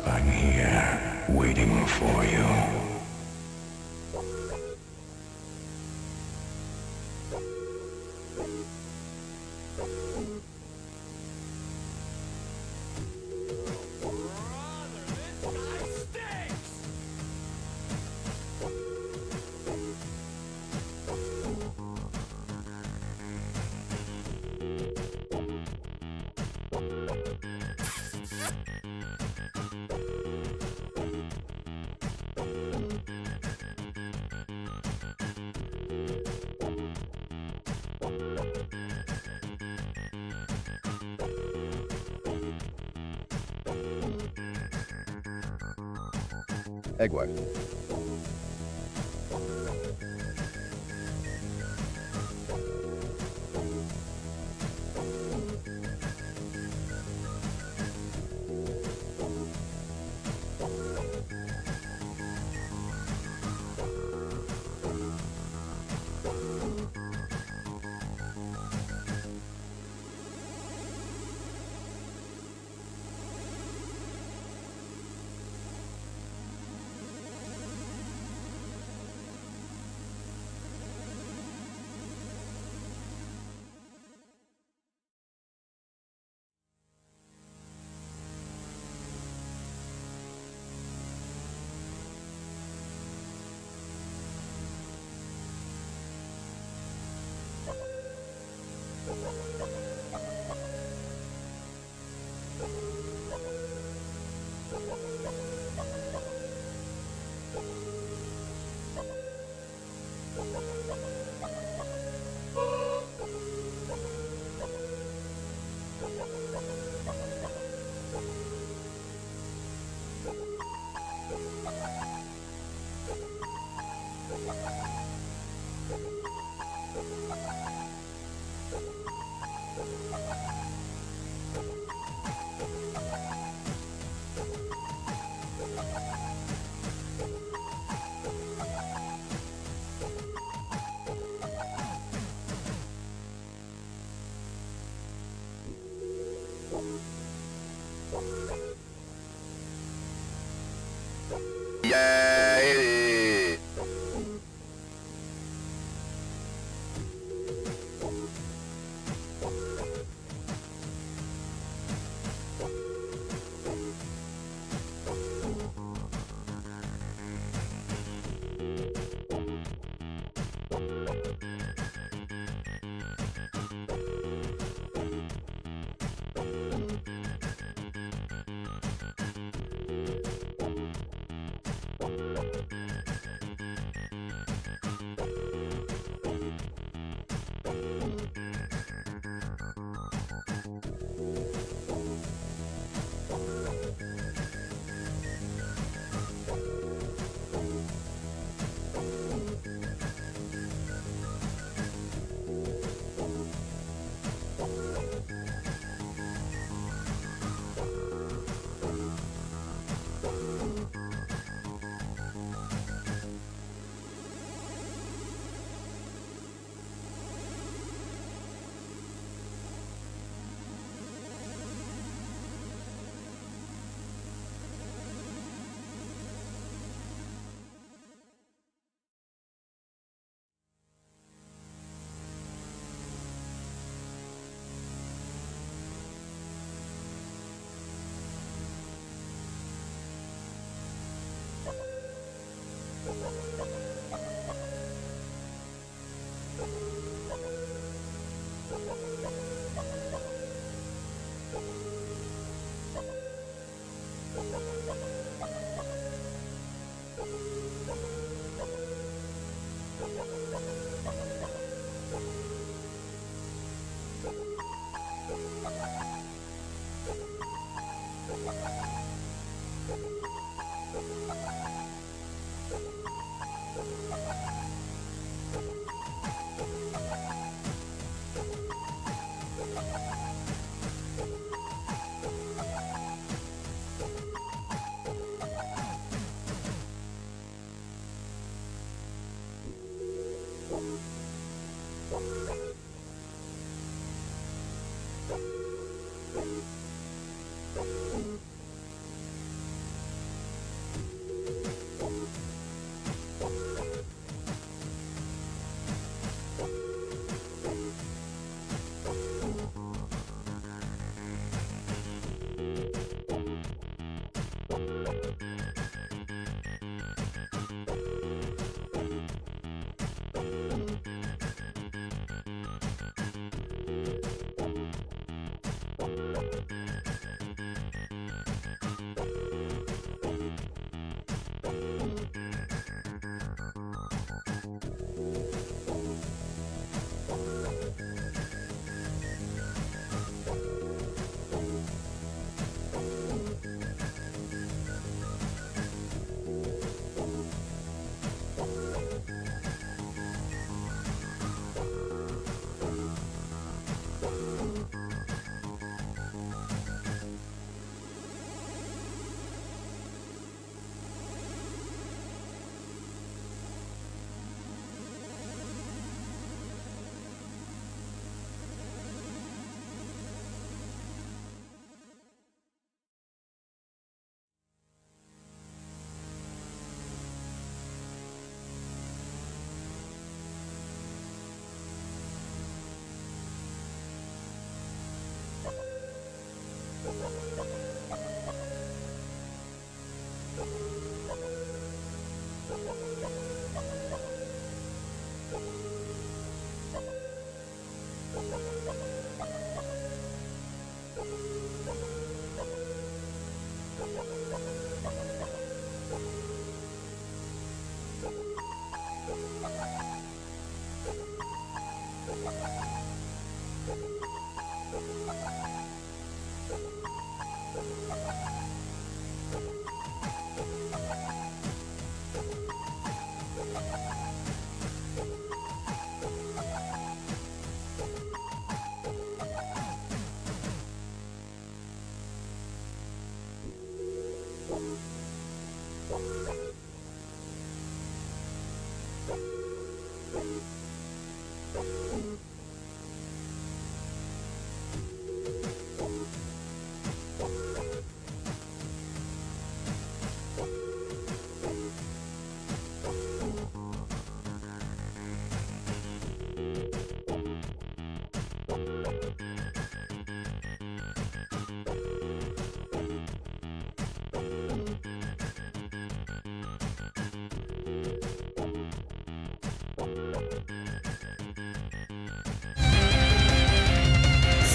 I'm here, waiting for you. Egg white.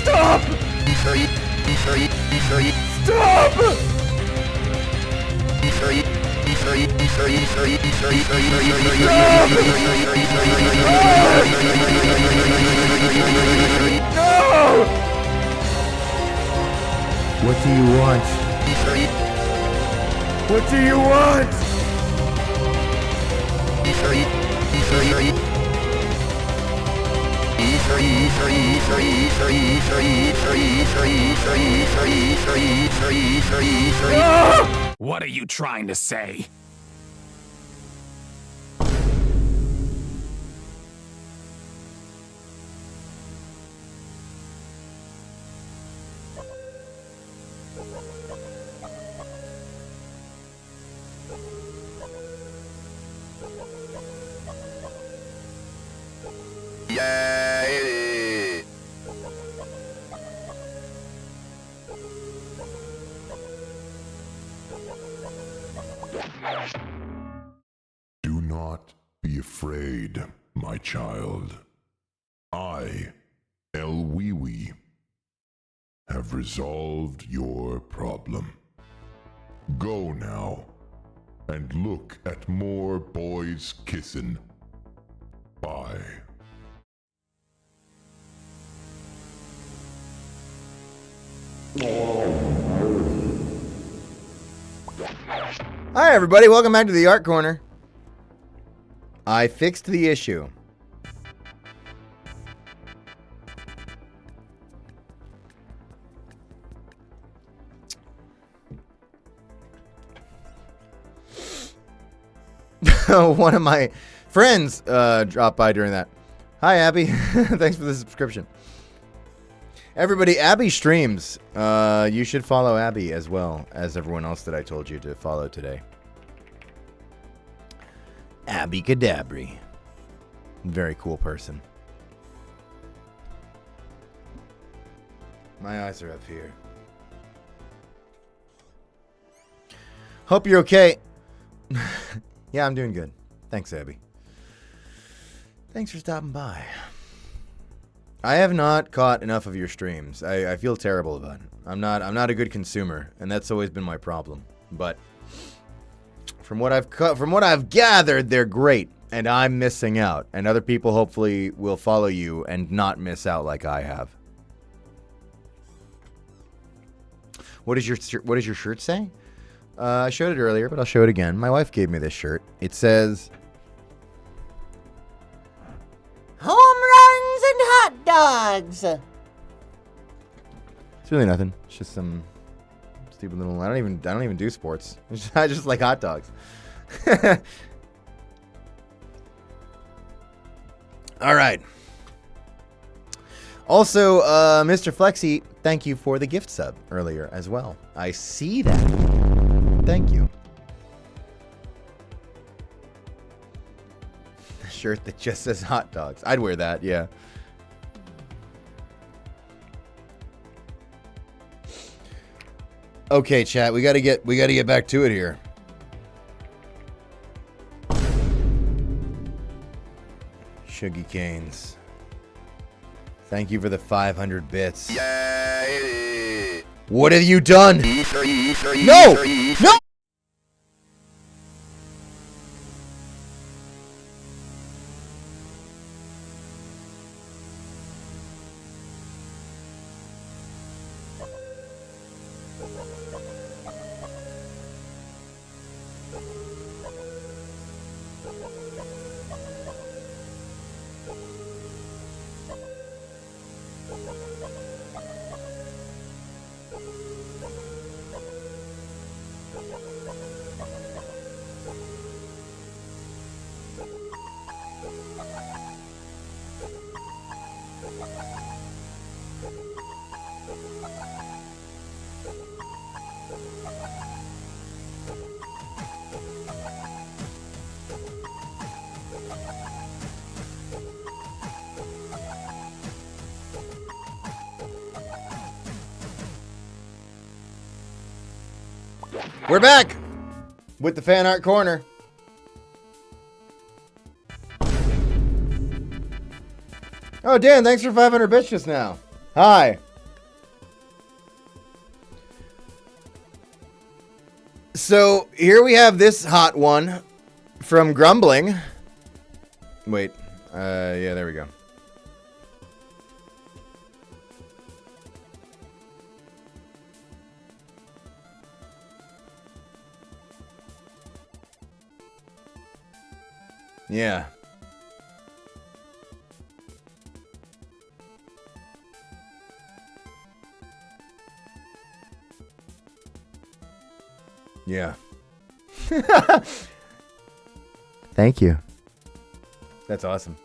Stop! Stop! What do you want? What do you want? What are you trying to say? Do not be afraid, my child. I, El Wee, have resolved your problem. Go now, and look at more boys kissing. Bye. Hi, everybody. Welcome back to the Art Corner. I fixed the issue. One of my friends dropped by during that. Hi, Abby. Thanks for the subscription. Everybody, Abby streams. You should follow Abby as well as everyone else that I told you to follow today. Abby Cadabri. Very cool person. My eyes are up here. Hope you're okay. Yeah, I'm doing good. Thanks, Abby. Thanks for stopping by. I have not caught enough of your streams. I feel terrible about it. I'm not a good consumer, and that's always been my problem. But from what I've gathered, they're great, and I'm missing out. And other people hopefully will follow you and not miss out like I have. What does your shirt say? I showed it earlier, but I'll show it again. My wife gave me this shirt. It says, home runs and hot dogs. It's really nothing. It's just some stupid little. I don't even do sports. I just like hot dogs. All right. Also, Mr. Flexi, thank you for the gift sub earlier as well. I see that. Thank you. A shirt that just says hot dogs. I'd wear that, yeah. Okay, chat, we gotta get back to it here. Shuggy Canes. Thank you for the 500 bits. What have you done? No! No! We're back with the Fan Art Corner. Oh, Dan, thanks for 500 bits just now. Hi. So here we have this hot one from Grumbling. Wait. Yeah, there we go. Yeah. Yeah. Thank you. That's awesome.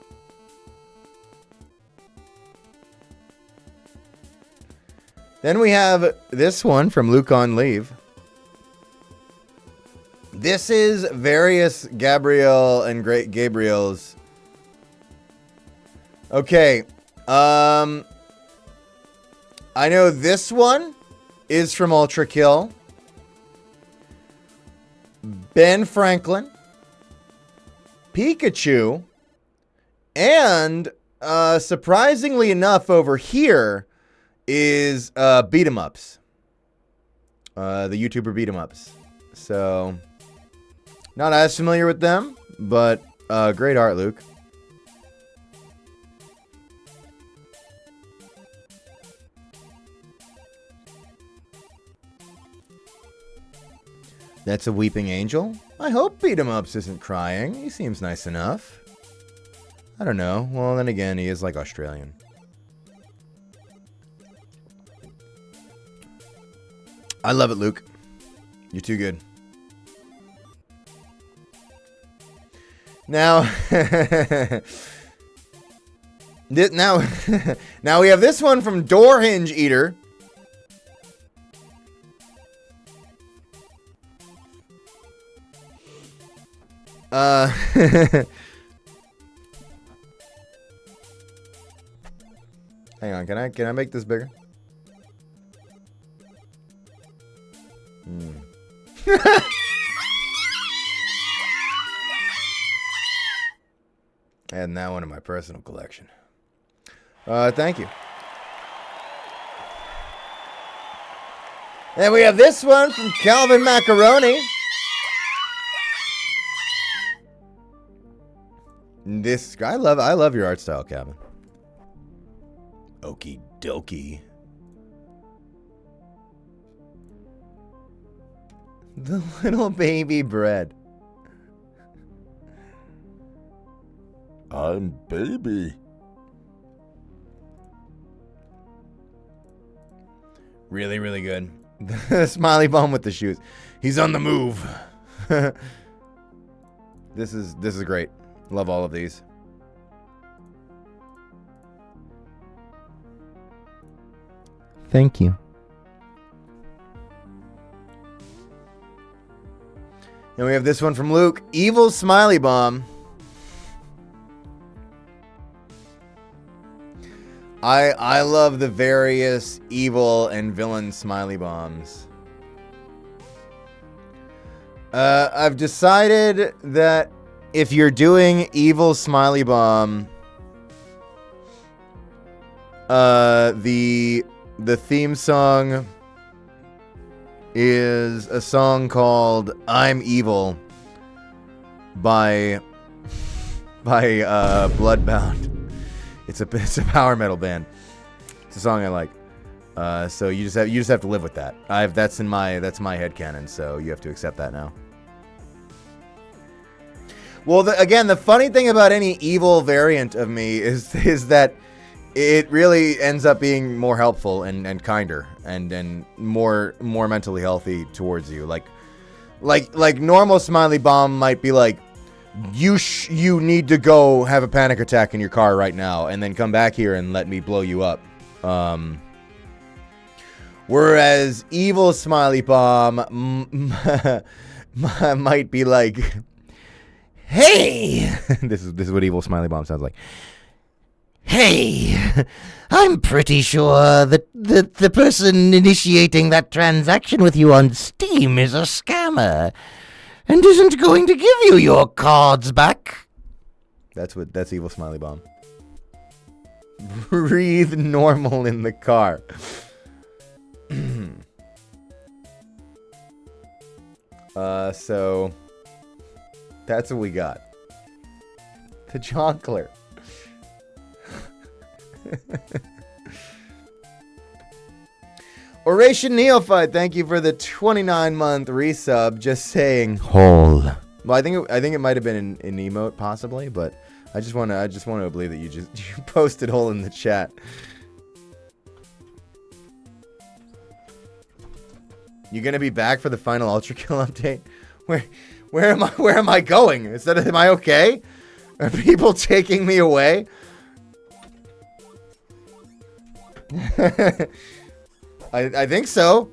Then we have this one from Luke on Leave. This is various Gabrielle and Great Gabriel's. Okay. I know this one is from Ultra Kill. Ben Franklin. Pikachu. And surprisingly enough over here is Beat 'em Ups. The YouTuber Beat 'em Ups. So not as familiar with them, but great art, Luke. That's a weeping angel. I hope Beat 'em Ups isn't crying. He seems nice enough. I don't know. Well, then again, he is like Australian. I love it, Luke. You're too good. Now, now we have this one from Door Hinge Eater. Hang on, can I make this bigger? Adding that one to my personal collection. Thank you. And we have this one from Calvin Macaroni. This I love your art style, Calvin. Okie dokie. The little baby bread. I'm baby. Really, really good. The smiley bomb with the shoes. He's on the move. This is great. Love all of these. Thank you. And we have this one from Luke. Evil Smiley Bomb. I love the various evil and villain smiley bombs. I've decided that if you're doing evil smiley bomb, the theme song is a song called "I'm Evil" by Bloodbound. It's a power metal band. It's a song I like. So you just have to live with that. That's my headcanon, so you have to accept that now. Well, again, the funny thing about any evil variant of me is that it really ends up being more helpful and kinder and more mentally healthy towards you. Like normal smiley bomb might be like, you need to go have a panic attack in your car right now and then come back here and let me blow you up. Whereas evil smiley bomb might be like, hey, this is what evil smiley bomb sounds like. Hey, I'm pretty sure that the person initiating that transaction with you on Steam is a scammer and isn't going to give you your cards back. That's evil smiley bomb. Breathe normal in the car. So that's what we got. The Jonkler. Oration Neophyte, thank you for the 29-month resub. Just saying, Hole. well, I think it might have been an emote possibly, but I just want to believe that you posted hole in the chat. You gonna be back for the final Ultra Kill update? Where am I going? Am I okay? Are people taking me away? I think so.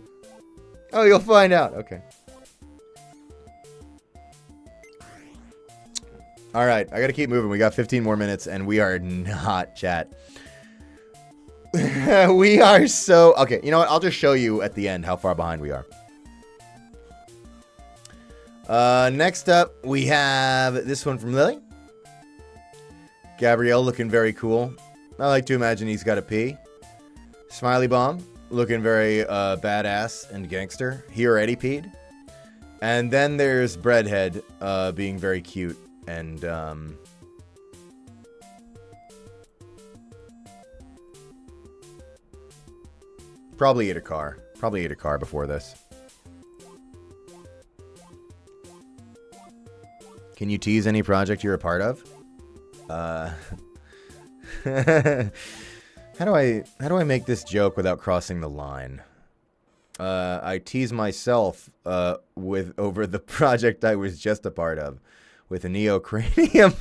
Oh, you'll find out. Okay. All right, I gotta keep moving. We got 15 more minutes, and we are not, chat. We are so... Okay, you know what? I'll just show you at the end how far behind we are. Next up, we have this one from Lily. Gabrielle looking very cool. I like to imagine he's got a pee. Smiley Bomb looking very badass and gangster. He already peed. And then there's Breadhead being very cute and probably ate a car. Probably ate a car before this. Can you tease any project you're a part of? How do I make this joke without crossing the line? I tease myself over the project I was just a part of with a neocranium.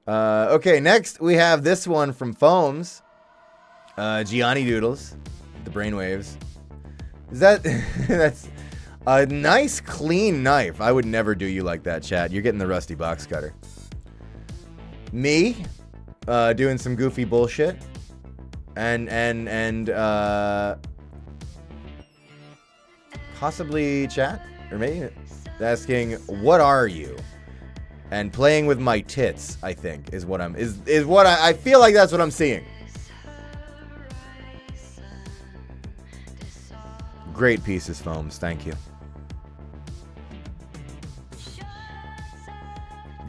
Okay, next we have this one from Foams. Gianni Doodles, the brainwaves. Is that that's a nice clean knife? I would never do you like that, chat. You're getting the rusty box cutter. Me, doing some goofy bullshit, and possibly chat or maybe asking what are you, and playing with my tits. I think is what I feel like that's what I'm seeing. Great pieces, Foams. Thank you.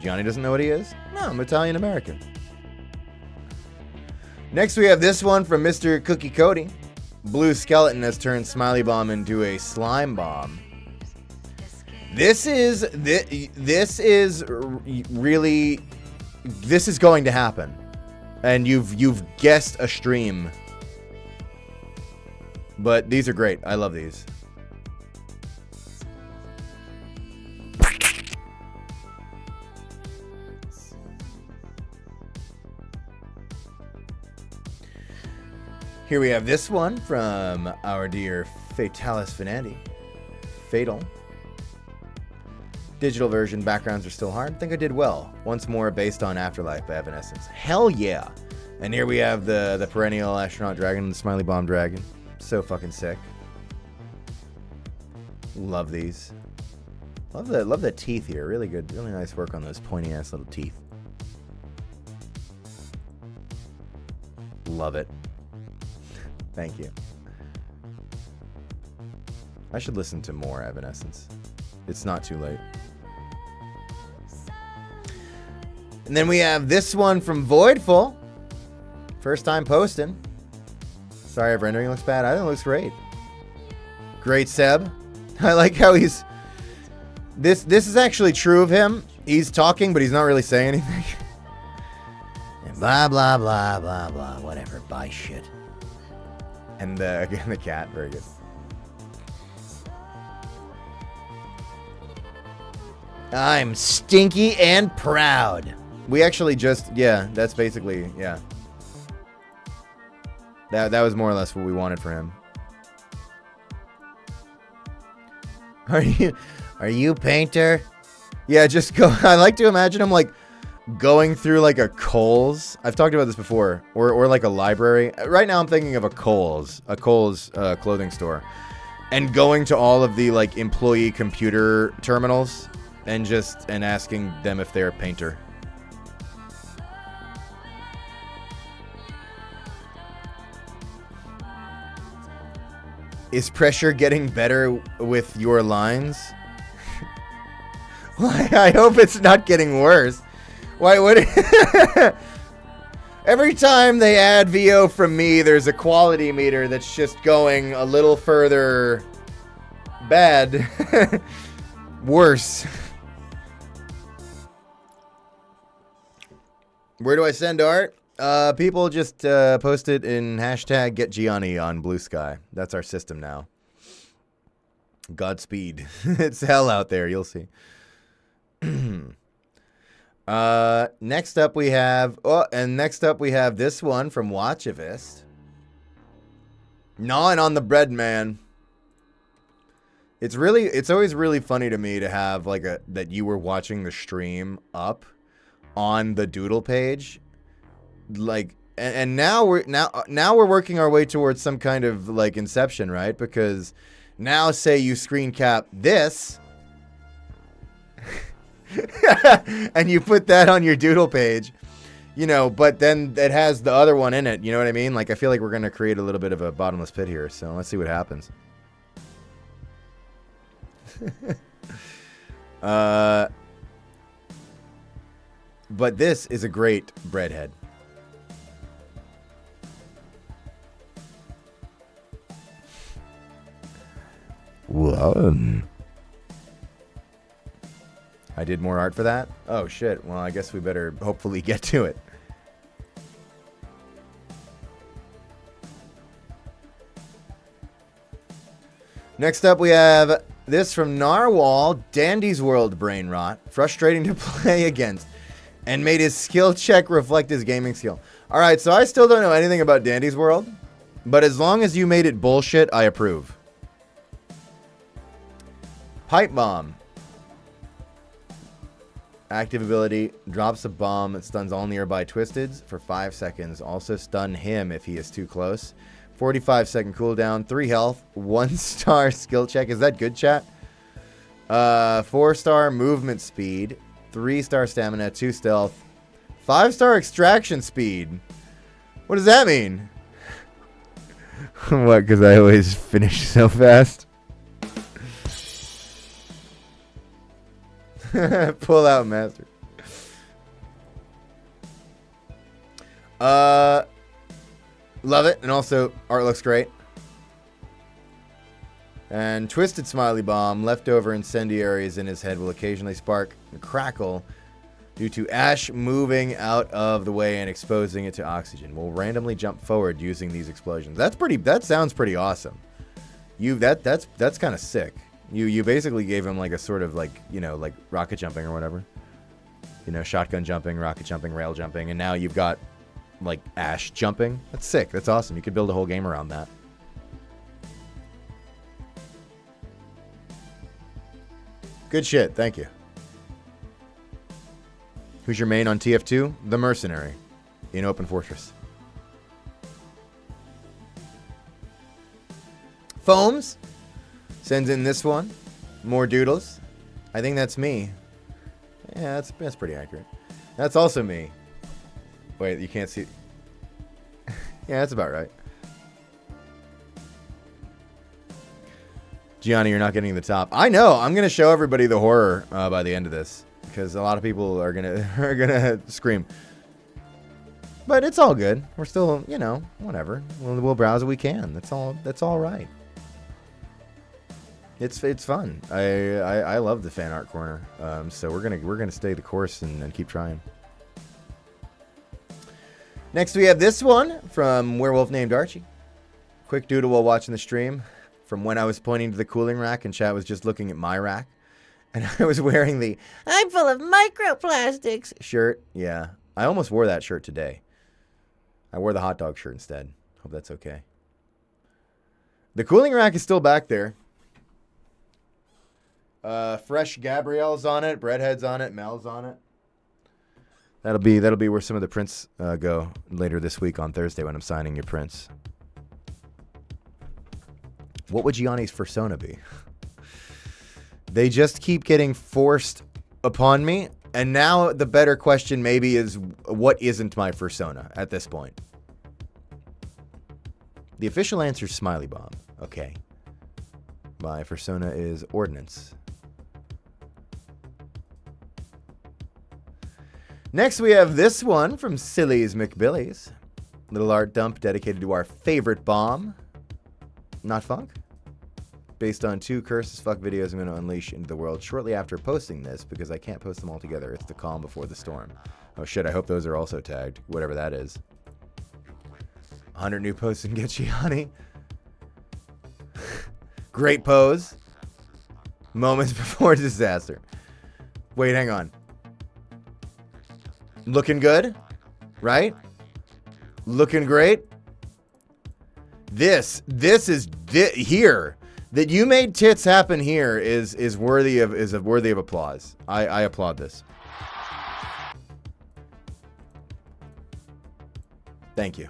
Johnny doesn't know what he is? No, I'm Italian-American. Next, we have this one from Mr. Cookie Cody. Blue Skeleton has turned Smiley Bomb into a Slime Bomb. This is really... This is going to happen. And you've guessed a stream. But these are great. I love these. Here we have this one from our dear Fatalis Fanati. Fatal. Digital version, backgrounds are still hard. Think I did well. Once more, based on Afterlife by Evanescence. Hell yeah. And here we have the perennial astronaut dragon and the Smiley Bomb dragon. So fucking sick. Love these. Love the teeth here. Really good. Really nice work on those pointy ass little teeth. Love it. Thank you. I should listen to more Evanescence. It's not too late. And then we have this one from Voidful. First time posting. Sorry if rendering looks bad. I think it looks great. Great Seb. I like how he's... This is actually true of him. He's talking, but he's not really saying anything. Blah, blah, blah, blah, blah. Whatever. Buy shit. And again, the cat. Very good. I'm stinky and proud. We actually just... Yeah, that's basically... Yeah. That was more or less what we wanted for him. Are you painter? Yeah, just go... I like to imagine him, like, going through, like, a Kohl's. I've talked about this before. Or like, a library. Right now, I'm thinking of a Kohl's clothing store. And going to all of the, like, employee computer terminals. And asking them if they're a painter. Is pressure getting better with your lines? Well, I hope it's not getting worse. Why would it? Every time they add VO from me, there's a quality meter that's just going a little further bad. Worse. Where do I send art? People just post it in hashtag #GetGianni on Blue Sky. That's our system now. Godspeed. It's hell out there, you'll see. Next up we have this one from Watchivist. Gnawing on the bread, man. It's always really funny to me to have like that you were watching the stream up on the doodle page. Like, and now we're working our way towards some kind of like inception, right? Because now say you screen cap this and you put that on your doodle page, you know, but then it has the other one in it. You know what I mean? Like, I feel like we're going to create a little bit of a bottomless pit here. So let's see what happens. But this is a great breadhead. One. I did more art for that? Oh, shit. Well, I guess we better hopefully get to it. Next up, we have this from Narwhal, Dandy's World Brain Rot. Frustrating to play against. And made his skill check reflect his gaming skill. Alright, so I still don't know anything about Dandy's World. But as long as you made it bullshit, I approve. Pipe Bomb. Active ability, drops a bomb that stuns all nearby Twisteds for 5 seconds. Also stun him if he is too close. 45-second cooldown, 3 health, 1-star skill check. Is that good, chat? 4-star movement speed, 3-star stamina, 2 stealth, 5-star extraction speed. What does that mean? What, because I always finish so fast? Pull out master. Love it. And also, art looks great. And Twisted Smiley Bomb. Leftover incendiaries in his head will occasionally spark and crackle due to ash moving out of the way and exposing it to oxygen. Will randomly jump forward using these explosions. That sounds pretty awesome. That's kind of sick. You basically gave him like a sort of like, you know, like rocket jumping or whatever. You know, shotgun jumping, rocket jumping, rail jumping, and now you've got like ash jumping. That's sick. That's awesome. You could build a whole game around that. Good shit. Thank you. Who's your main on TF2? The Mercenary in Open Fortress. Foams sends in this one. More doodles. I think that's me. Yeah, that's pretty accurate. That's also me. Wait, you can't see. Yeah, that's about right. Gianni, you're not getting the top. I know. I'm gonna show everybody the horror by the end of this because a lot of people are gonna scream. But it's all good. We're still, you know, whatever. We'll browse what we can. That's all right. It's fun. I love the fan art corner. So we're gonna stay the course and keep trying. Next we have this one from Werewolf Named Archie. Quick doodle while watching the stream from when I was pointing to the cooling rack and chat was just looking at my rack. And I was wearing the "I'm full of microplastics" shirt. Yeah, I almost wore that shirt today. I wore the hot dog shirt instead. Hope that's okay. The cooling rack is still back there. Fresh Gabrielle's on it, Breadhead's on it, Mel's on it. That'll be where some of the prints go later this week on Thursday when I'm signing your prints. What would Gianni's persona be? They just keep getting forced upon me, and now the better question maybe is what isn't my persona at this point? The official answer is Smiley Bomb. Okay. My persona is Ordnance. Next, we have this one from Silly's McBillies. Little art dump dedicated to our favorite bomb. Not funk? Based on 2 curse as fuck videos I'm going to unleash into the world shortly after posting this because I can't post them all together. It's the calm before the storm. Oh shit, I hope those are also tagged. Whatever that is. 100 new posts and get you, honey. Great pose. Moments before disaster. Wait, hang on. Looking good, right? Looking great. This is here. That you made tits happen here is worthy of applause. I applaud this. Thank you.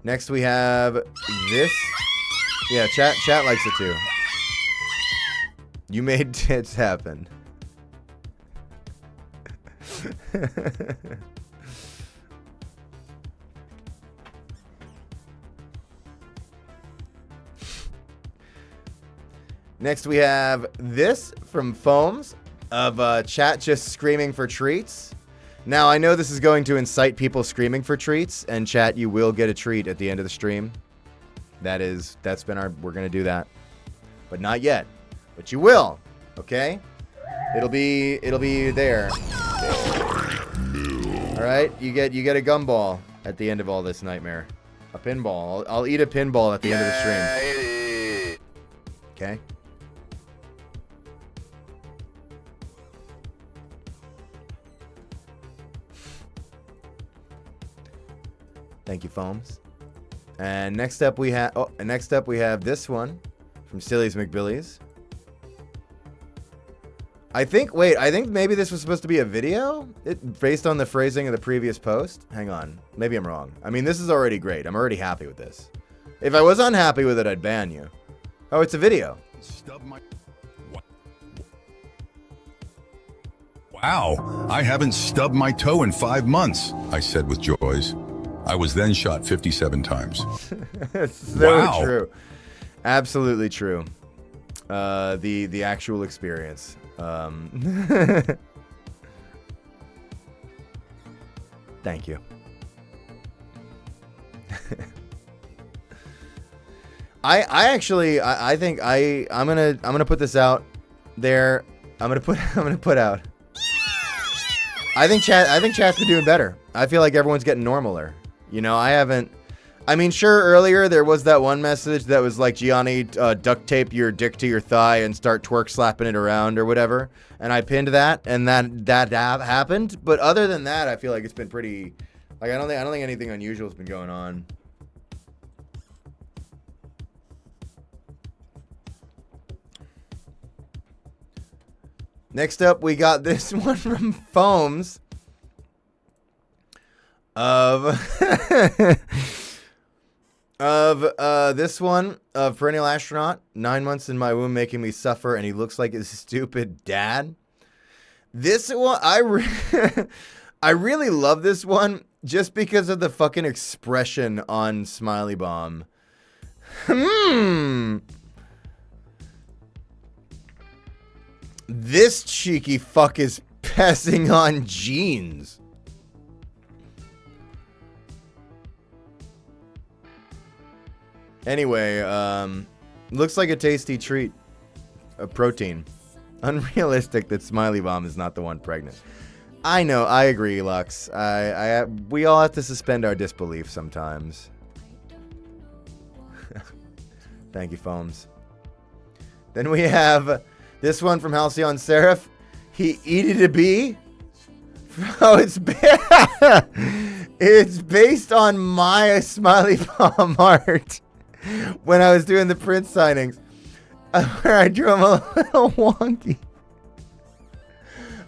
Next we have this. Yeah, chat likes it too. You made tits happen. Next we have this from Foams of chat just screaming for treats. Now I know this is going to incite people screaming for treats, and chat, you will get a treat at the end of the stream. That's been we're gonna do that. But not yet. But you will, okay? It'll be there. Alright, you get a gumball at the end of all this nightmare. A pinball. I'll eat a pinball at the end of the stream. Okay? Thank you, Foams. And next up we have this one from Silly's McBillies. I think maybe this was supposed to be a video based on the phrasing of the previous post. Hang on. Maybe I'm wrong. I mean, this is already great. I'm already happy with this. If I was unhappy with it, I'd ban you. Oh, it's a video. Wow, I haven't stubbed my toe in 5 months, I said with joys. I was then shot 57 times. It's so true. Absolutely true. The actual experience. Thank you. I think I'm gonna put this out there. I'm gonna put out. I think chat's been doing better. I feel like everyone's getting normaler. You know, I mean, sure, earlier there was that one message that was like, Gianni, duct tape your dick to your thigh and start twerk slapping it around or whatever. And I pinned that, and that happened. But other than that, I feel like it's been pretty, like, I don't think anything unusual has been going on. Next up, we got this one from Foams of this one of Perennial Astronaut. 9 months in my womb making me suffer, and he looks like his stupid dad. This one, I really love this one just because of the fucking expression on Smiley Bomb. This cheeky fuck is passing on genes. Anyway, looks like a tasty treat. A protein. Unrealistic that Smiley Bomb is not the one pregnant. I know, I agree, Lux. We all have to suspend our disbelief sometimes. Thank you, Foams. Then we have this one from Halcyon Seraph. He eated a bee. Oh, it's based on my Smiley Bomb art when I was doing the print signings, where I drew him a little wonky.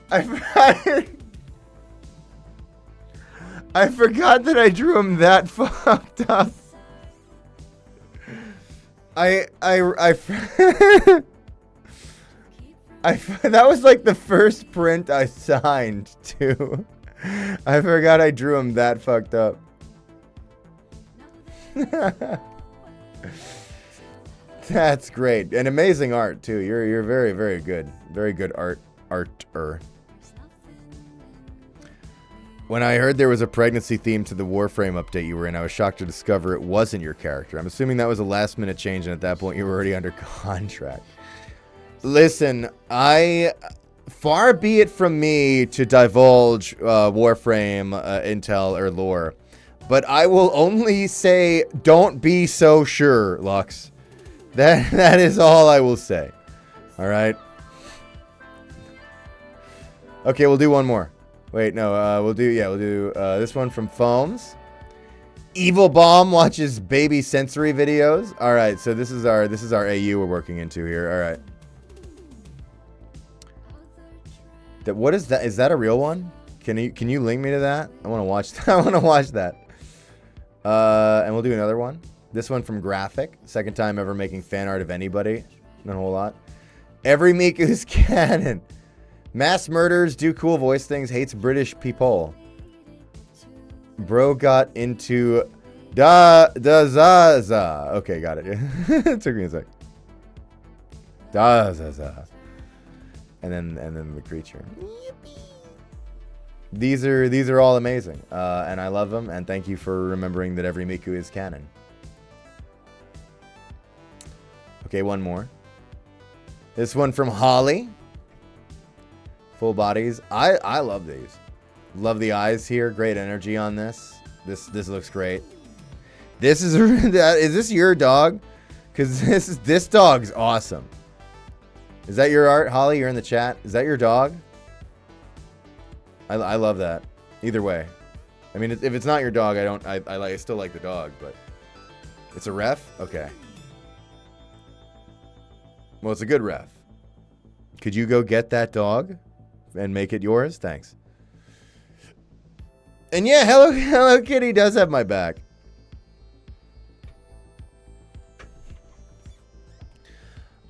I forgot that I drew him that fucked up. That was like the first print I signed too. I forgot I drew him that fucked up. That's great. And amazing art, too. You're very, very good. Very good arter. When I heard there was a pregnancy theme to the Warframe update you were in, I was shocked to discover it wasn't your character. I'm assuming that was a last-minute change, and at that point you were already under contract. Listen, far be it from me to divulge Warframe intel or lore, but I will only say don't be so sure, Lux. That is all I will say. All right. Okay, we'll do one more. Wait, no, we'll do this one from Foams. Evil Bomb watches baby sensory videos. All right, so this is our AU we're working into here. All right. What is that? Is that a real one? Can you link me to that? I want to watch that. I want to watch that. And we'll do another one. This one from Graphic. Second time ever making fan art of anybody. Not a whole lot. Every Miku's canon. Mass murders, do cool voice things, hates British people. Bro got into da-za-za. Okay, got it. It took me a sec. Da-za-za. And then the creature. These are all amazing. And I love them, and thank you for remembering that every Miku is canon. Okay, one more. This one from Holly. Full bodies. I love these. Love the eyes here. Great energy on this. This looks great. This is this your dog? Because this dog's awesome. Is that your art, Holly? You're in the chat. Is that your dog? I love that. Either way. I mean, if it's not your dog, I still like the dog, but it's a ref? Okay. Well, it's a good ref. Could you go get that dog and make it yours? Thanks. And yeah, Hello Kitty does have my back.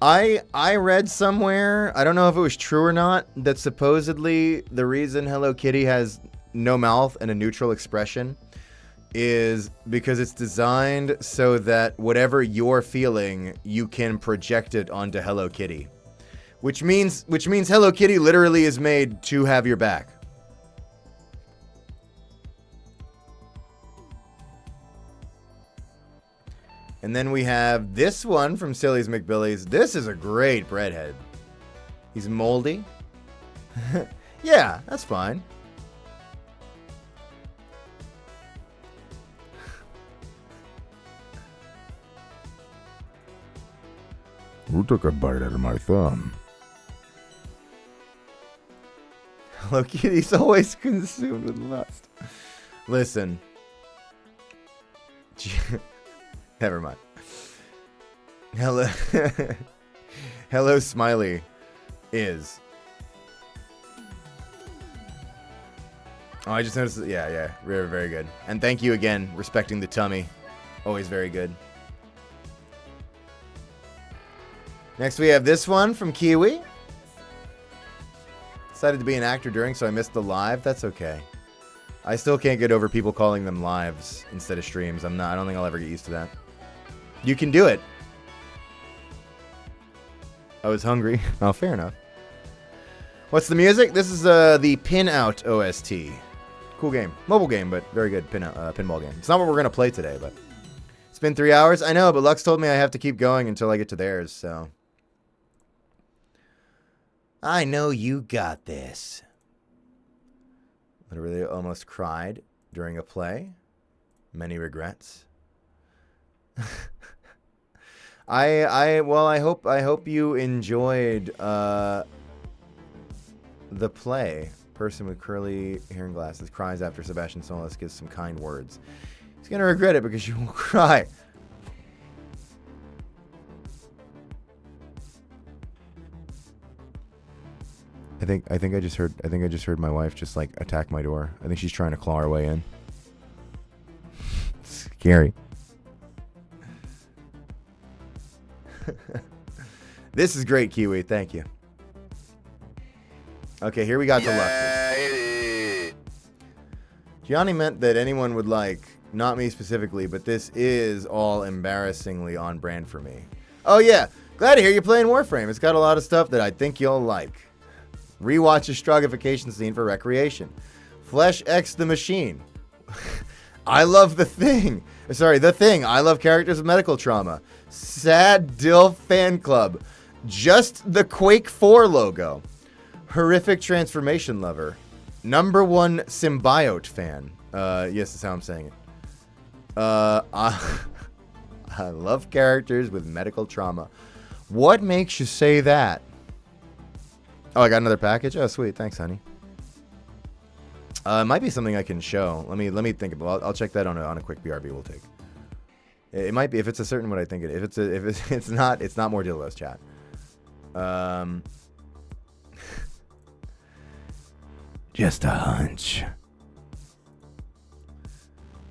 I read somewhere, I don't know if it was true or not, that supposedly the reason Hello Kitty has no mouth and a neutral expression is because it's designed so that whatever you're feeling, you can project it onto Hello Kitty. Which means Hello Kitty literally is made to have your back. And then we have this one from Silly's McBillies. This is a great breadhead. He's moldy. Yeah, that's fine. Who took a bite out of my thumb? Hello Kitty's always consumed with lust. Listen. Never mind. Hello. Hello Smiley is. Oh, I just noticed that. Yeah. Very, very good. And thank you again, respecting the tummy. Always very good. Next we have this one from Kiwi. Decided to be an actor during, so I missed the live. That's okay. I still can't get over people calling them lives instead of streams. I don't think I'll ever get used to that. You can do it. I was hungry. Oh, fair enough. What's the music? This is the Pin Out OST. Cool game. Mobile game, but very good pinball game. It's not what we're going to play today, but it's been 3 hours. I know, but Lux told me I have to keep going until I get to theirs, so. I know you got this. Literally almost cried during a play. Many regrets. I hope you enjoyed the play. Person with curly hair and glasses cries after Sebastian Solis gives some kind words. He's gonna regret it because you will cry. I think I just heard my wife just like attack my door. I think she's trying to claw her way in. Scary. This is great, Kiwi. Thank you. Okay, here we got Deluxes. Gianni meant that anyone would like, not me specifically, but this is all embarrassingly on brand for me. Oh, yeah. Glad to hear you're playing Warframe. It's got a lot of stuff that I think you'll like. Rewatch the Strugification scene for recreation. Flesh X the Machine. I love The Thing. Sorry, The Thing. I love characters with medical trauma. Sad Dill Fan Club. Just the Quake 4 logo. Horrific Transformation Lover. Number 1 Symbiote fan. Yes, that's how I'm saying it. I love characters with medical trauma. What makes you say that? Oh, I got another package? Oh, sweet. Thanks, honey. It might be something I can show. Let me think about. I'll check that on a quick BRB we'll take. It might be if it's a certain what I think it. If it's not, it's not more dildos, chat. Just a hunch.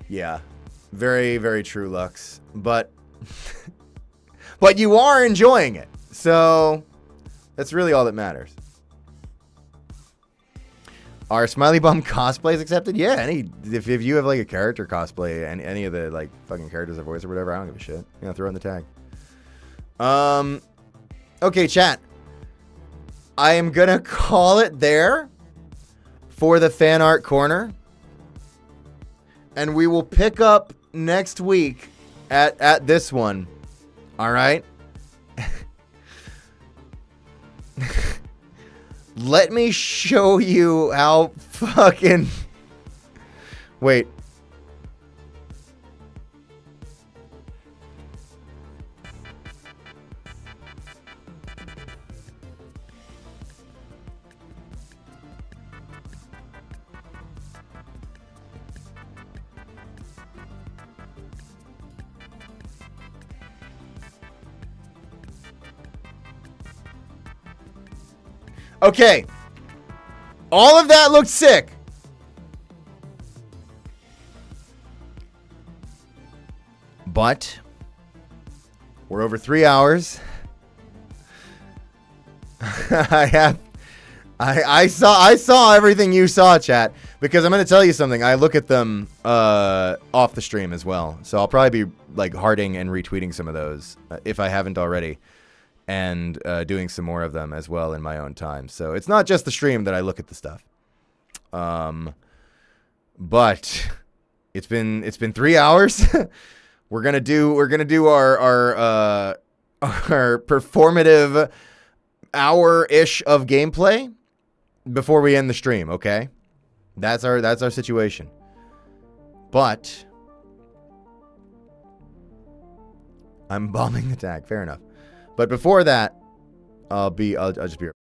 Yeah, very very true, Lux. But but you are enjoying it, so that's really all that matters. Are Smiley Bum cosplays accepted? Yeah, if you have like a character cosplay and any of the like fucking characters I voice or whatever, I don't give a shit. You know, throw in the tag. Okay, chat. I am gonna call it there for the fan art corner, and we will pick up next week at this one. All right. Let me show you how fucking... Wait. Okay. All of that looked sick. But we're over 3 hours. I saw everything you saw, chat, because I'm going to tell you something. I look at them off the stream as well. So I'll probably be like hearting and retweeting some of those if I haven't already. And doing some more of them as well in my own time. So it's not just the stream that I look at the stuff. But it's been 3 hours. we're gonna do our performative hour-ish of gameplay before we end the stream. Okay, that's our situation. But I'm bombing the tag. Fair enough. But before that, I'll just be right back.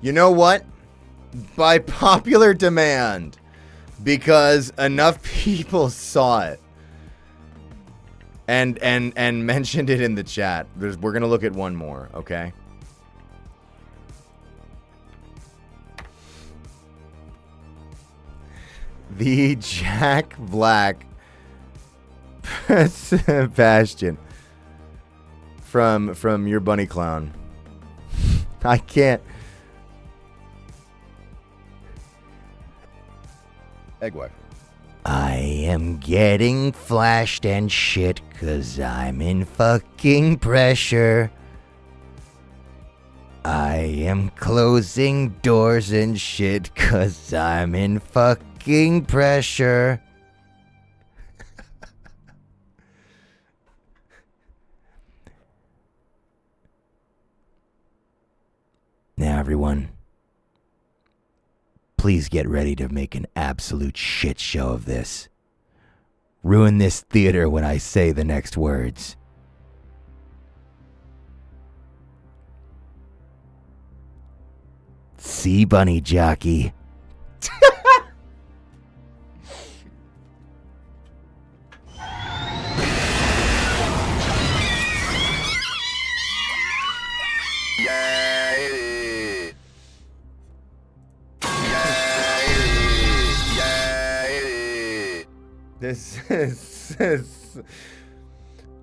You know what? By popular demand, because enough people saw it and mentioned it in the chat. We're gonna look at one more, okay? The Jack Black Bastion from your bunny clown. I can't. Egg wife. I am getting flashed and shit 'cause I'm in fucking pressure. I am closing doors and shit 'cause I'm in fucking pressure. Now, everyone, please get ready to make an absolute shit show of this. Ruin this theater when I say the next words. See, bunny jockey. This is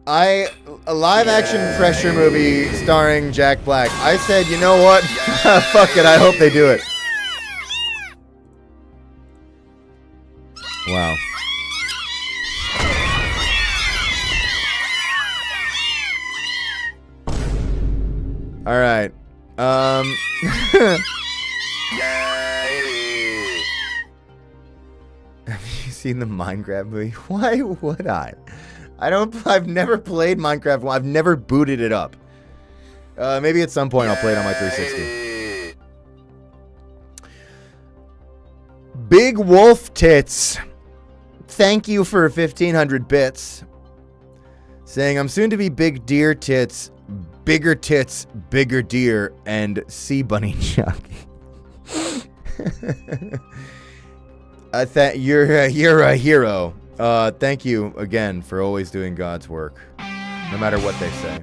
a live action pressure movie starring Jack Black. I said, you know what? Fuck it. I hope they do it. Wow. All right. Have you seen the Minecraft movie? Why would I? I've never played Minecraft. I've never booted it up. Maybe at some point I'll play it on my 360. Big Wolf Tits. Thank you for 1,500 bits. Saying, I'm soon to be Big Deer Tits, Bigger Tits, Bigger Deer, and Sea Bunny Jockey. You're a hero. Thank you again for always doing God's work, no matter what they say.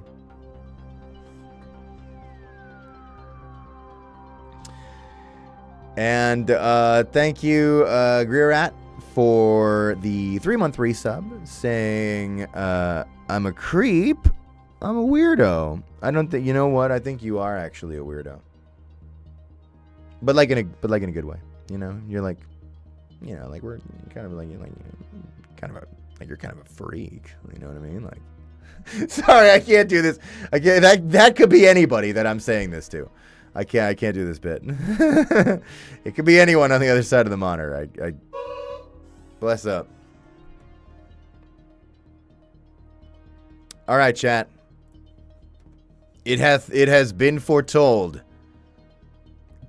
And thank you, Greerat, for the 3-month resub, saying, I'm a creep. I'm a weirdo. I don't think, you know what? I think you are actually a weirdo. But like in a good way. You know, you're like, you know, like we're kind of like you're kind of a freak. You know what I mean? Like, sorry, I can't do this. I can't. That could be anybody that I'm saying this to. I can't do this bit. It could be anyone on the other side of the monitor. I bless up. All right, chat. It has been foretold.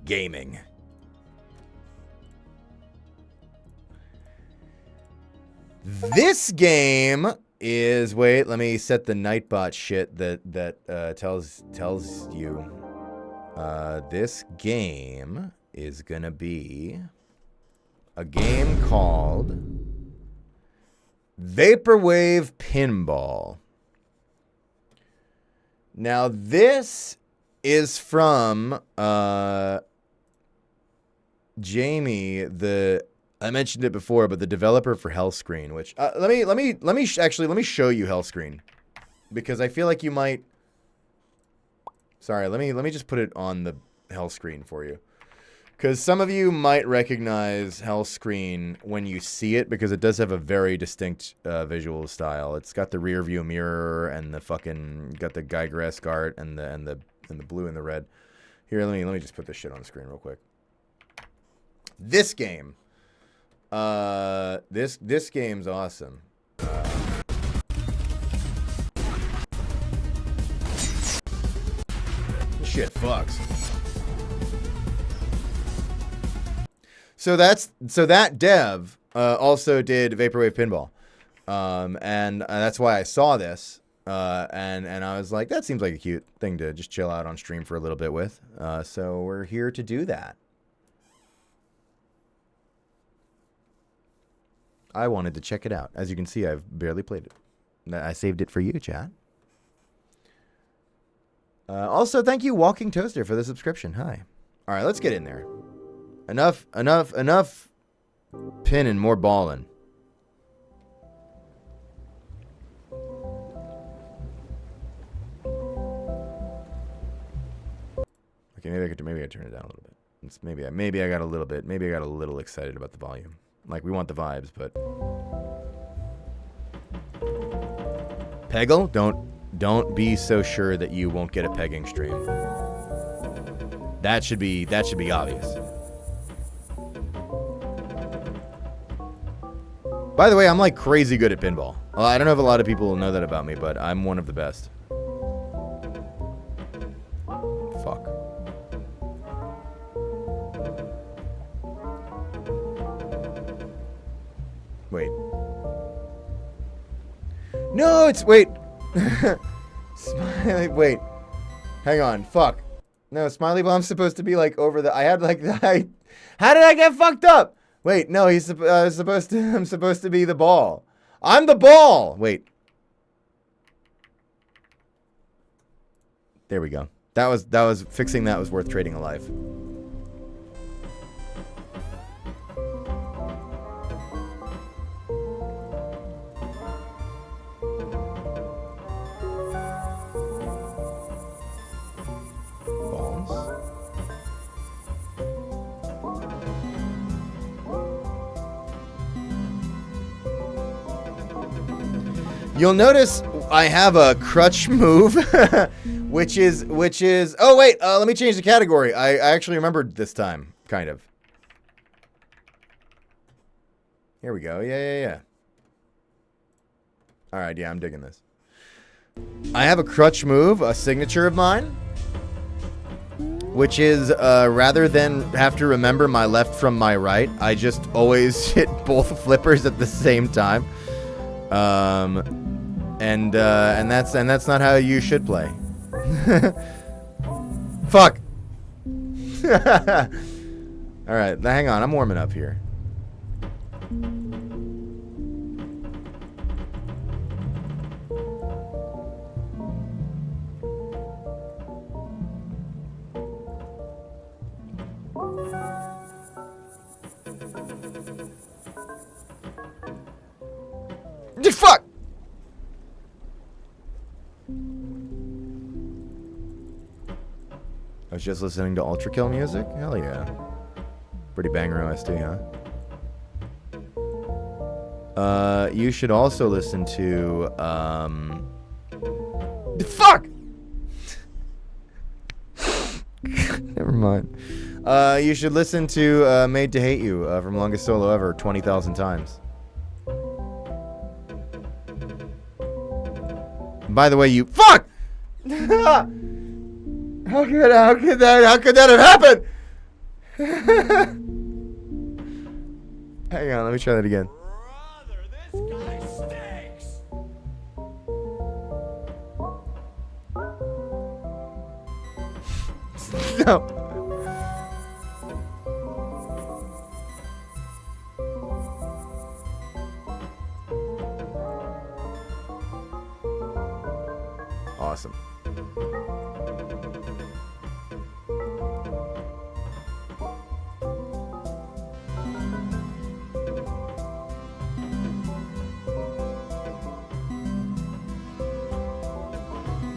Gaming. This game is, wait, let me set the Nightbot shit that tells you. This game is gonna be a game called Vaporwave Pinball. Now this is from Jamie, I mentioned it before, but the developer for Hellscreen, which let me show you Hellscreen, because I feel like you might. Sorry, let me just put it on the Hellscreen for you, because some of you might recognize Hellscreen when you see it, because it does have a very distinct visual style. It's got the rear view mirror and the fucking got the Geiger-esque art and the blue and the red. Here, let me just put this shit on the screen real quick. This game. This game's awesome. This shit fucks. So that dev also did Vaporwave Pinball, and that's why I saw this. And I was like, that seems like a cute thing to just chill out on stream for a little bit with. So we're here to do that. I wanted to check it out. As you can see, I've barely played it. I saved it for you, chat. Also, thank you, Walking Toaster, for the subscription. Hi. All right, let's get in there. Enough pinning, more balling. Okay, maybe I could turn it down a little bit. Maybe I got a little excited about the volume. Like, we want the vibes, but Peggle, don't be so sure that you won't get a pegging stream. That should be obvious. By the way, I'm like crazy good at pinball. Well, I don't know if a lot of people know that about me, but I'm one of the best. Fuck. Wait. No, wait. Smiley, wait. Hang on, fuck. No, Smiley Bomb's supposed to be like over the, how did I get fucked up? Wait, no, I'm supposed to be the ball. I'm the ball! Wait. There we go. Fixing that was worth trading a life. You'll notice I have a crutch move, which is, oh wait, let me change the category. I actually remembered this time, kind of. Here we go, yeah. All right, yeah, I'm digging this. I have a crutch move, a signature of mine, which is, rather than have to remember my left from my right, I just always hit both flippers at the same time. And that's not how you should play. Fuck. All right, hang on. I'm warming up here. Fuck. I was just listening to Ultra Kill music? Hell yeah. Pretty banger OST, huh? You should also listen to, fuck! Never mind. You should listen to, Made to Hate You, from Longest Solo Ever 20,000 times. By the way, you fuck! How could that have happened? Hang on, let me try that again. Brother, this guy stinks. No. Awesome.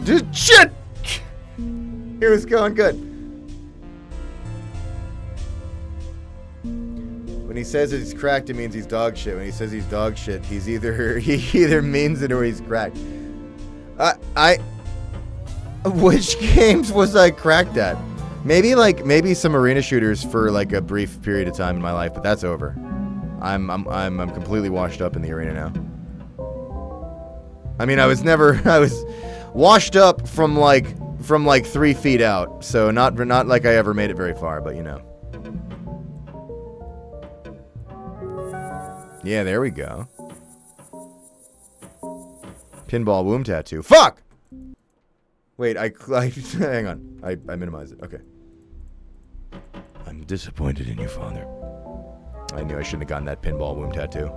Dude, shit! It was going good. When he says he's cracked, it means he's dog shit. When he says he's dog shit, he either means it or he's cracked. Which games was I cracked at? Maybe some arena shooters for like a brief period of time in my life, but that's over. I'm completely washed up in the arena now. I mean, I was washed up from like 3 feet out, so not like I ever made it very far, but you know. Yeah, there we go. Pinball womb tattoo. Fuck! Wait, hang on. I minimized it. Okay. I'm disappointed in you, Father. I knew I shouldn't have gotten that pinball womb tattoo.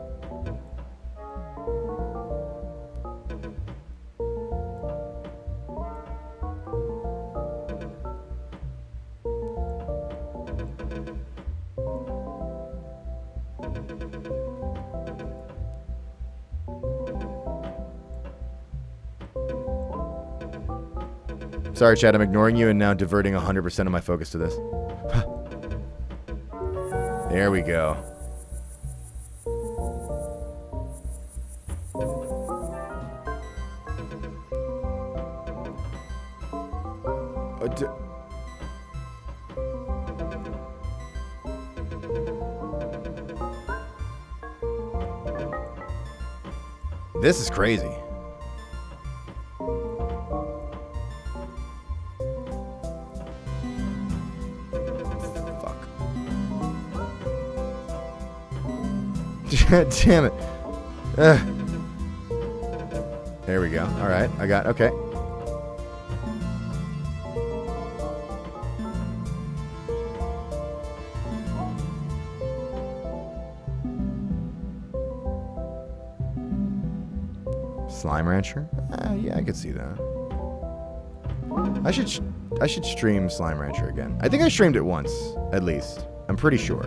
Sorry, Chad, I'm ignoring you and now diverting 100% of my focus to this. There we go. This is crazy. Damn it. There we go. All right. I got, okay. Slime Rancher? Yeah, I could see that. I should stream Slime Rancher again. I think I streamed it once, at least. I'm pretty sure.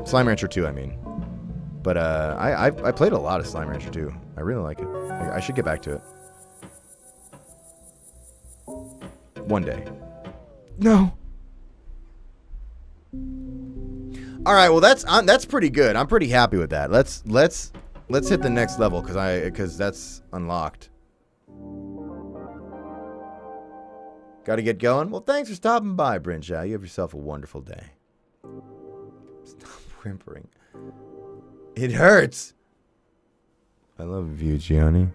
Slime Rancher 2, I mean. But I played a lot of Slime Rancher 2. I really like it. I should get back to it. One day. No. All right, well that's pretty good. I'm pretty happy with that. Let's hit the next level because that's unlocked. Got to get going. Well, thanks for stopping by, Brinshaw. You have yourself a wonderful day. Stop whimpering. It hurts. I love you, Gianni.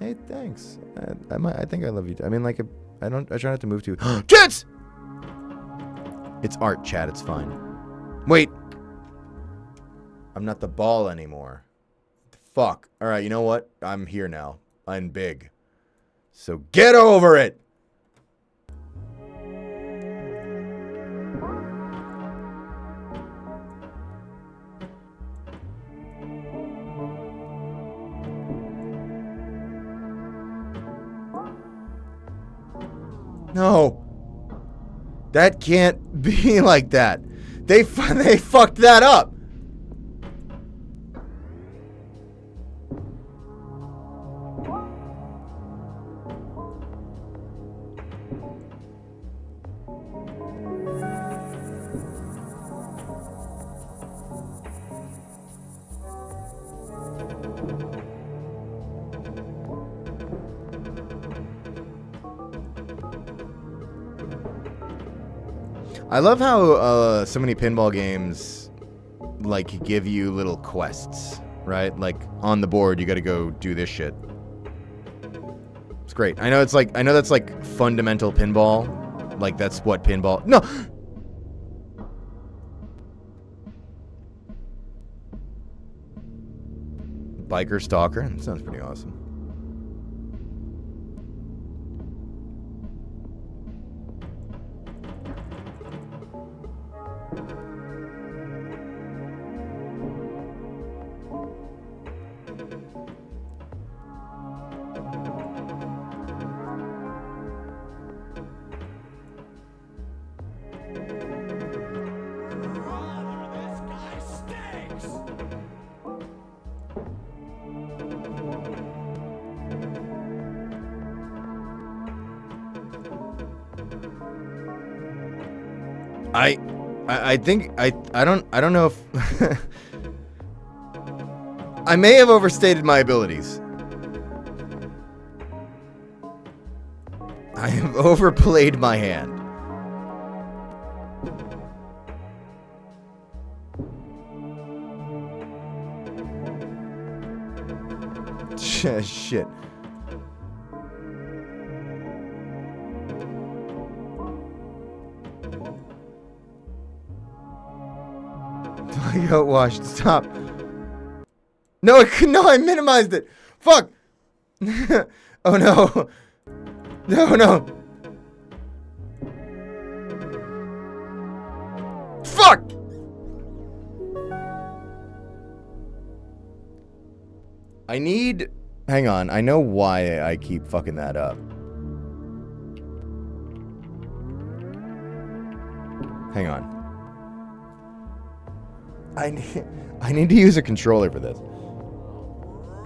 Hey, thanks. I think I love you. I mean, like, I try not to move too. Kids! It's art, Chad. It's fine. Wait. I'm not the ball anymore. Fuck. All right, you know what? I'm here now. I'm big. So get over it. No. That can't be like that. They fucked that up. I love how so many pinball games like give you little quests, right? Like on the board, you got to go do this shit. It's great. I know that's like fundamental pinball. Like that's what pinball. No. Biker Stalker. That sounds pretty awesome. I think I don't know if I may have overstated my abilities. I have overplayed my hand. Shit. I got washed. Stop. No, I minimized it. Fuck. Oh no. No, no. Fuck! I need... Hang on, I know why I keep fucking that up. Hang on. I need to use a controller for this.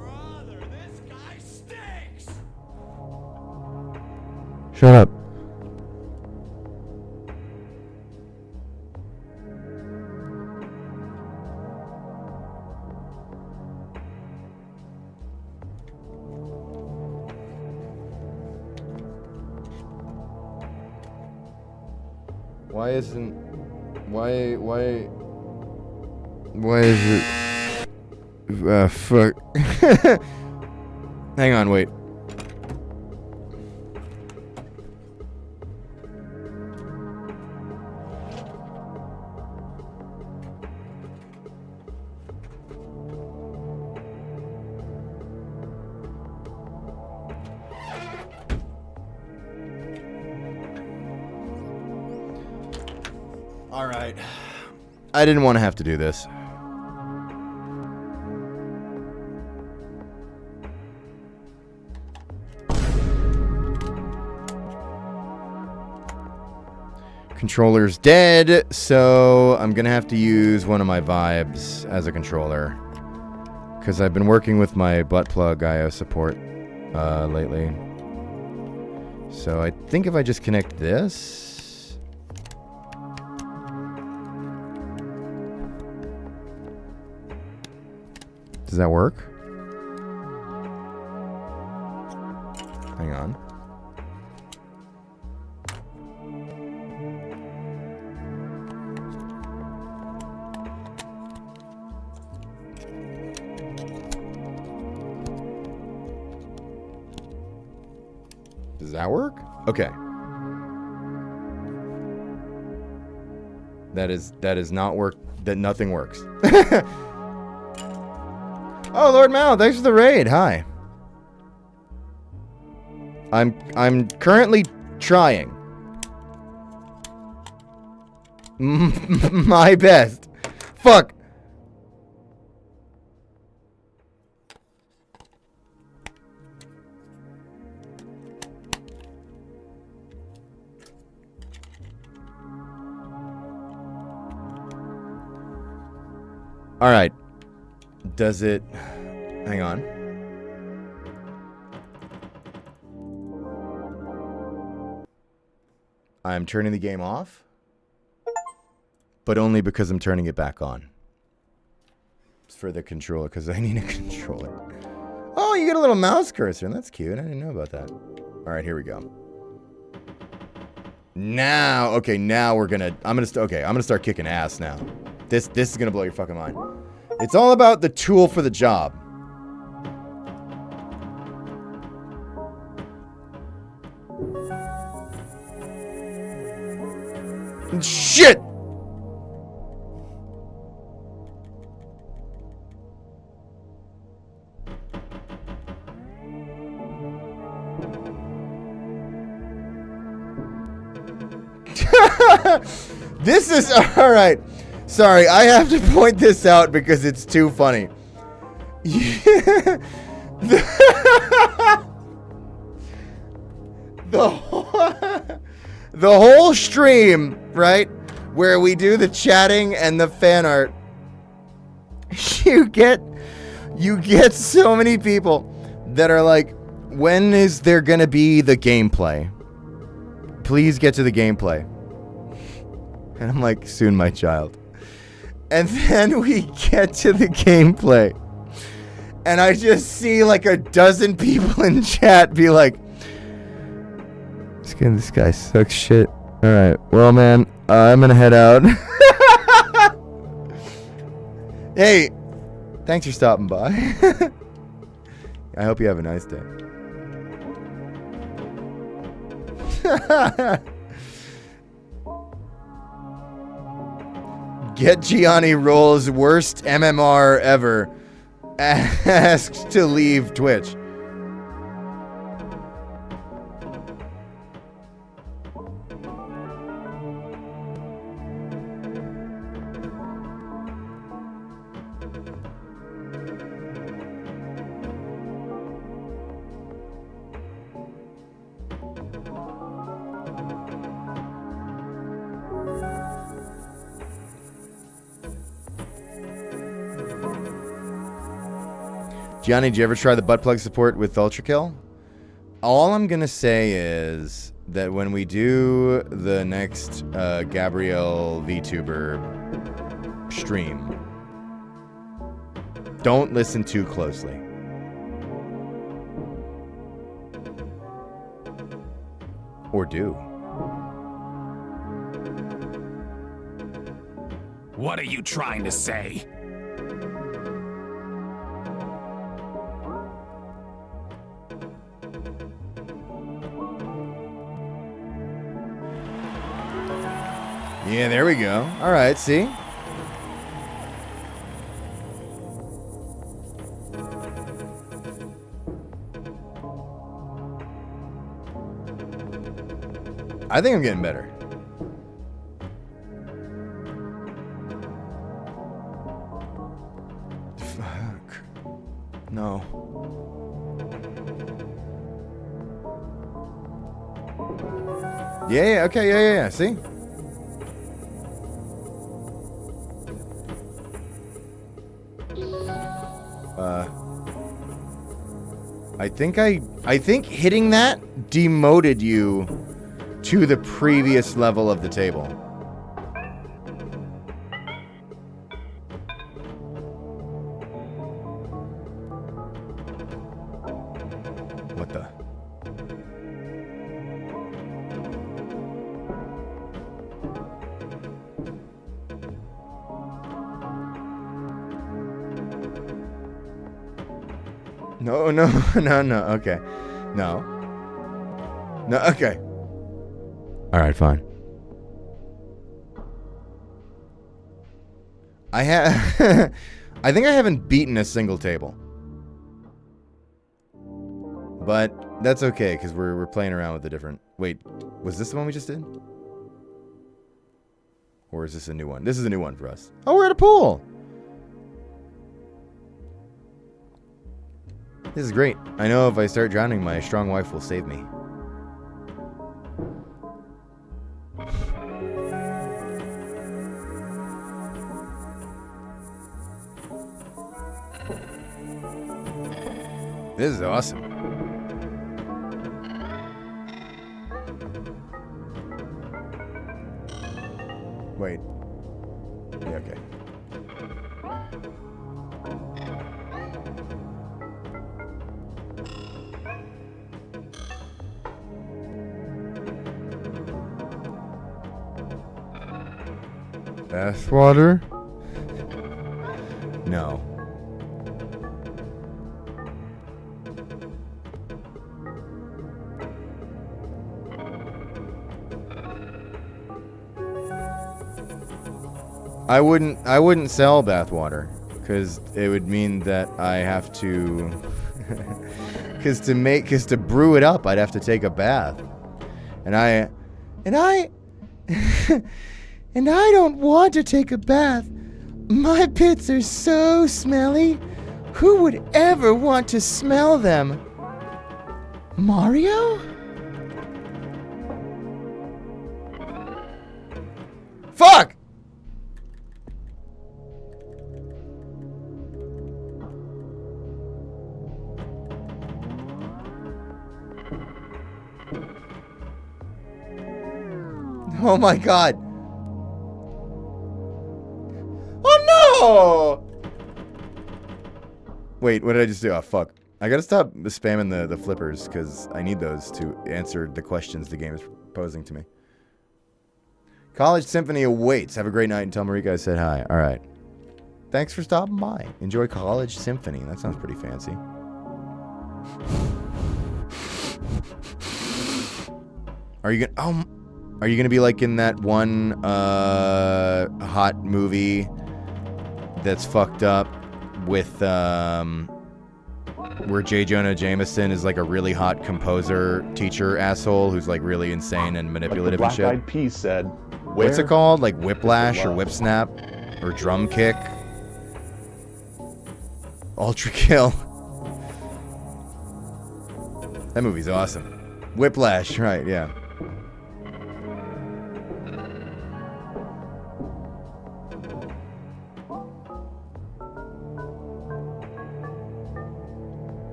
Brother, this guy stinks! Shut up. Why is it... fuck. Hang on, wait. All right. I didn't want to have to do this. Controller's dead, so I'm gonna have to use one of my vibes as a controller. Because I've been working with my butt plug IO support lately. So I think if I just connect this... Does that work? Hang on. Does that work? Okay. That is not work. That nothing works. Oh, Lord Mao, thanks for the raid. Hi. I'm currently trying my best. Fuck. All right. Does it... Hang on. I'm turning the game off, but only because I'm turning it back on. It's for the controller, because I need a controller. Oh, you get a little mouse cursor. That's cute. I didn't know about that. All right, here we go. Now, okay, now we're gonna... I'm gonna start kicking ass now. This is gonna blow your fucking mind. It's all about the tool for the job. Shit! This is all right. Sorry, I have to point this out because it's too funny. The whole stream, right, where we do the chatting and the fan art, you get so many people that are like, when is there gonna be the gameplay? Please get to the gameplay. And I'm like, soon, my child. And then we get to the gameplay. And I just see like a dozen people in chat be like, this guy sucks shit. Alright, well, man, I'm gonna head out. Hey, thanks for stopping by. I hope you have a nice day. Get Gianni Roll's worst MMR ever. Asked to leave Twitch. Gianni, did you ever try the butt plug support with Ultra Kill? All I'm gonna say is that when we do the next Gabrielle VTuber stream, don't listen too closely. Or do. What are you trying to say? Yeah, there we go. All right, see? I think I'm getting better. Fuck. No. Yeah, okay, yeah. See? I think hitting that demoted you to the previous level of the table. What the? No, okay. No, okay. Alright, fine. I think I haven't beaten a single table. But that's okay, because we're playing around with the different... Wait, was this the one we just did? Or is this a new one? This is a new one for us. Oh, we're at a pool! This is great. I know if I start drowning, my strong wife will save me. This is awesome. Wait. Yeah, okay. Bathwater? No. I wouldn't sell bathwater, because it would mean that I have to, because to brew it up, I'd have to take a bath, and I don't want to take a bath. My pits are so smelly. Who would ever want to smell them? Mario? Fuck! Oh my god. Oh no! Wait, what did I just do? Oh fuck. I gotta stop spamming the flippers, because I need those to answer the questions the game is posing to me. College Symphony awaits. Have a great night and tell Marika I said hi. Alright. Thanks for stopping by. Enjoy College Symphony. That sounds pretty fancy. Are you gonna be like in that one hot movie that's fucked up with where J. Jonah Jameson is like a really hot composer teacher asshole who's like really insane and manipulative and shit? Black Eyed Peas said, what's it called? Like Whiplash or Whip Snap or Drum Kick? Ultra Kill. That movie's awesome. Whiplash, right, yeah.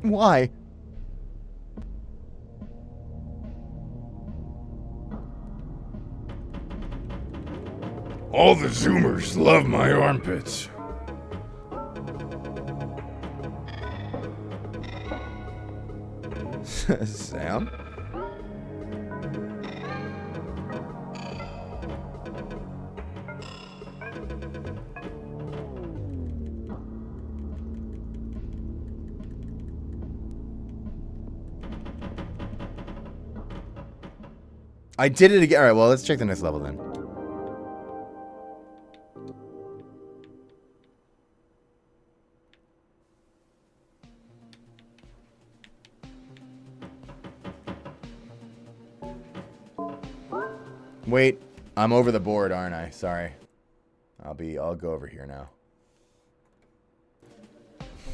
Why? All the Zoomers love my armpits. Sam? I did it again. All right, well, let's check the next level then. Wait, I'm over the board, aren't I? Sorry. I'll go over here now.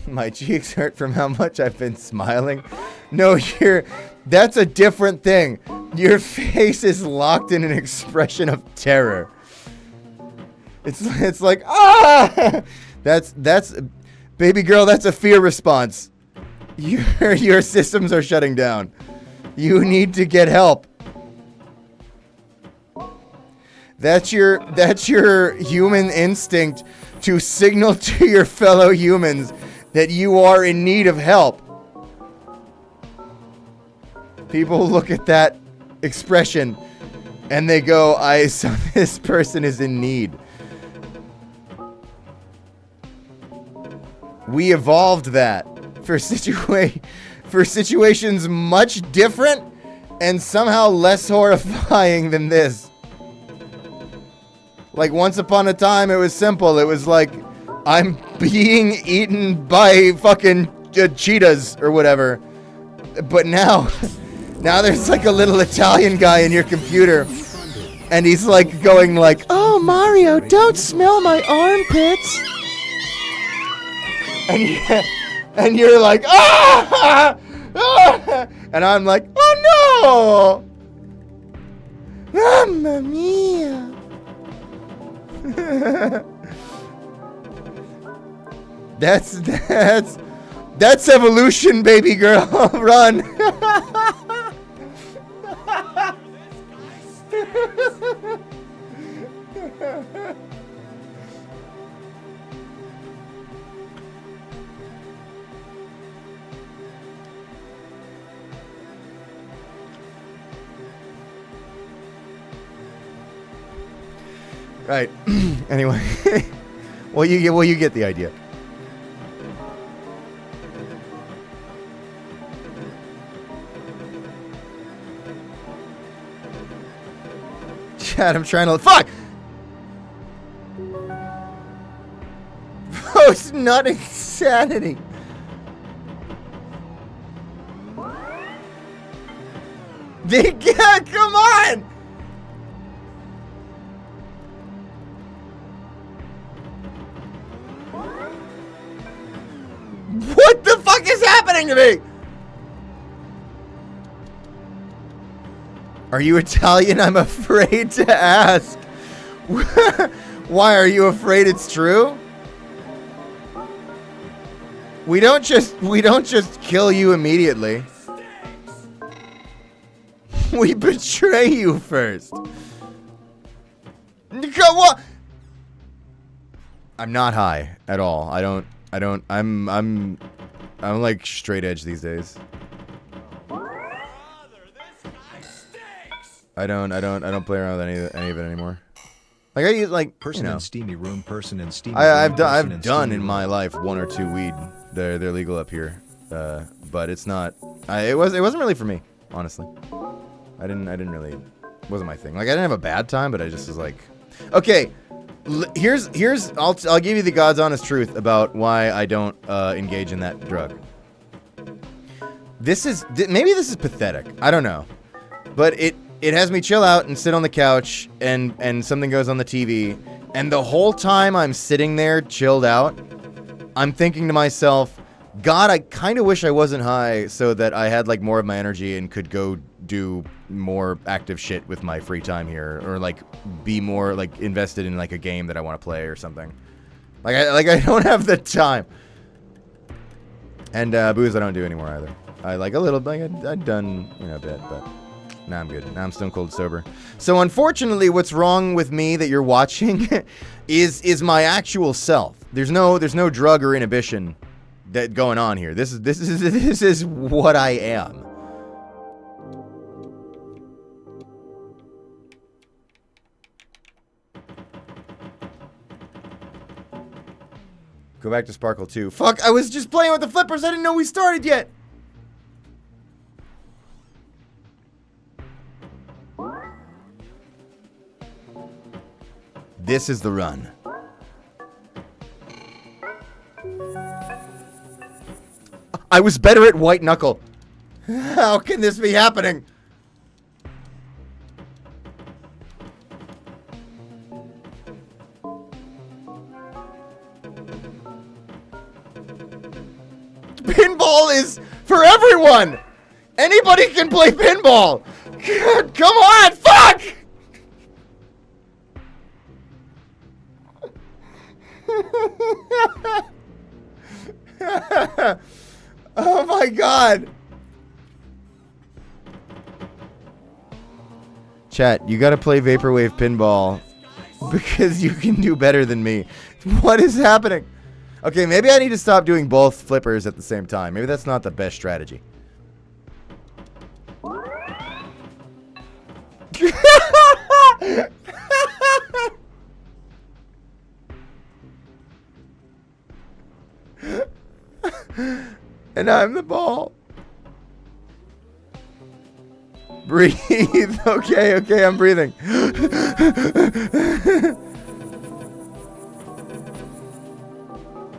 My cheeks hurt from how much I've been smiling. No, that's a different thing. Your face is locked in an expression of terror. It's like, ah! That's baby girl, that's a fear response. Your systems are shutting down. You need to get help. That's your human instinct to signal to your fellow humans that you are in need of help. People look at that expression and they go, this person is in need. We evolved that for situations much different and somehow less horrifying than this. Like, once upon a time, it was simple. It was like, I'm being eaten by fucking cheetahs or whatever. But now there's like a little Italian guy in your computer. And he's like going like, oh, Mario, don't smell my armpits. And you're like, ah! Ah! And I'm like, oh no! Mamma mia! That's evolution, baby girl. Run. Right. Anyway, well, you get the idea. Chad, I'm trying to fuck. Oh, it's not insanity. Come on. What the fuck is happening to me? Are you Italian? I'm afraid to ask. Why are you afraid it's true? We don't just kill you immediately. We betray you first. What? I'm not high at all. I'm like straight edge these days. I don't play around with any of it anymore. Like I use like person in steamy room, person in steamy I've room. I've done in my life 1 or 2 weed. They're legal up here, but it's not. It wasn't really for me, honestly. I didn't really. It wasn't my thing. Like I didn't have a bad time, but I just was like, okay. Here's I'll give you the God's honest truth about why I don't engage in that drug. Maybe this is pathetic. I don't know, but it has me chill out and sit on the couch and something goes on the TV, and the whole time I'm sitting there chilled out, I'm thinking to myself, God, I kind of wish I wasn't high so that I had like more of my energy and could go do more active shit with my free time here, or like be more like invested in like a game that I want to play or something. Like I don't have the time. And booze I don't do anymore either. I like a little bit. I'd done, a bit, but now I'm good. Now I'm stone cold sober. So unfortunately, what's wrong with me that you're watching is my actual self. There's no drug or inhibition that going on here. This is what I am. Go back to Sparkle 2. Fuck, I was just playing with the flippers. I didn't know we started yet. This is the run. I was better at White Knuckle. How can this be happening? Pinball is for everyone! Anybody can play pinball! God, come on, fuck! Oh my god! Chat, you gotta play Vaporwave Pinball because you can do better than me. What is happening? Okay, maybe I need to stop doing both flippers at the same time. Maybe that's not the best strategy. And I'm the ball. Breathe. Okay, I'm breathing.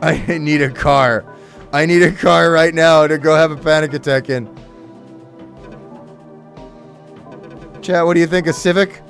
I need a car. I need a car right now to go have a panic attack in. Chat, what do you think? A Civic?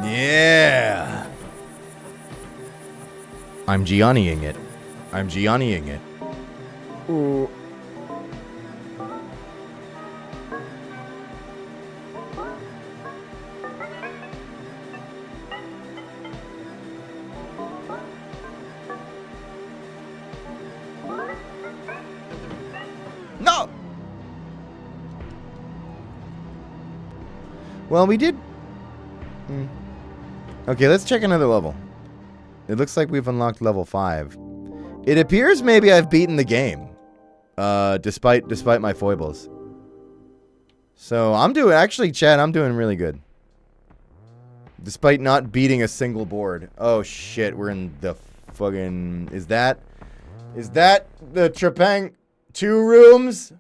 Yeah. I'm Gianniing it. I'm Gianniing it. Ooh. No. Well, we did. Okay, let's check another level. It looks like we've unlocked level 5. It appears maybe I've beaten the game. Despite my foibles. So I'm doing, actually, Chad, I'm doing really good. Despite not beating a single board. Oh shit, we're in the fucking, is that the Trepang 2 rooms?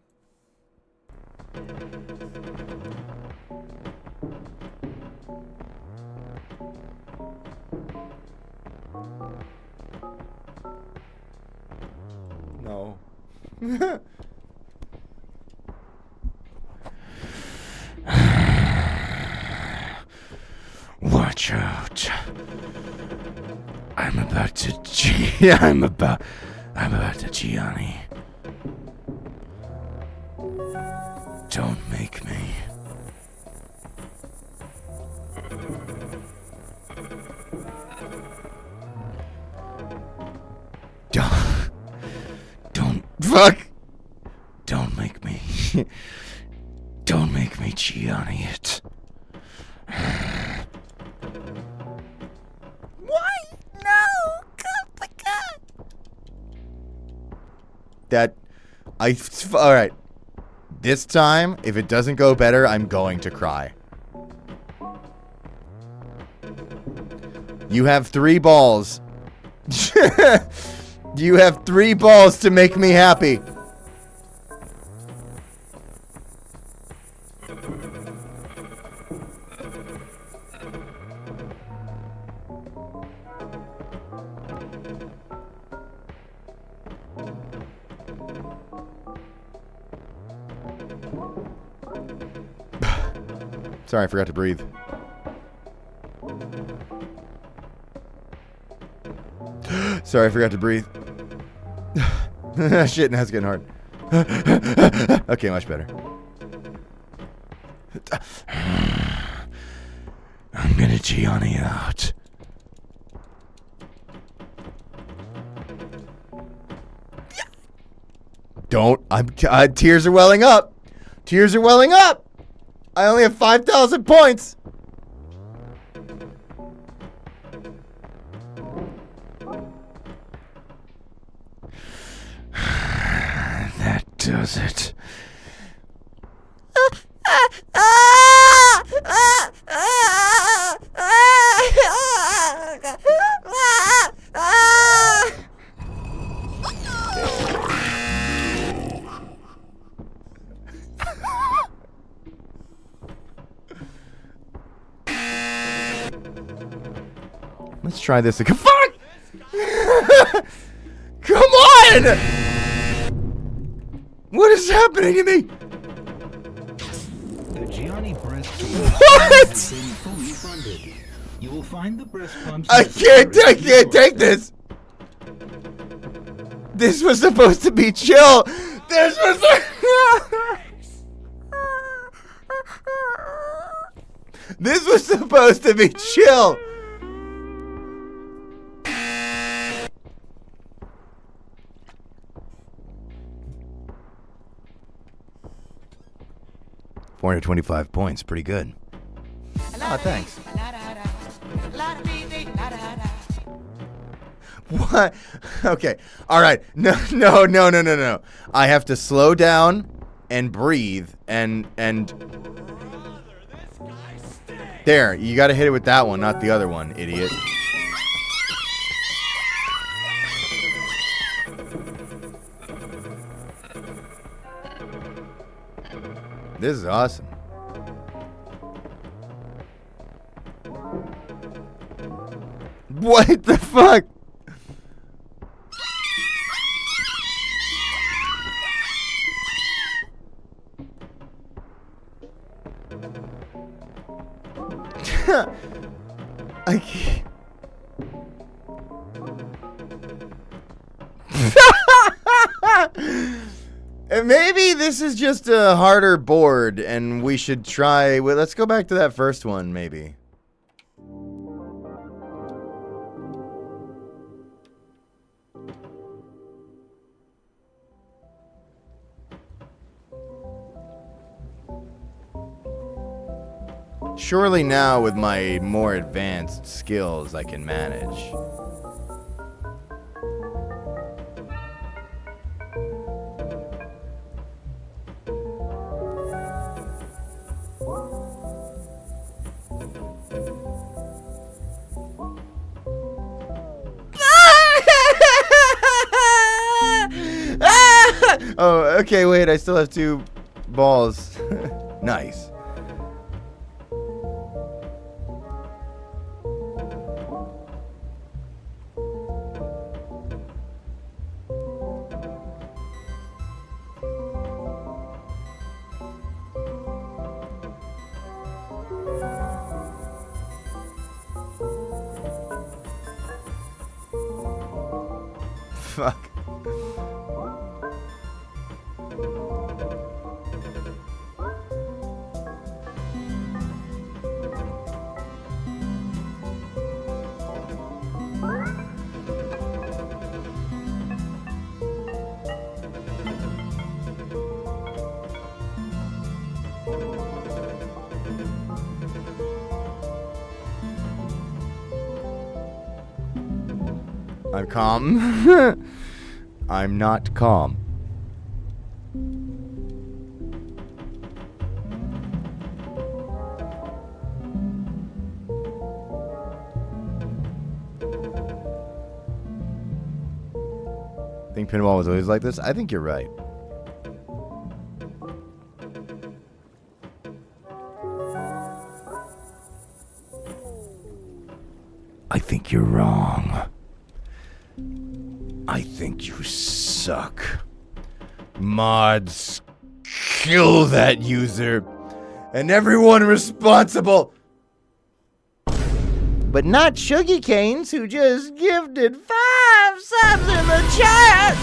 No. Watch out. I'm about to Gianni. Don't make me. Don't Fuck. Don't make me. Don't make me Gianni it. Why? No! Cut the cut! That, alright. This time, if it doesn't go better, I'm going to cry. You have 3 balls. You have 3 balls to make me happy. Sorry, I forgot to breathe. Sorry, I forgot to breathe. Shit, now it's getting hard. Okay, much better. I'm gonna Gianni out. Don't. Tears are welling up. Tears are welling up. I only have 5,000 points. That does it. Let's try this again. Fuck! Come on! What is happening to me? The Gianni breast What? has been fully funded. You will find the breast pumps. I can't take this. This was supposed to be chill. This was. This was supposed to be chill. $425 points, pretty good. Oh, thanks. What? Okay. All right. No. I have to slow down and breathe and there. You got to hit it with that one, not the other one, idiot. This is awesome. What the fuck? I can't. And maybe this is just a harder board and we should try. Well, let's go back to that first one, maybe. Surely now with my more advanced skills I can manage. Oh, okay, wait, I still have 2 balls. Nice. Fuck. I'm calm. I'm not calm. Think pinball was always like this? I think you're right. I think you're wrong. I think you suck. Mods, kill that user. and everyone responsible. But not Shuggy Canes, who just gifted 5 subs in the chat.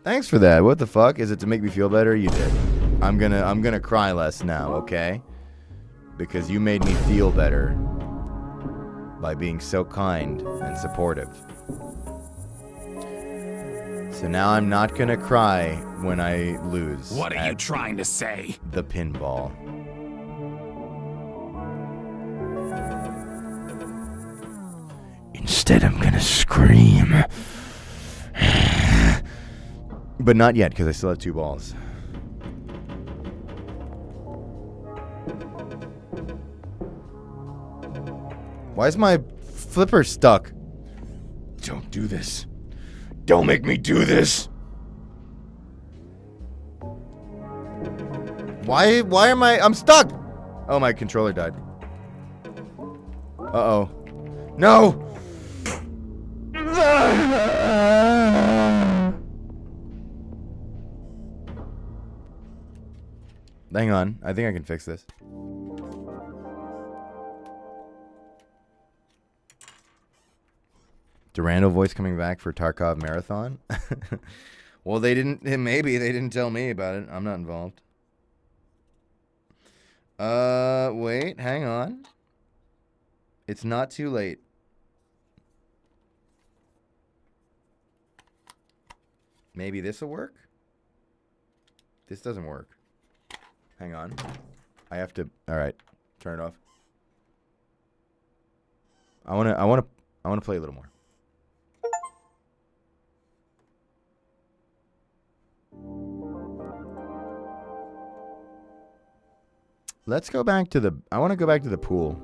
Thanks for that. What the fuck? Is it to make me feel better? You did. I'm gonna cry less now, okay? Because you made me feel better by being so kind and supportive. So now I'm not gonna cry when I lose. What are you trying to say? The pinball. Instead, I'm gonna scream. But not yet, because I still have 2 balls. Why is my flipper stuck? Don't do this. Don't make me do this. Why am I'm stuck? Oh, my controller died. Uh-oh. No! Hang on. I think I can fix this. Durando voice coming back for Tarkov Marathon? Well, maybe they didn't tell me about it. I'm not involved. Wait, hang on. It's not too late. Maybe this will work? This doesn't work. Hang on. I have to, all right, turn it off. I want to play a little more. Let's go back to I want to go back to the pool.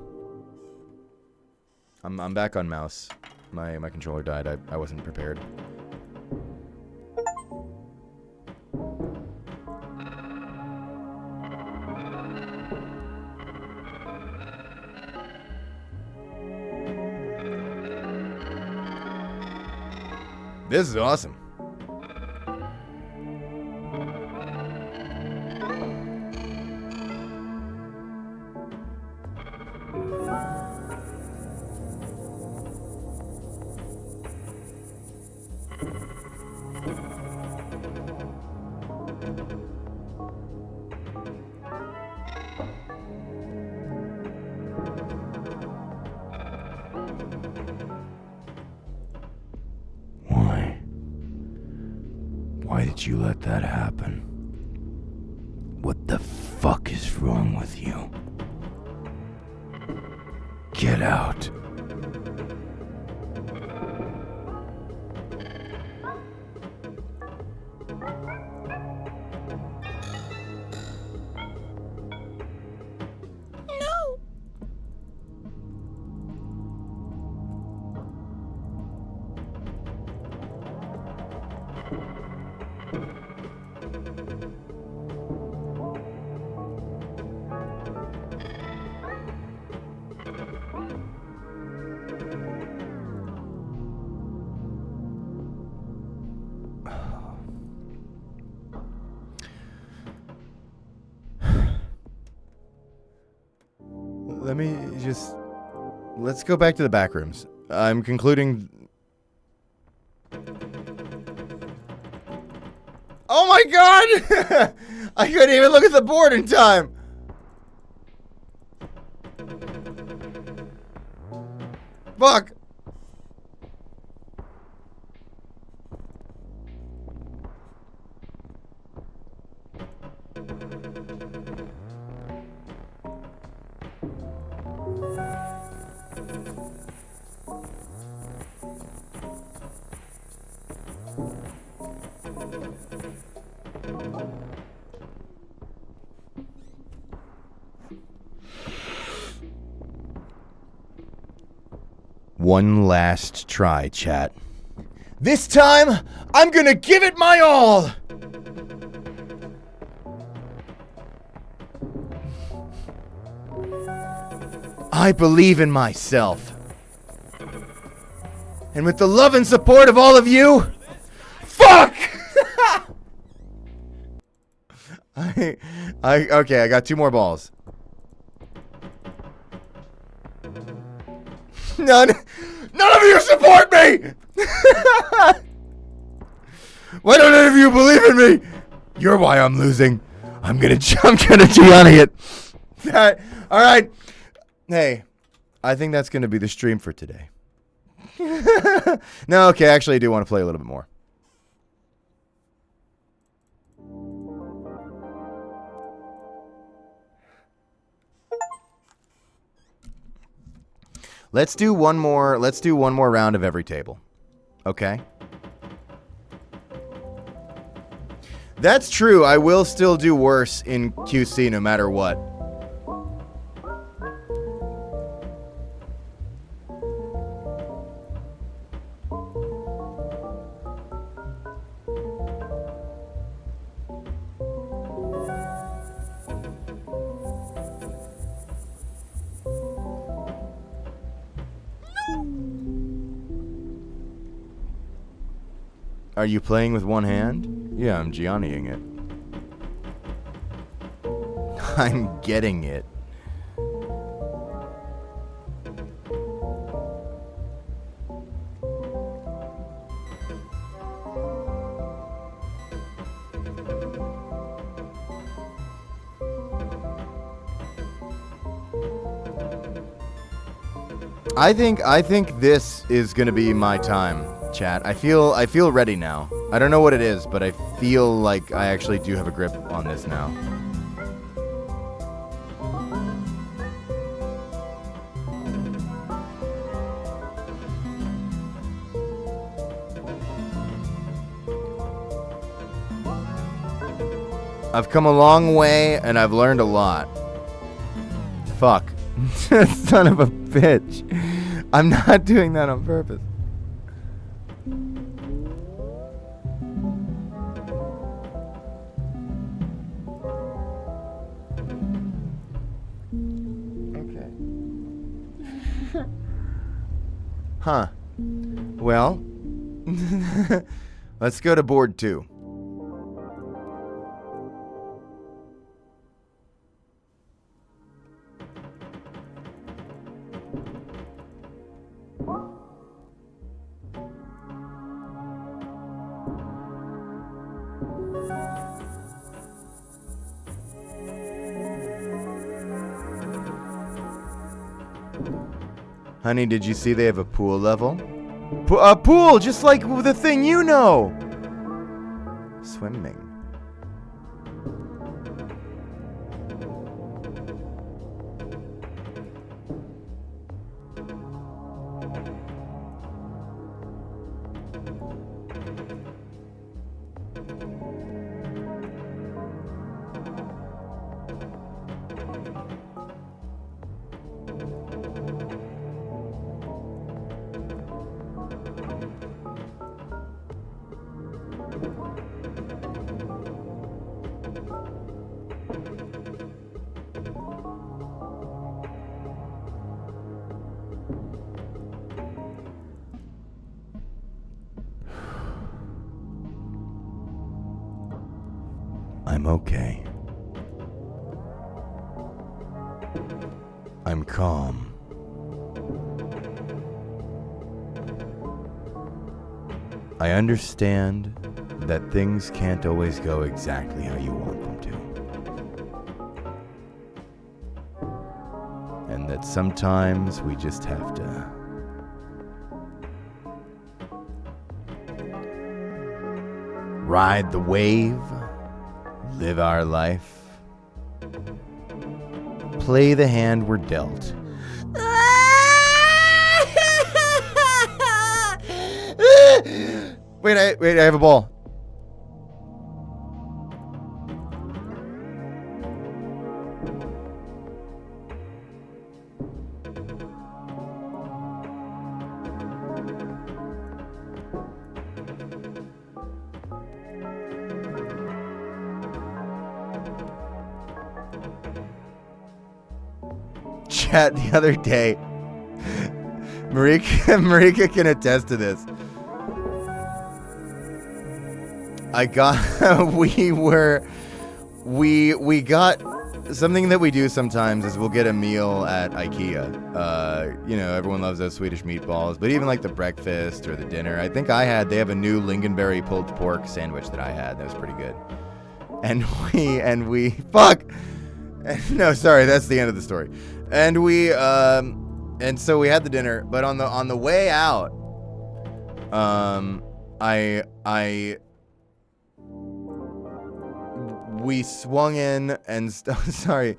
I'm back on mouse. My controller died. I wasn't prepared. This is awesome. Why did you let that happen? What the fuck is wrong with you? Get out. Let's go back to the back rooms. I'm concluding. Oh my god! I couldn't even look at the board in time. Fuck. One last try, chat. This time, I'm gonna give it my all! I believe in myself. And with the love and support of all of you, fuck! Okay, I got 2 more balls. None of you support me! Why don't any of you believe in me? You're why I'm losing. I'm gonna Gianni it. All right. Hey, I think that's gonna be the stream for today. No, okay, actually I do want to play a little bit more. Let's do one more round of every table. Okay? That's true. I will still do worse in QC no matter what. Are you playing with one hand? Yeah, I'm Gianniing it. I'm getting it. I think this is gonna be my time, chat. I feel ready now. I don't know what it is, but I feel like I actually do have a grip on this now. I've come a long way, and I've learned a lot. Fuck. Son of a bitch. I'm not doing that on purpose. Okay. Huh. Well, let's go to board 2. Honey, did you see they have a pool level? A pool, just like the thing you know! Swimming. I'm okay. I'm calm. I understand that things can't always go exactly how you want them to. And that sometimes we just have to ride the wave, live our life, play the hand we're dealt. Wait, I have a ball. Chat the other day, Marika can attest to this. we got something that we do sometimes is we'll get a meal at IKEA. You know, everyone loves those Swedish meatballs, but even like the breakfast or the dinner, I think they have a new lingonberry pulled pork sandwich that I had. That was pretty good. And we fuck. No, sorry, that's the end of the story. And so we had the dinner, but on the way out, we swung in and sorry.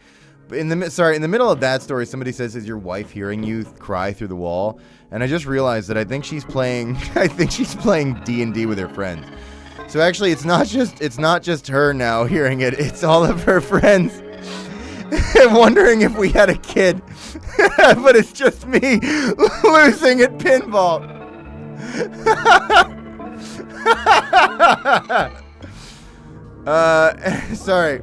In the middle of that story, somebody says, "Is your wife hearing you cry through the wall?" And I just realized that I think she's playing D&D with her friends. So actually, it's not just her now hearing it; it's all of her friends wondering if we had a kid. But it's just me losing at pinball. Sorry.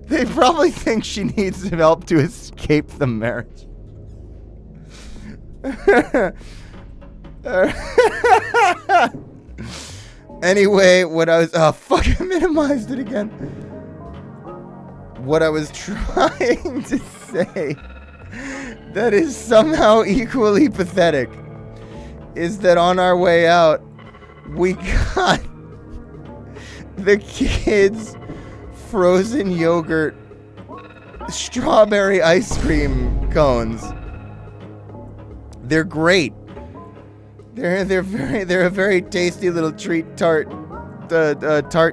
They probably think she needs some help to escape the marriage. Anyway, what I was... Oh, fuck, I minimized it again. What I was trying to say that is somehow equally pathetic is that on our way out, we got the kids' frozen yogurt strawberry ice cream cones. They're great. They're a very tasty little treat, tart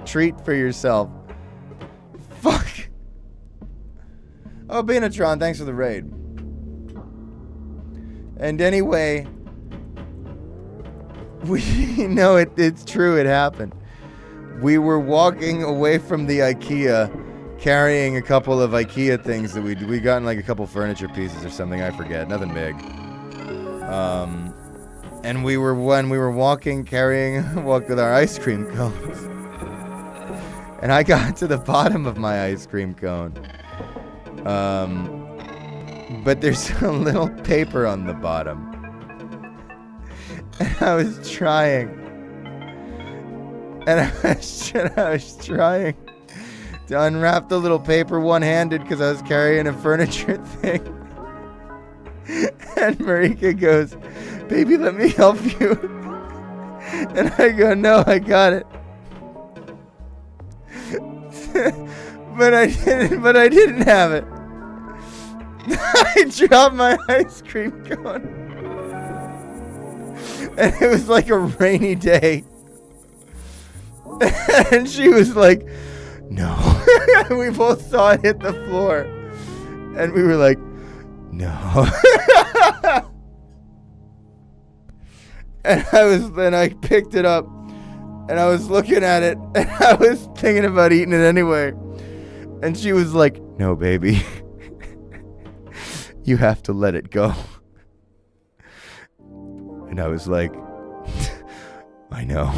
treat for yourself. Fuck. Oh, Benatron, thanks for the raid. And anyway, it's true, it happened. We were walking away from the IKEA, carrying a couple of IKEA things that we gotten like a couple furniture pieces or something, I forget, nothing big. And when we were walking with our ice cream cones. And I got to the bottom of my ice cream cone. But there's a little paper on the bottom. And I was trying. And I was trying to unwrap the little paper one-handed because I was carrying a furniture thing. And Marika goes, "Baby, let me help you." And I go, "No, I got it." But I didn't have it. I dropped my ice cream cone. And it was like a rainy day. And she was like, "No." We both saw it hit the floor. And we were like, "No." And I picked it up. And I was looking at it. And I was thinking about eating it anyway. And she was like, "No, baby. You have to let it go." And I was like, "I know."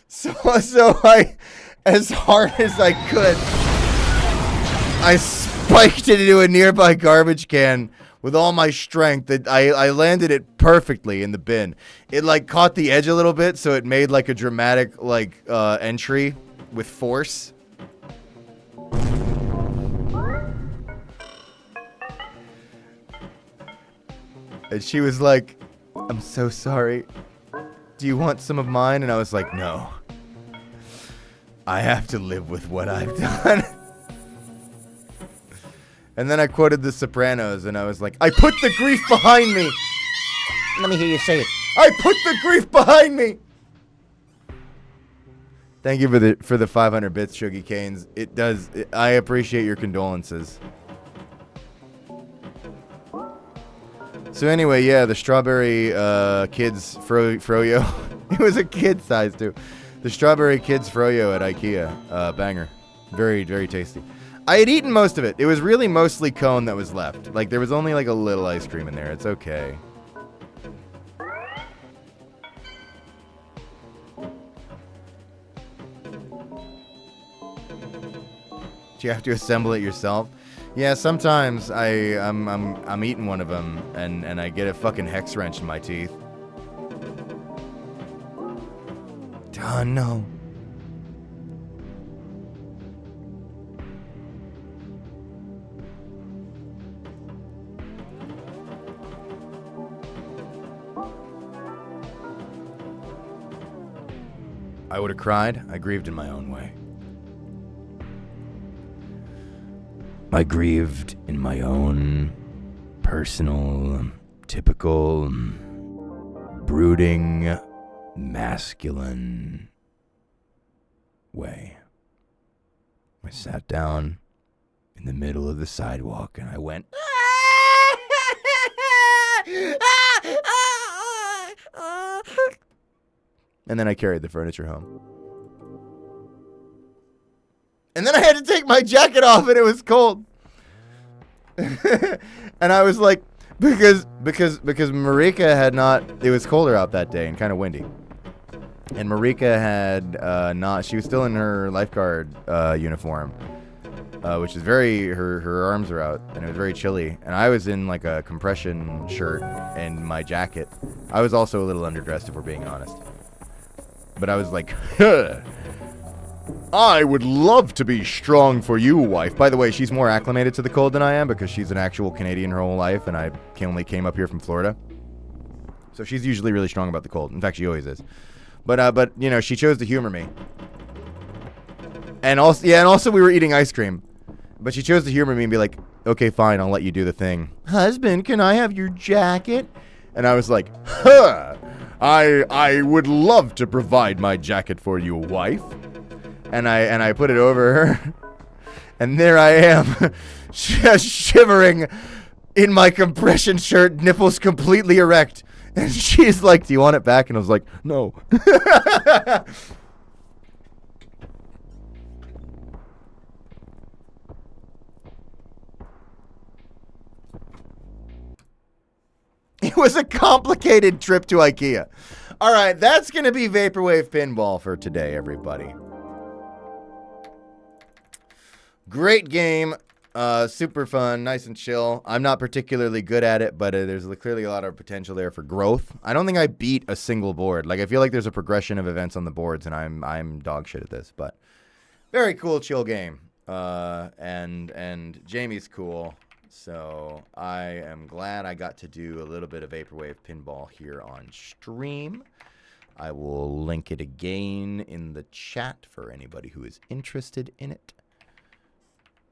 So I, as hard as I could, I spiked it into a nearby garbage can with all my strength. That I landed it perfectly in the bin. It like caught the edge a little bit, so it made like a dramatic like entry with force. And she was like, "I'm so sorry. Do you want some of mine?" And I was like, "No. I have to live with what I've done." And then I quoted The Sopranos, and I was like, "I put the grief behind me." Let me hear you say it. "I put the grief behind me." Thank you for the 500 bits, Shuggy Canes. I appreciate your condolences. So anyway, yeah, the strawberry kids froyo. It was a kid size too. The strawberry kids froyo at IKEA, banger, very very tasty. I had eaten most of it. It was really mostly cone that was left. Like there was only like a little ice cream in there. It's okay. Do you have to assemble it yourself? Yeah, sometimes I'm eating one of them and I get a fucking hex wrench in my teeth. Oh, no. I would have cried. I grieved in my own way. I grieved in my own personal, typical, brooding, masculine way. I sat down in the middle of the sidewalk and I went, and then I carried the furniture home. And then I had to take my jacket off and it was cold. And I was like, because Marika had not, it was colder out that day and kind of windy. And Marika had not, she was still in her lifeguard uniform, which is very, her arms are out and it was very chilly. And I was in like a compression shirt and my jacket. I was also a little underdressed if we're being honest. But I was like, I would love to be strong for you, wife. By the way, she's more acclimated to the cold than I am because she's an actual Canadian her whole life, and I only came up here from Florida. So she's usually really strong about the cold. In fact, she always is. But you know, she chose to humor me. And also we were eating ice cream. But she chose to humor me and be like, okay, fine, I'll let you do the thing. Husband, can I have your jacket? And I was like, I would love to provide my jacket for you, wife. And I put it over her. And there I am, just shivering in my compression shirt, nipples completely erect. And she's like, do you want it back? And I was like, no. It was a complicated trip to IKEA. All right, that's going to be Vaporwave Pinball for today, everybody. Great game. Super fun, nice and chill. I'm not particularly good at it, but there's clearly a lot of potential there for growth. I don't think I beat a single board. Like, I feel like there's a progression of events on the boards, and I'm dog shit at this, but very cool, chill game. And Jamie's cool. So I am glad I got to do a little bit of Vaporwave Pinball here on stream. I will link it again in the chat for anybody who is interested in it.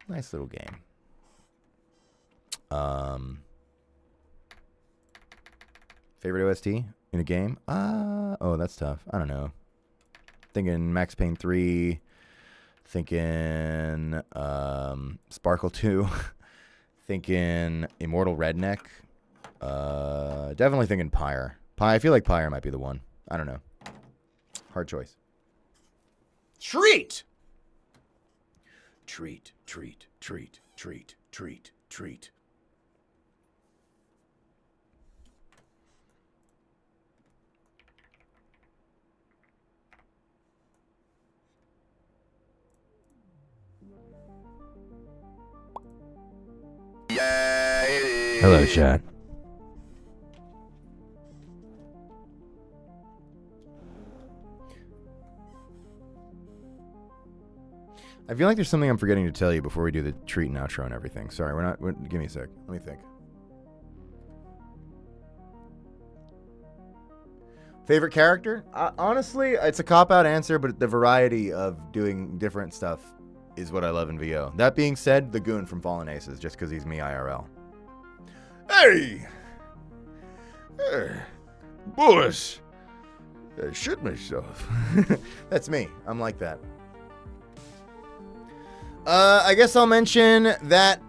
Nice little game. Favorite OST in a game? Oh, that's tough. I don't know. Thinking Max Payne 3. Thinking Sparkle 2. Thinking Immortal Redneck. Definitely thinking Pyre. I feel like Pyre might be the one. I don't know. Hard choice. Treat! Treat, treat, treat, treat, treat, treat. Hello, chat. I feel like there's something I'm forgetting to tell you before we do the treat and outro and everything. Sorry, give me a sec. Let me think. Favorite character? Honestly, it's a cop-out answer, but the variety of doing different stuff is what I love in VO. That being said, the Goon from Fallen Aces, just because he's me IRL. Hey! Boss! I shit myself. That's me. I'm like that. I guess I'll mention that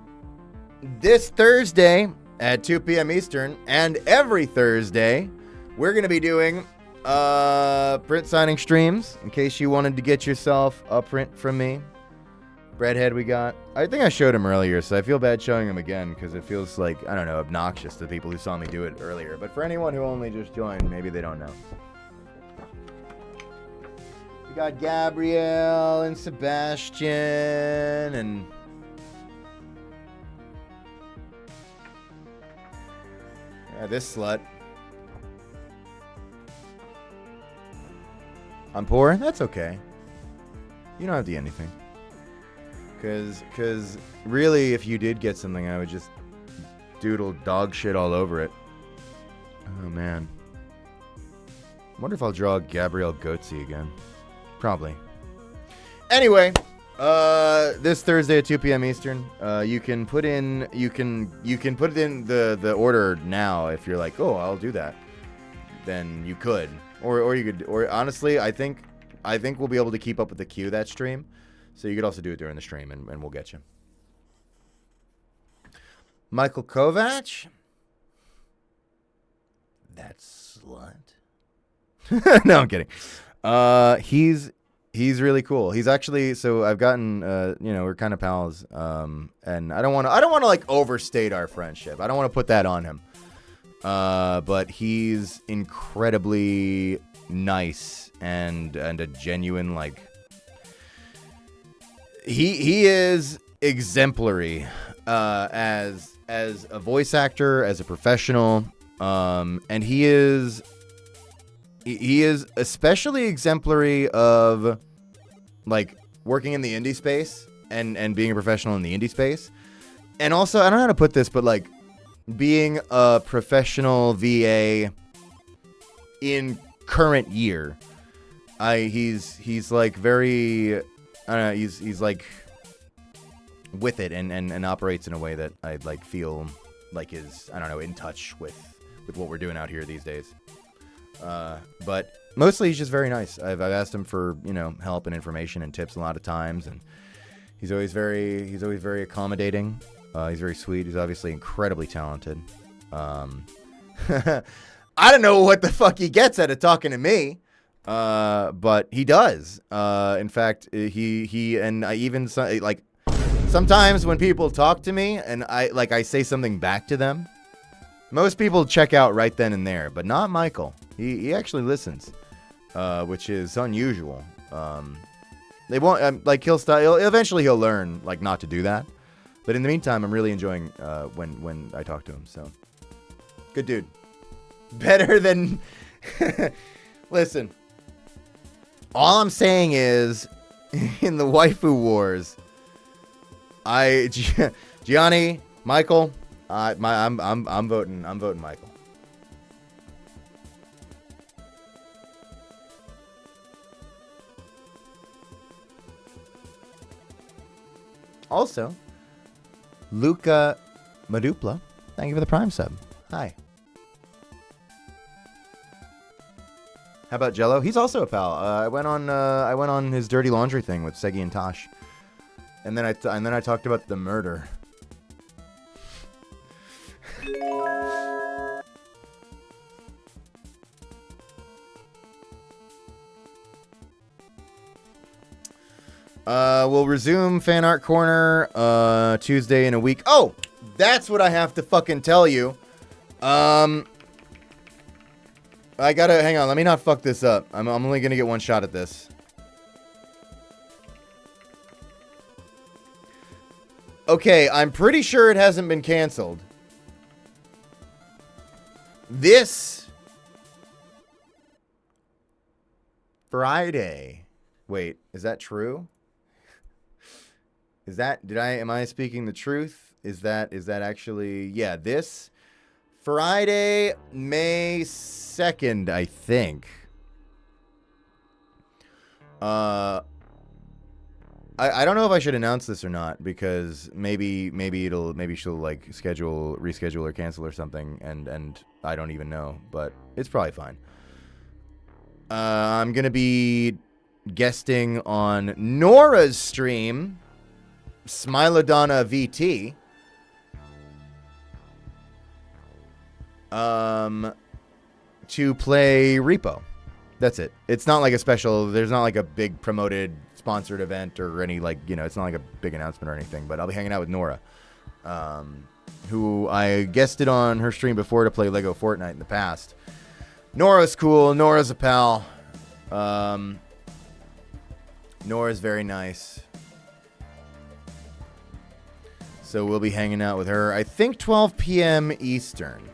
this Thursday at 2 p.m. Eastern and every Thursday, we're going to be doing print signing streams in case you wanted to get yourself a print from me. Breadhead we got. I think I showed him earlier, so I feel bad showing him again because it feels like, I don't know, obnoxious to people who saw me do it earlier. But for anyone who only just joined, maybe they don't know. We got Gabrielle and Sebastian and... yeah, this slut. I'm poor? That's okay. You don't have to get anything. Because really, if you did get something, I would just doodle dog shit all over it. Oh, man. I wonder if I'll draw Gabrielle Goetze again. Probably. Anyway, this Thursday at 2 p.m. Eastern, you can put in put it in the order now if you're like, oh, I'll do that. Then you could, or you could, or honestly, I think we'll be able to keep up with the queue that stream. So you could also do it during the stream, and we'll get you. Michael Kovac. That slut. No, I'm kidding. He's really cool. He's actually, so I've gotten, we're kind of pals. And I don't want to like overstate our friendship. I don't want to put that on him. But he's incredibly nice and a genuine, like, he is exemplary, as a voice actor, as a professional. And he is especially exemplary of, like, working in the indie space and being a professional in the indie space. And also, I don't know how to put this, but, like, being a professional VA in current year. He's like very, I don't know, he's like with it and operates in a way that I like feel like is, I don't know, in touch with what we're doing out here these days. But mostly he's just very nice. I've asked him for, help and information and tips a lot of times, and he's always very accommodating. He's very sweet. He's obviously incredibly talented. I don't know what the fuck he gets out of talking to me, but he does. In fact, he and I even like sometimes when people talk to me and I say something back to them. Most people check out right then and there, but not Michael. He actually listens, which is unusual. They won't like he'll eventually he'll learn like not to do that. But in the meantime, I'm really enjoying when I talk to him. So, good dude. Better than... Listen. All I'm saying is, in the waifu wars, Gianni, Michael, I'm voting Michael. Also, Luca Madupla, thank you for the Prime sub. Hi. How about Jello? He's also a pal. I went on his dirty laundry thing with Segi and Tosh, and then I talked about the murder. We'll resume Fan Art Corner Tuesday in a week. Oh, that's what I have to fucking tell you. I gotta hang on. Let me not fuck this up. I'm only gonna get one shot at this. Okay, I'm pretty sure it hasn't been canceled. This Friday. Wait, is that true? Am I speaking the truth? Is that actually, yeah, this Friday, May 2nd, I think. I don't know if I should announce this or not, because maybe she'll like reschedule or cancel or something, and I don't even know, but it's probably fine. I'm gonna be guesting on Nora's stream, Smilodonna VT. To play Repo. That's it. It's not like a special, there's not like a big promoted sponsored event or any like, it's not like a big announcement or anything, but I'll be hanging out with Nora, who I guested on her stream before to play Lego Fortnite in the past. Nora's cool. Nora's a pal. Nora's very nice. So we'll be hanging out with her, I think 12 p.m. Eastern.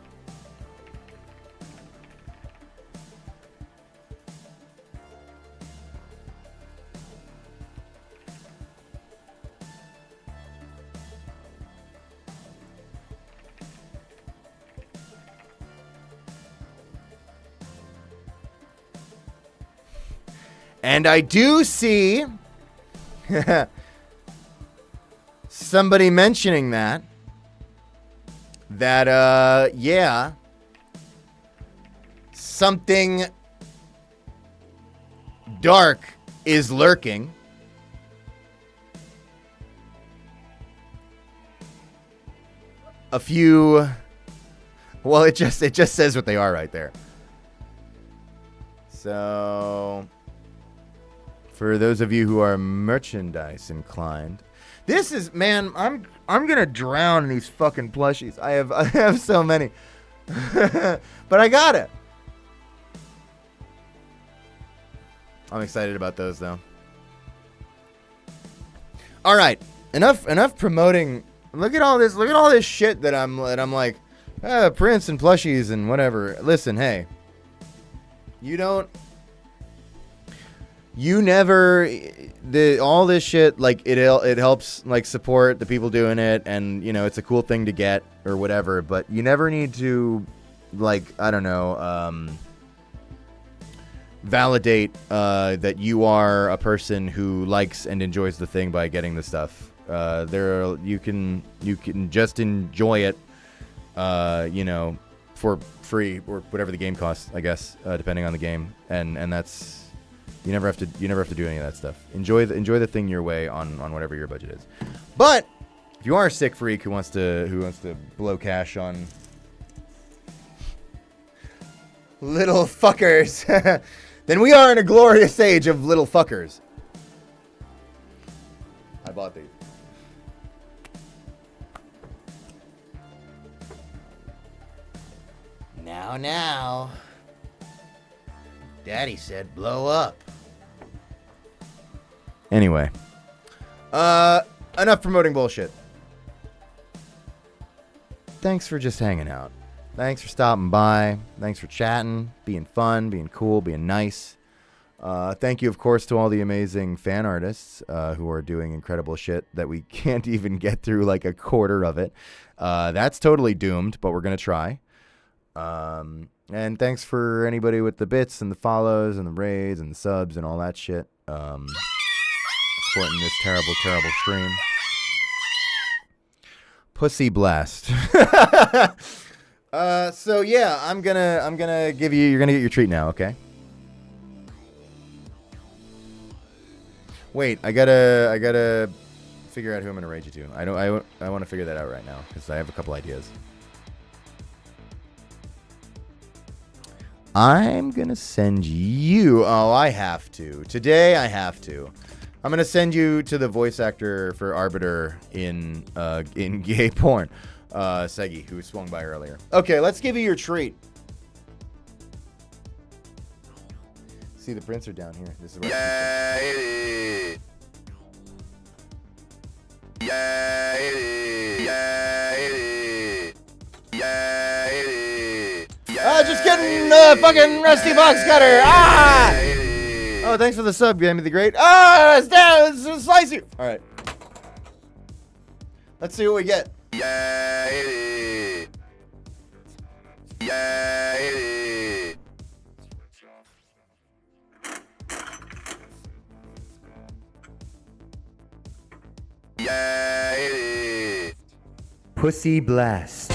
And I do see somebody mentioning that, yeah, something dark is lurking. A few, well, it just says what they are right there. So, for those of you who are merchandise inclined, this is, man, I'm gonna drown in these fucking plushies. I have so many, but I got it. I'm excited about those though. All right, enough promoting. Look at all this shit that I'm like, prints and plushies and whatever. Listen, hey, all this shit, like it helps like support the people doing it, and it's a cool thing to get or whatever, but you never need to, like, I don't know, validate that you are a person who likes and enjoys the thing by getting the stuff. You can just enjoy it, for free or whatever the game costs, I guess, depending on the game, and that's, you never have to do any of that stuff. Enjoy the thing your way on whatever your budget is. But if you are a sick freak who wants to blow cash on little fuckers, then we are in a glorious age of little fuckers. I bought these. Now. Daddy said blow up. Anyway. Enough promoting bullshit. Thanks for just hanging out. Thanks for stopping by. Thanks for chatting, being fun, being cool, being nice. Thank you, of course, to all the amazing fan artists who are doing incredible shit that we can't even get through like a quarter of it. That's totally doomed, but we're going to try. And thanks for anybody with the bits and the follows and the raids and the subs and all that shit. Supporting this terrible, terrible stream. Pussy blast. So yeah, I'm gonna give you're gonna get your treat now, okay? Wait, I gotta figure out who I'm gonna raid you to. I want to figure that out right now because I have a couple ideas. I'm gonna send you. Oh, I have to. Today I have to. I'm gonna send you to the voice actor for Arbiter in gay porn, Segi, who swung by earlier. Okay, let's give you your treat. See, the prints are down here. This is what just kidding, fucking rusty box cutter. Ah! Oh, thanks for the sub, Gammy the Great. Ah, it's down. It's slice you. All right. Let's see what we get. Pussy blast.